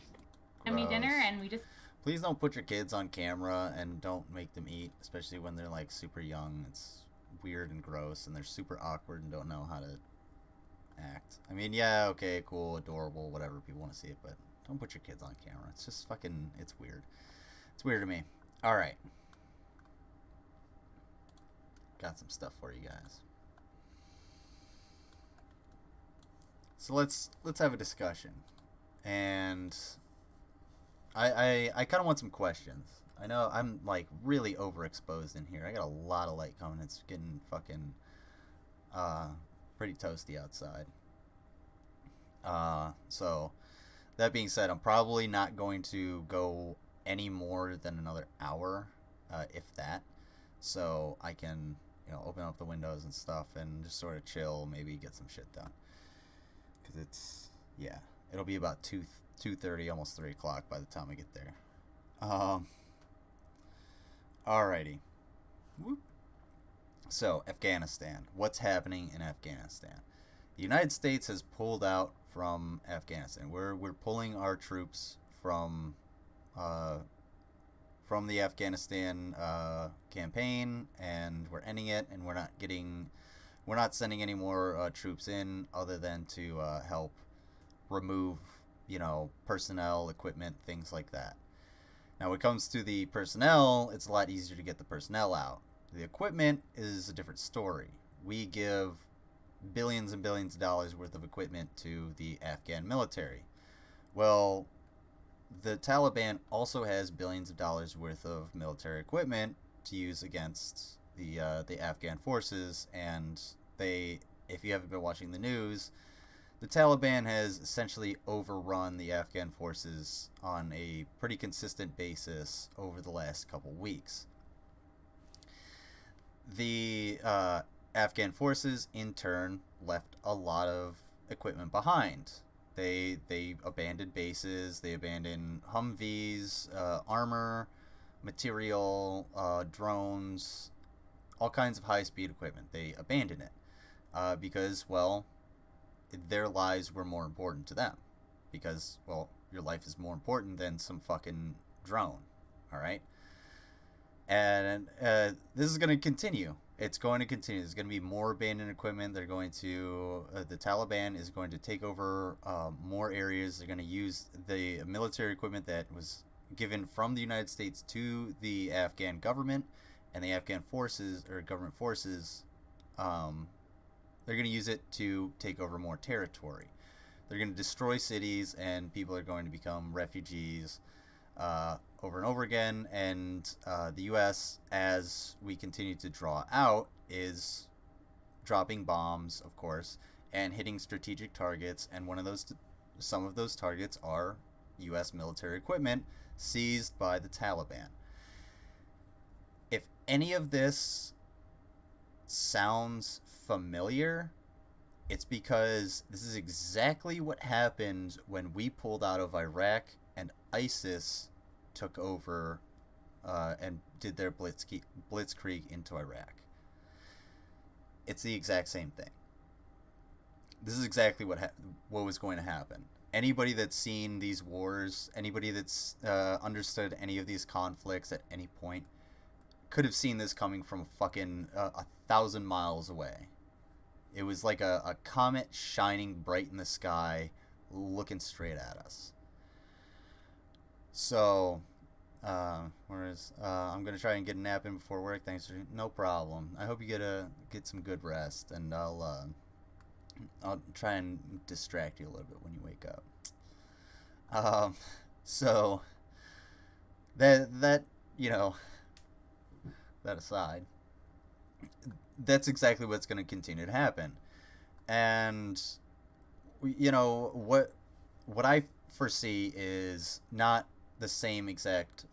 And me dinner, and we just. Please don't put your kids on camera and don't make them eat, especially when they're like super young. It's weird and gross, and they're super awkward and don't know how to act. I mean, yeah, okay, cool, adorable, whatever, people want to see it, but don't put your kids on camera. It's just fucking, it's weird. It's weird to me. All right. Got some stuff for you guys. So let's have a discussion. And I kind of want some questions. I know I'm like really overexposed in here. I got a lot of light coming. It's getting fucking pretty toasty outside. So that being said, I'm probably not going to go any more than another hour, if that. So I can, you know, open up the windows and stuff and just sort of chill, maybe get some shit done. Because it's, yeah, it'll be about 2:30, almost 3 o'clock by the time I get there. Alrighty. Whoop. So, Afghanistan. What's happening in Afghanistan? The United States has pulled out from Afghanistan. We're pulling our troops from the Afghanistan campaign, and we're ending it, and we're not sending any more troops in other than to help remove, you know, personnel, equipment, things like that. Now, when it comes to the personnel, it's a lot easier to get the personnel out. The equipment is a different story. We give billions and billions of dollars worth of equipment to the Afghan military. Well, the Taliban also has billions of dollars worth of military equipment to use against the Afghan forces, and if you haven't been watching the news, the Taliban has essentially overrun the Afghan forces on a pretty consistent basis over the last couple weeks. The Afghan forces, in turn, left a lot of equipment behind. They abandoned bases, they abandoned Humvees, armor, material, drones, all kinds of high-speed equipment. They abandoned it because, well, their lives were more important to them. Because, well, your life is more important than some fucking drone, all right? And this is going to continue. It's going to continue. There's going to be more abandoned equipment. They're going to, the Taliban is going to take over more areas. They're going to use the military equipment that was given from the United States to the Afghan government, and the Afghan forces, or government forces, they're going to use it to take over more territory. They're going to destroy cities, and people are going to become refugees over and over again, and the U.S., as we continue to draw out, is dropping bombs, of course, and hitting strategic targets, and some of those targets are U.S. military equipment seized by the Taliban. If any of this sounds familiar, it's because this is exactly what happened when we pulled out of Iraq and ISIS took over and did their blitzkrieg into Iraq. It's the exact same thing. This is exactly what was going to happen. Anybody that's seen these wars, anybody that's understood any of these conflicts at any point, could have seen this coming from fucking 1,000 miles away. It was like a comet shining bright in the sky, looking straight at us. So, I'm gonna try and get a nap in before work. Thanks for no problem. I hope you get some good rest, and I'll try and distract you a little bit when you wake up. So that you know, that aside, that's exactly what's going to continue to happen. And you know what I foresee is not the same exact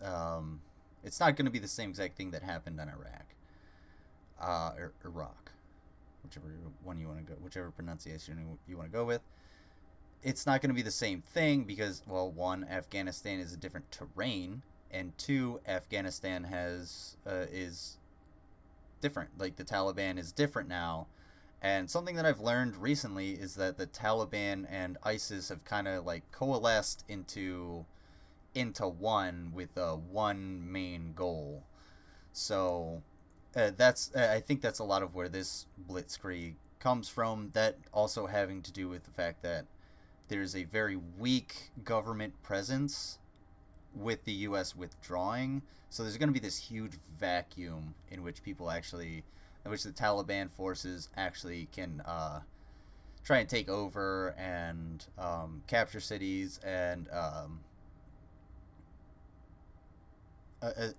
it's not going to be the same exact thing that happened in Iraq or Iraq, whichever one you want to go, whichever pronunciation you want to go with. It's not going to be the same thing because, well, one, Afghanistan is a different terrain, and two, Afghanistan is different. Like, the Taliban is different now And something that I've learned recently is that the Taliban and ISIS have kind of like coalesced into one with one main goal. So I think that's a lot of where this blitzkrieg comes from. That also having to do with the fact that there's a very weak government presence with the U.S. withdrawing. So there's going to be this huge vacuum in which the Taliban forces actually can try and take over and capture cities and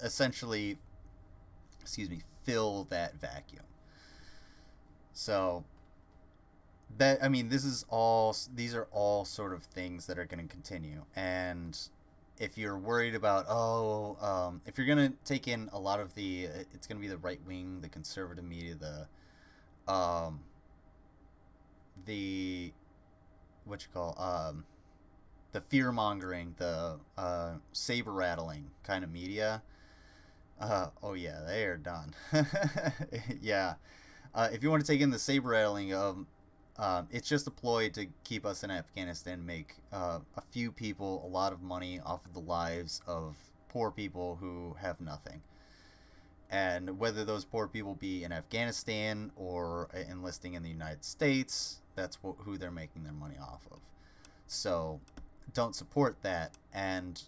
essentially, fill that vacuum. So these are all sort of things that are going to continue. And if you're worried about, if you're going to take in a lot of it's going to be the right wing, the conservative media, the fear mongering, the saber rattling kind of media. They are done. Yeah. If you want to take in the saber rattling, it's just a ploy to keep us in Afghanistan, make a few people a lot of money off of the lives of poor people who have nothing. And whether those poor people be in Afghanistan or enlisting in the United States, that's who they're making their money off of. So don't support that. And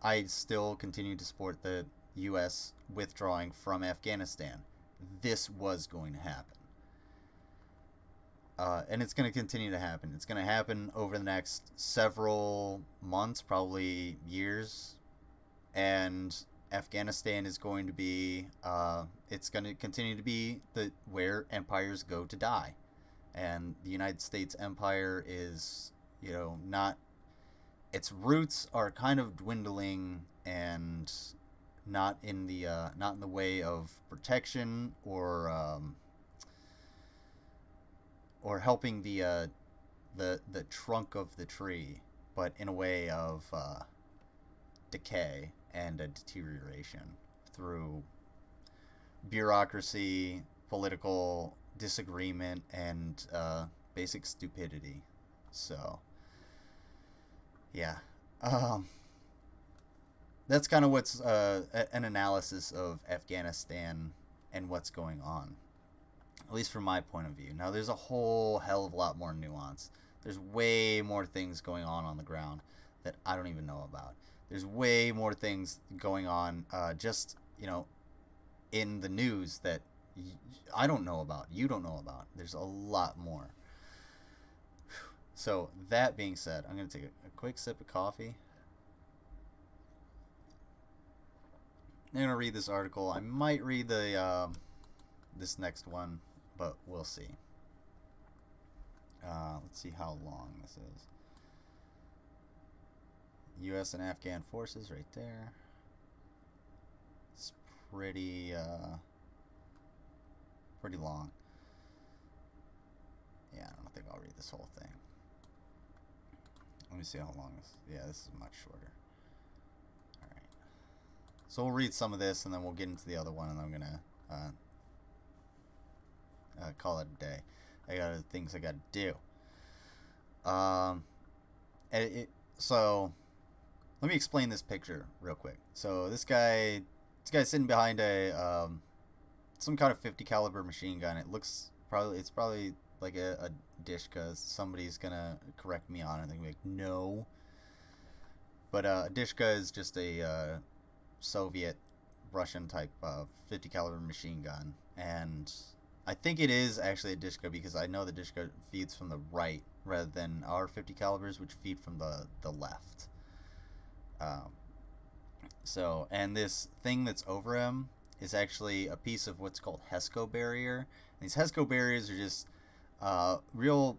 I still continue to support the U.S. withdrawing from Afghanistan. This was going to happen. And it's going to continue to happen. It's going to happen over the next several months, probably years. And Afghanistan is going to be, it's going to continue to be where empires go to die. And the United States empire is, its roots are kind of dwindling and not in the way of protection or helping the trunk of the tree, but in a way of decay and a deterioration through bureaucracy, political disagreement, and basic stupidity. So, yeah. That's kind of what's an analysis of Afghanistan and what's going on, at least from my point of view. Now, there's a whole hell of a lot more nuance. There's way more things going on the ground that I don't even know about. There's way more things going on just, in the news that I don't know about, you don't know about. There's a lot more. So, that being said, I'm going to take a quick sip of coffee. I'm going to read this article. I might read this next one, but we'll see. Let's see how long this is. U.S. and Afghan forces right there. It's pretty long. Yeah, I don't think I'll read this whole thing. Let me see how long this. Yeah, this is much shorter. All right. So we'll read some of this, and then we'll get into the other one, and I'm gonna call it a day. I got other things I got to do. So let me explain this picture real quick. So this guy's sitting behind a some kind of 50 caliber machine gun. It's probably like a Dishka. Somebody's gonna correct me on it. They're gonna be like, no. But a Dishka is just a Soviet Russian type 50 caliber machine gun, and I think it is actually a Dishka because I know the Dishka feeds from the right rather than our 50 calibers, which feed from the left. And this thing that's over him is actually a piece of what's called Hesco Barrier. And these Hesco Barriers are just real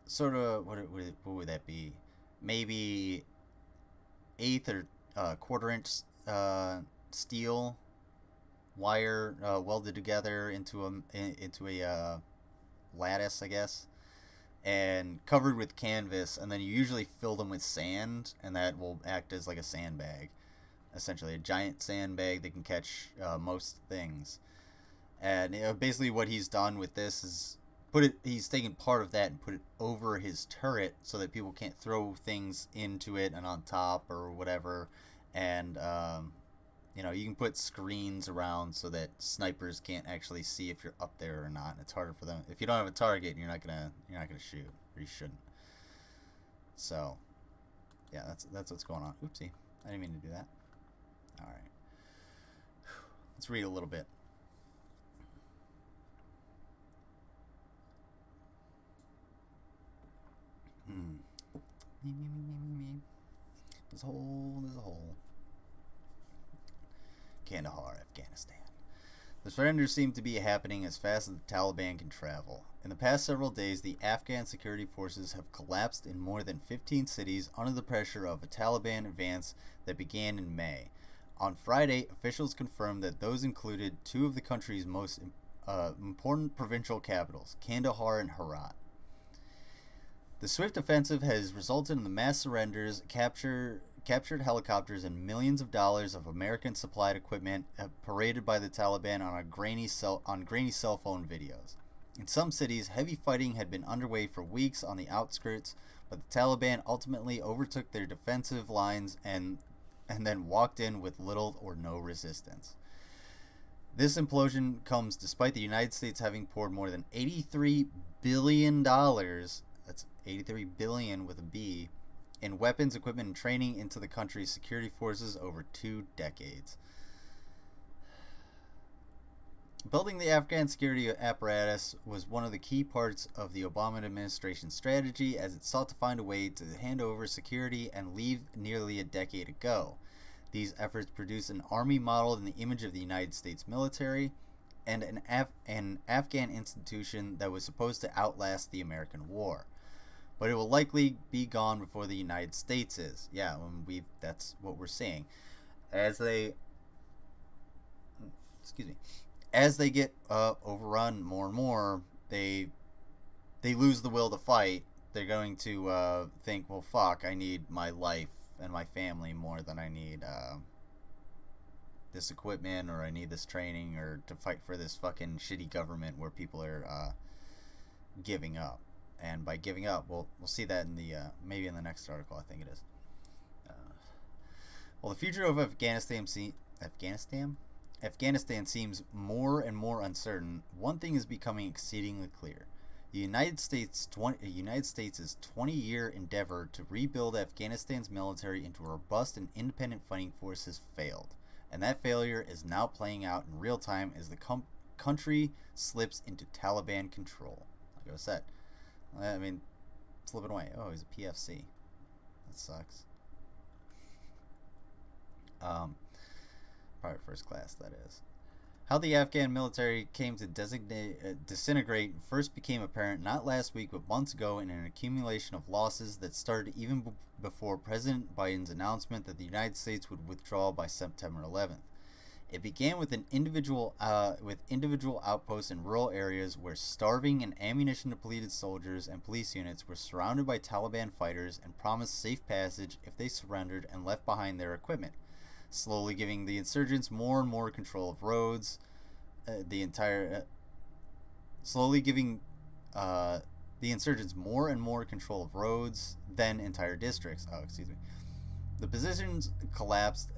sort of, what would that be? Maybe eighth or quarter-inch steel wire welded together into a lattice, I guess, and covered with canvas, and then you usually fill them with sand, and that will act as like a sandbag, essentially a giant sandbag that can catch most things. And basically what he's done with this is he's taken part of that and put it over his turret so that people can't throw things into it and on top or whatever. And you know, you can put screens around so that snipers can't actually see if you're up there or not. It's harder for them. If you don't have a target, you're not gonna shoot, or you shouldn't. So, yeah, that's what's going on. Oopsie, I didn't mean to do that. All right, let's read a little bit. There's a hole. Kandahar, Afghanistan. The surrender seemed to be happening as fast as the Taliban can travel. In the past several days, the Afghan security forces have collapsed in more than 15 cities under the pressure of a Taliban advance that began in May. On Friday, officials confirmed that those included two of the country's most important provincial capitals, Kandahar and Herat. The swift offensive has resulted in the mass surrenders, captured helicopters, and millions of dollars of American supplied equipment paraded by the Taliban on grainy cell phone videos. In some cities, heavy fighting had been underway for weeks on the outskirts, but the Taliban ultimately overtook their defensive lines and then walked in with little or no resistance. This implosion comes despite the United States having poured more than $83 billion, that's 83 billion with a B, in weapons, equipment, and training into the country's security forces over 2 decades. Building the Afghan security apparatus was one of the key parts of the Obama administration's strategy as it sought to find a way to hand over security and leave nearly a decade ago. These efforts produced an army modeled in the image of the United States military and an Afghan institution that was supposed to outlast the American war. But it will likely be gone before the United States is. Yeah, that's what we're seeing. As they get overrun more and more, they lose the will to fight. They're going to think, well, fuck, I need my life and my family more than I need this equipment, or I need this training, or to fight for this fucking shitty government where people are giving up. And by giving up, we'll see that in the maybe in the next article, I think it is. Well, the future of Afghanistan seems more and more uncertain. One thing is becoming exceedingly clear: the United States' 20-year endeavor to rebuild Afghanistan's military into a robust and independent fighting force has failed, and that failure is now playing out in real time as the country slips into Taliban control. Like I said. I mean, slipping away. Oh, he's a PFC. That sucks. Private first class, that is. How the Afghan military came to disintegrate first became apparent not last week but months ago in an accumulation of losses that started even before President Biden's announcement that the United States would withdraw by September 11th. It began with individual outposts in rural areas where starving and ammunition-depleted soldiers and police units were surrounded by Taliban fighters and promised safe passage if they surrendered and left behind their equipment, slowly giving the insurgents more and more control of roads. Slowly giving the insurgents more and more control of roads, then entire districts. The positions collapsed.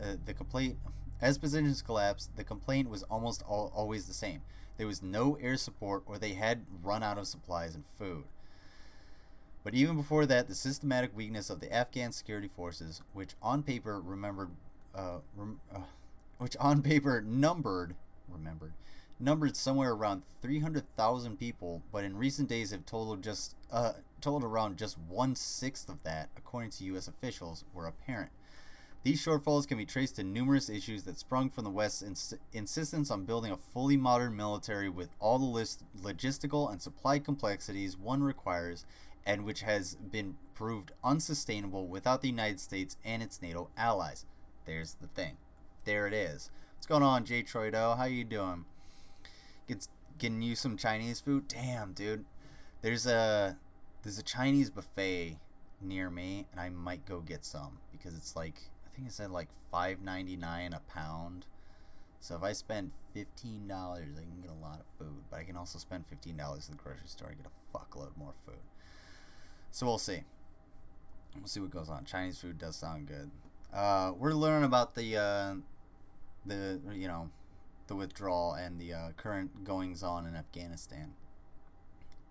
As positions collapsed, the complaint was almost always the same. There was no air support, or they had run out of supplies and food. But even before that, the systematic weakness of the Afghan security forces, which on paper numbered somewhere around 300,000 people, but in recent days have totaled around just 1/6 of that, according to U.S. officials, were apparent. These shortfalls can be traced to numerous issues that sprung from the West's insistence on building a fully modern military with all the logistical and supply complexities one requires, and which has been proved unsustainable without the United States and its NATO allies. There's the thing. There it is. What's going on, Jay Troido? How you doing? Getting you some Chinese food? Damn, dude. There's a Chinese buffet near me, and I might go get some because it's like, I think it said like $5.99 a pound. So if I spend $15, I can get a lot of food. But I can also spend $15 at the grocery store and get a fuckload more food. So we'll see. We'll see what goes on. Chinese food does sound good. We're learning about the withdrawal and the current goings on in Afghanistan.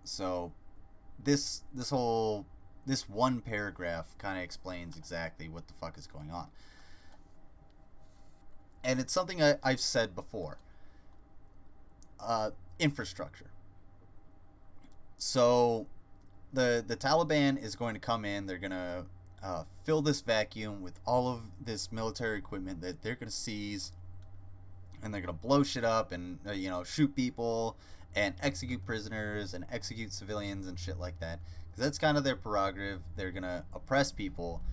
So this one paragraph kind of explains exactly what the fuck is going on. And it's something I've said before. Infrastructure. So the Taliban is going to come in. They're going to fill this vacuum with all of this military equipment that they're going to seize. And they're going to blow shit up and, shoot people and execute prisoners and execute civilians and shit like that. Because that's kind of their prerogative. They're going to oppress people.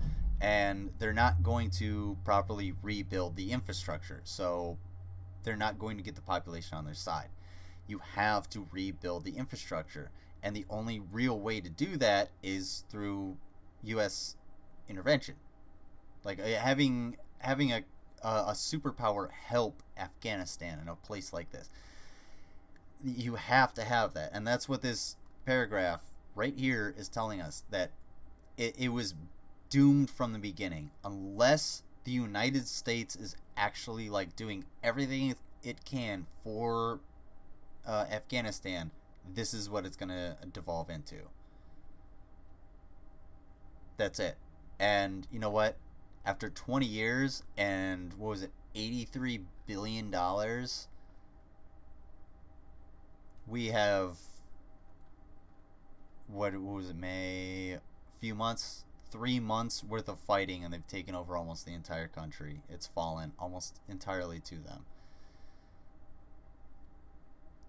And they're not going to properly rebuild the infrastructure. So they're not going to get the population on their side. You have to rebuild the infrastructure. And the only real way to do that is through U.S. intervention. Like having a superpower help Afghanistan in a place like this. You have to have that. And that's what this paragraph right here is telling us, that it was doomed from the beginning. Unless the United States is actually doing everything it can for Afghanistan, this is what it's going to devolve into. That's it. And you know what? After 20 years and what was it, $83 billion, we have, what was it, May, a few months, 3 months worth of fighting, and they've taken over almost the entire country. It's fallen almost entirely to them.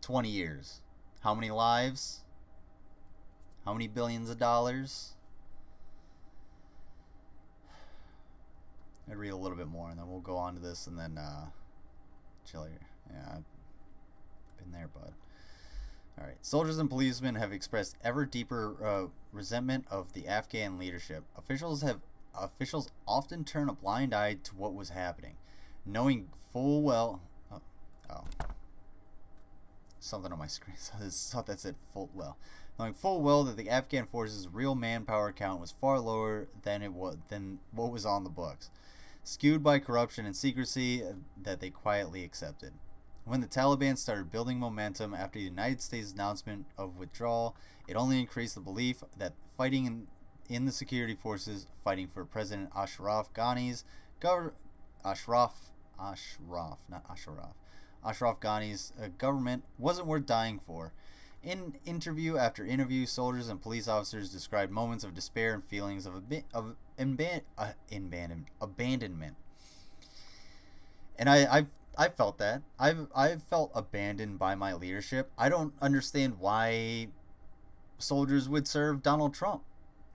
20 years. How many lives? How many billions of dollars? I'd read a little bit more and then we'll go on to this and then chill here. Yeah, I've been there, bud. Alright. Soldiers and policemen have expressed ever deeper resentment of the Afghan leadership. Officials often turn a blind eye to what was happening, knowing full well... Something on my screen. So that's it. Knowing full well that the Afghan forces' real manpower count was far lower than what was on the books, skewed by corruption and secrecy that they quietly accepted. When the Taliban started building momentum after the United States' announcement of withdrawal, it only increased the belief that fighting in the security forces, fighting for President Ashraf Ghani's government wasn't worth dying for. In interview after interview, soldiers and police officers described moments of despair and feelings of abandonment. And I've felt that. I've felt abandoned by my leadership. I don't understand why soldiers would serve Donald Trump.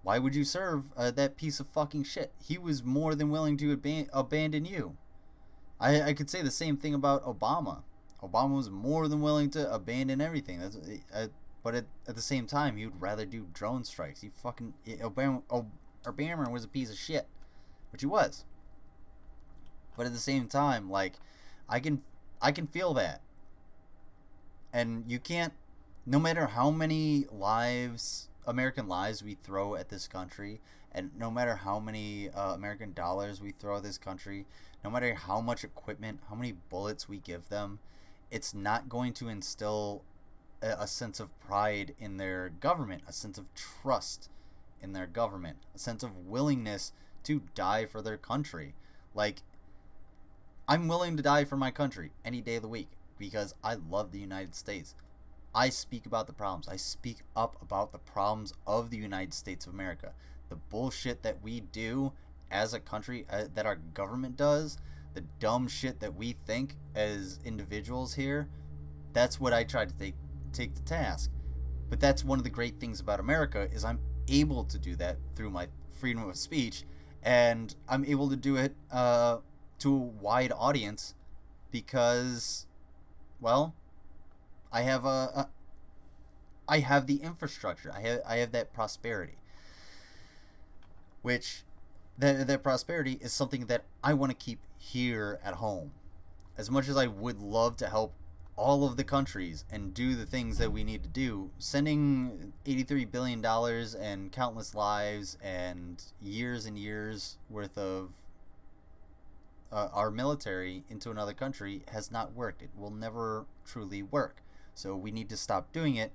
Why would you serve that piece of fucking shit? He was more than willing to abandon you. I could say the same thing about Obama. Obama was more than willing to abandon everything. But at the same time, he would rather do drone strikes. Obama was a piece of shit, which he was. But at the same time, I can feel that. And you can't, no matter how many American lives we throw at this country, and no matter how many American dollars we throw at this country, no matter how much equipment, how many bullets we give them, it's not going to instill a sense of pride in their government, a sense of trust in their government, a sense of willingness to die for their country. I'm willing to die for my country any day of the week because I love the United States. I speak about the problems. I speak up about the problems of the United States of America. The bullshit that we do as a country, that our government does, the dumb shit that we think as individuals here, that's what I try to take to task. But that's one of the great things about America, is I'm able to do that through my freedom of speech, and I'm able to do it to a wide audience because, well, I have the infrastructure. I have that prosperity, which that prosperity is something that I want to keep here at home. as much as I would love to help all of the countries and do the things that we need to do, sending $83 billion and countless lives and years worth of our military into another country has not worked. It will never truly work. So we need to stop doing it.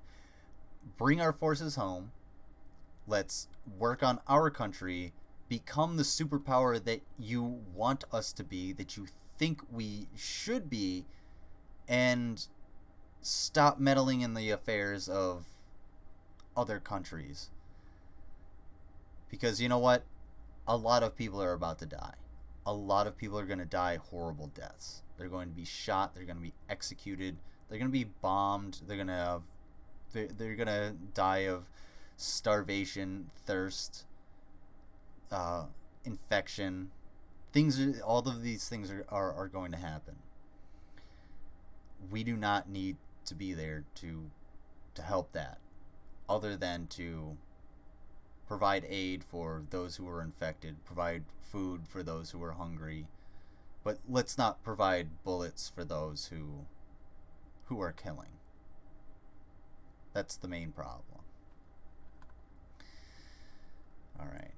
Bring our forces home. Let's work on our country. Become the superpower that you want us to be, that you think we should be, and stop meddling in the affairs of other countries. Because you know what? A lot of people are about to die. A lot of people are going to die horrible deaths. They're going to be shot. They're going to be executed. They're going to be bombed. They're going to die of starvation, thirst, infection. All of these things are going to happen. We do not need to be there to help that, other than to provide aid for those who are infected, provide food for those who are hungry, but let's not provide bullets for those who are killing. That's the main problem. Alright.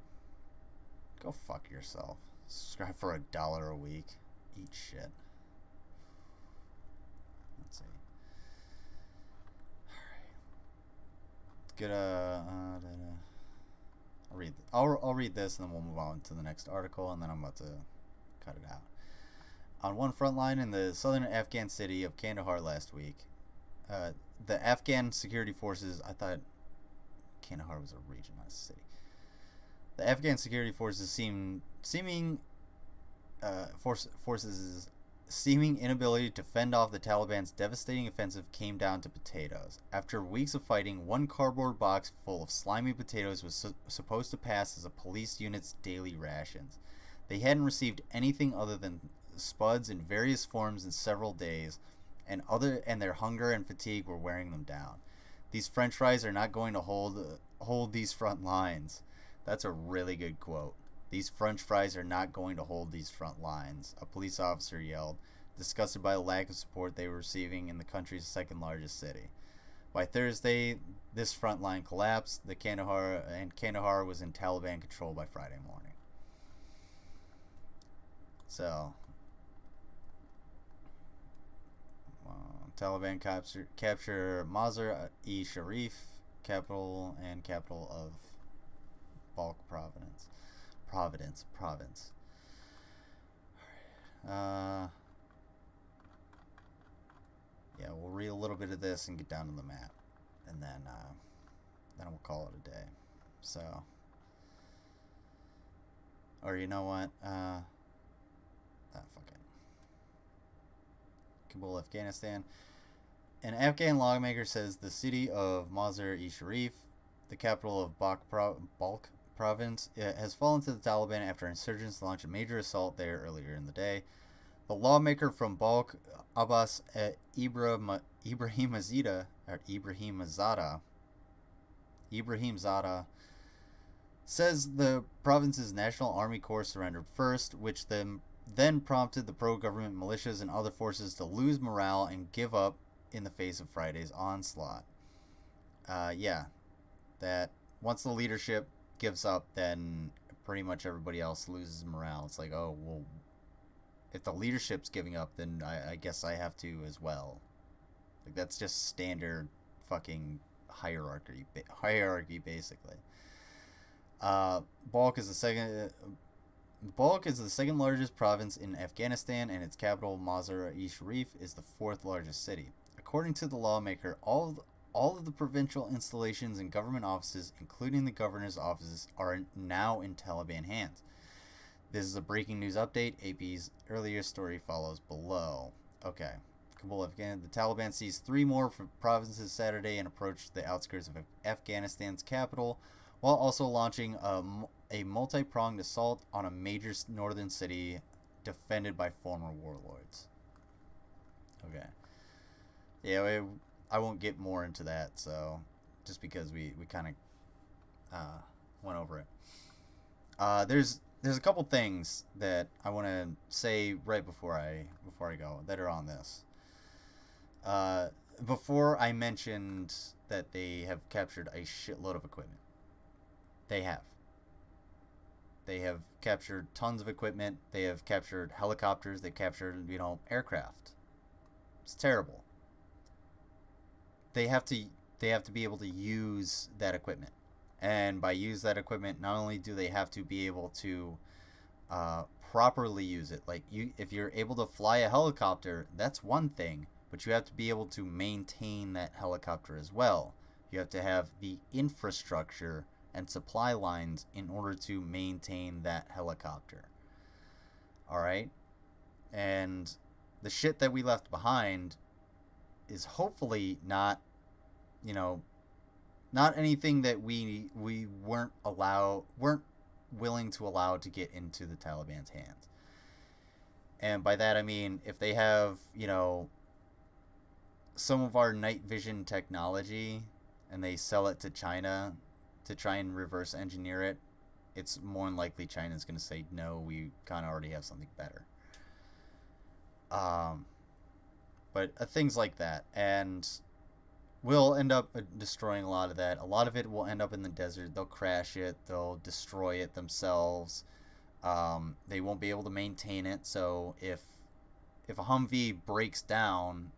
Go fuck yourself. Subscribe for $1 a week. Eat shit. Let's see. Alright. Let's get I'll read this and then we'll move on to the next article, and then I'm about to cut it out. On one front line in the southern Afghan city of Kandahar last week, the Afghan security forces, I thought Kandahar was a region, not a city. The Afghan security forces seeming inability to fend off the Taliban's devastating offensive came down to potatoes. After weeks of fighting, one cardboard box full of slimy potatoes was supposed to pass as a police unit's daily rations. They hadn't received anything other than spuds in various forms in several days, and their hunger and fatigue were wearing them down. These French fries are not going to hold these front lines. That's a really good quote. These French fries are not going to hold these front lines, a police officer yelled, disgusted by the lack of support they were receiving in the country's second largest city. By Thursday, this front line collapsed. Kandahar was in Taliban control by Friday morning. So, Taliban capture Mazar-e-Sharif, capital of Balkh Province. Yeah, we'll read a little bit of this and get down to the map, and then we'll call it a day. So, or you know what? Fuck it. Kabul, Afghanistan. An Afghan lawmaker says the city of Mazar-e-Sharif, the capital of Balkh Province, has fallen to the Taliban after insurgents launched a major assault there earlier in the day. The lawmaker from Balkh, Abbas Ibrahim Zada, says the province's National Army Corps surrendered first, which then prompted the pro-government militias and other forces to lose morale and give up in the face of Friday's onslaught. That once the leadership gives up, then pretty much everybody else loses morale. It's like, oh, well, if the leadership's giving up, then I guess I have to as well. Like, that's just standard fucking hierarchy basically. Balkh is the second largest province in Afghanistan, and its capital, Mazar-e-Sharif, is the fourth largest city. According to the lawmaker, all of the provincial installations and government offices, including the governor's offices, are now in Taliban hands. This is a breaking news update. AP's earlier story follows below. Okay. Kabul, Afghanistan. The Taliban seized 3 more provinces Saturday and approached the outskirts of Afghanistan's capital, while also launching a multi-pronged assault on a major northern city defended by former warlords. Okay. Yeah, I won't get more into that, so just because we kind of went over it. there's a couple things that I want to say right before I go that are on this. Before I mentioned that they have captured a shitload of equipment. They have. They have captured tons of equipment. They have captured helicopters. They've captured, aircraft. It's terrible. They have to be able to use that equipment. And by use that equipment, not only do they have to be able to properly use it. Like, if you're able to fly a helicopter, that's one thing. But you have to be able to maintain that helicopter as well. You have to have the infrastructure and supply lines in order to maintain that helicopter. Alright? And the shit that we left behind is hopefully not, not anything that we weren't willing to allow to get into the Taliban's hands. And by that I mean, if they have, some of our night vision technology and they sell it to China to try and reverse engineer it, it's more than likely China's going to say, no, we kind of already have something better. But things like that. And we'll end up destroying a lot of that. A lot of it will end up in the desert. They'll crash it. They'll destroy it themselves. They won't be able to maintain it. So if a Humvee breaks down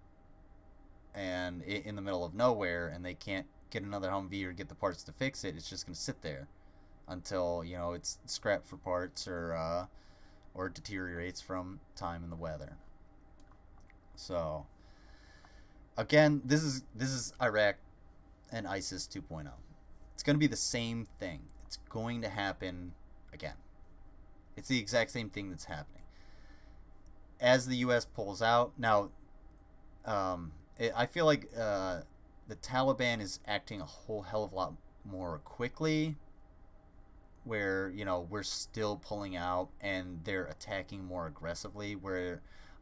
and in the middle of nowhere and they can't get another Humvee or get the parts to fix it, it's just going to sit there until, it's scrapped for parts or deteriorates from time and the weather. So again, this is Iraq and ISIS 2.0. It's going to be the same thing. It's going to happen again. It's the exact same thing that's happening. As the US pulls out, now I feel like the Taliban is acting a whole hell of a lot more quickly, where, we're still pulling out and they're attacking more aggressively, where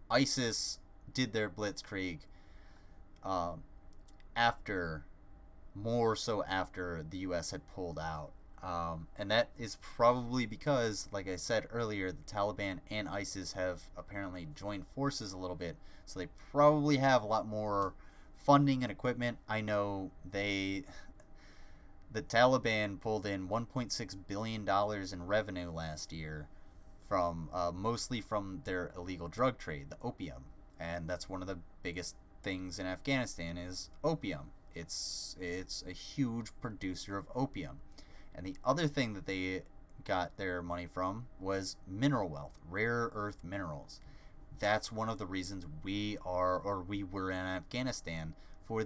ISIS did their blitzkrieg more so after the US had pulled out. And that is probably because, like I said earlier, the Taliban and ISIS have apparently joined forces a little bit, so they probably have a lot more funding and equipment. I know the Taliban pulled in $1.6 billion in revenue last year from mostly from their illegal drug trade, the opium. And that's one of the biggest things in Afghanistan is opium. It's a huge producer of opium. And the other thing that they got their money from was mineral wealth, rare earth minerals. That's one of the reasons we were in Afghanistan for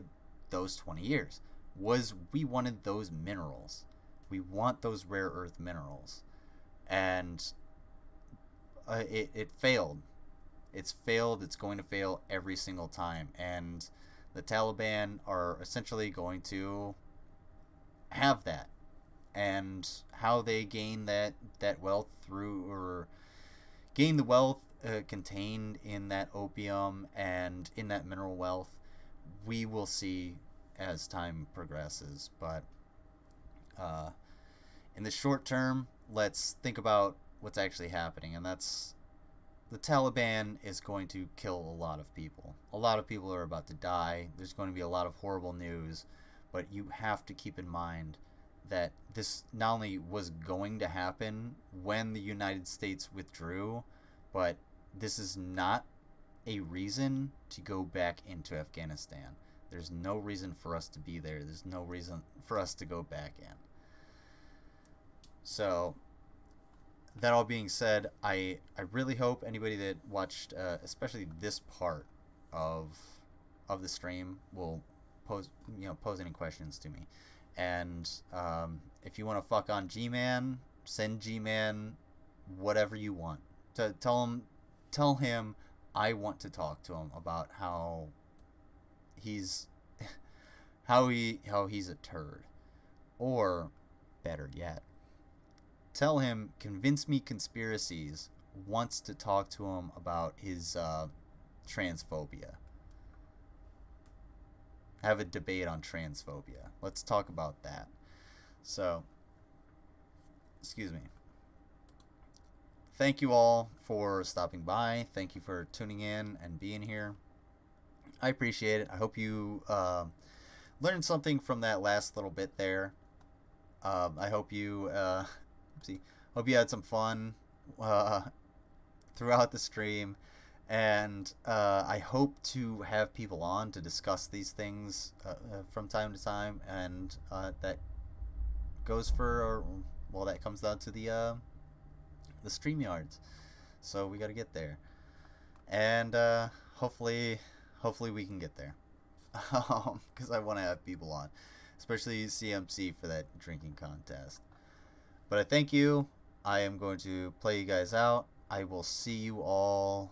those 20 years, was we wanted those minerals. We want those rare earth minerals. And it failed. It's failed. It's going to fail every single time. And the Taliban are essentially going to have that. And how they gain that wealth gain the wealth contained in that opium and in that mineral wealth, we will see as time progresses. But in the short term, let's think about what's actually happening, and that's the Taliban is going to kill a lot of people. A lot of people are about to die. There's going to be a lot of horrible news, but you have to keep in mind that this not only was going to happen when the United States withdrew, but this is not a reason to go back into Afghanistan. There's no reason for us to be there. There's no reason for us to go back in. So, that all being said, I really hope anybody that watched, especially this part of the stream, will pose any questions to me. And if you want to fuck on GMan, send GMan whatever you want. Tell him I want to talk to him about how he's a turd. Or better yet, tell him Convince Me Conspiracies wants to talk to him about his transphobia. Have a debate on transphobia. Let's talk about that. So, excuse me. thank you all for stopping by. Thank you for tuning in and being here. I appreciate it. I hope you learned something from that last little bit there. I hope you hope you had some fun throughout the stream, and I hope to have people on to discuss these things from time to time, and that goes for, well, that comes down to the StreamYards. So we got to get there, and hopefully we can get there, because I want to have people on, especially CMC for that drinking contest. But I thank you. I am going to play you guys out. I will see you all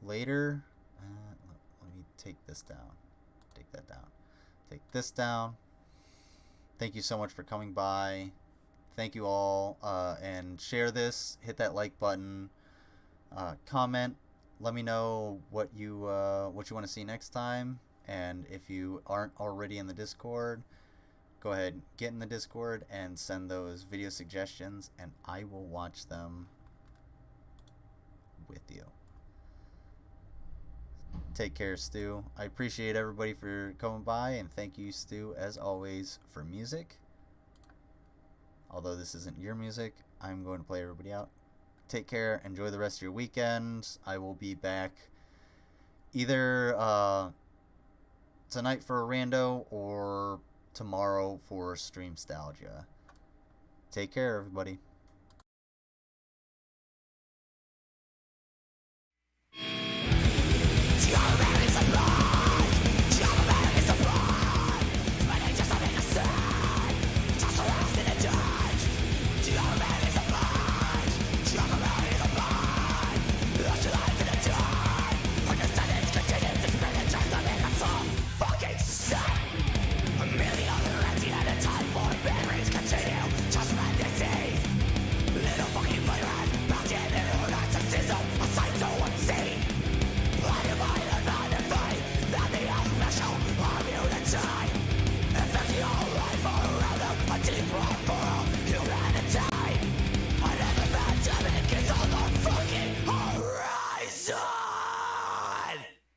later. Let me take this down. Take that down. Take this down. Thank you so much for coming by. Thank you all, and share this. Hit that like button. Comment. Let me know what you want to see next time. And if you aren't already in the Discord, go ahead, get in the Discord and send those video suggestions, and I will watch them with you. Take care, Stu. I appreciate everybody for coming by, and thank you, Stu, as always, for music. Although this isn't your music, I'm going to play everybody out. Take care. Enjoy the rest of your weekend. I will be back either tonight for a rando or tomorrow for Streamstalgia. Take care, everybody. Humanity, I never met them, it gets on the fucking horizon.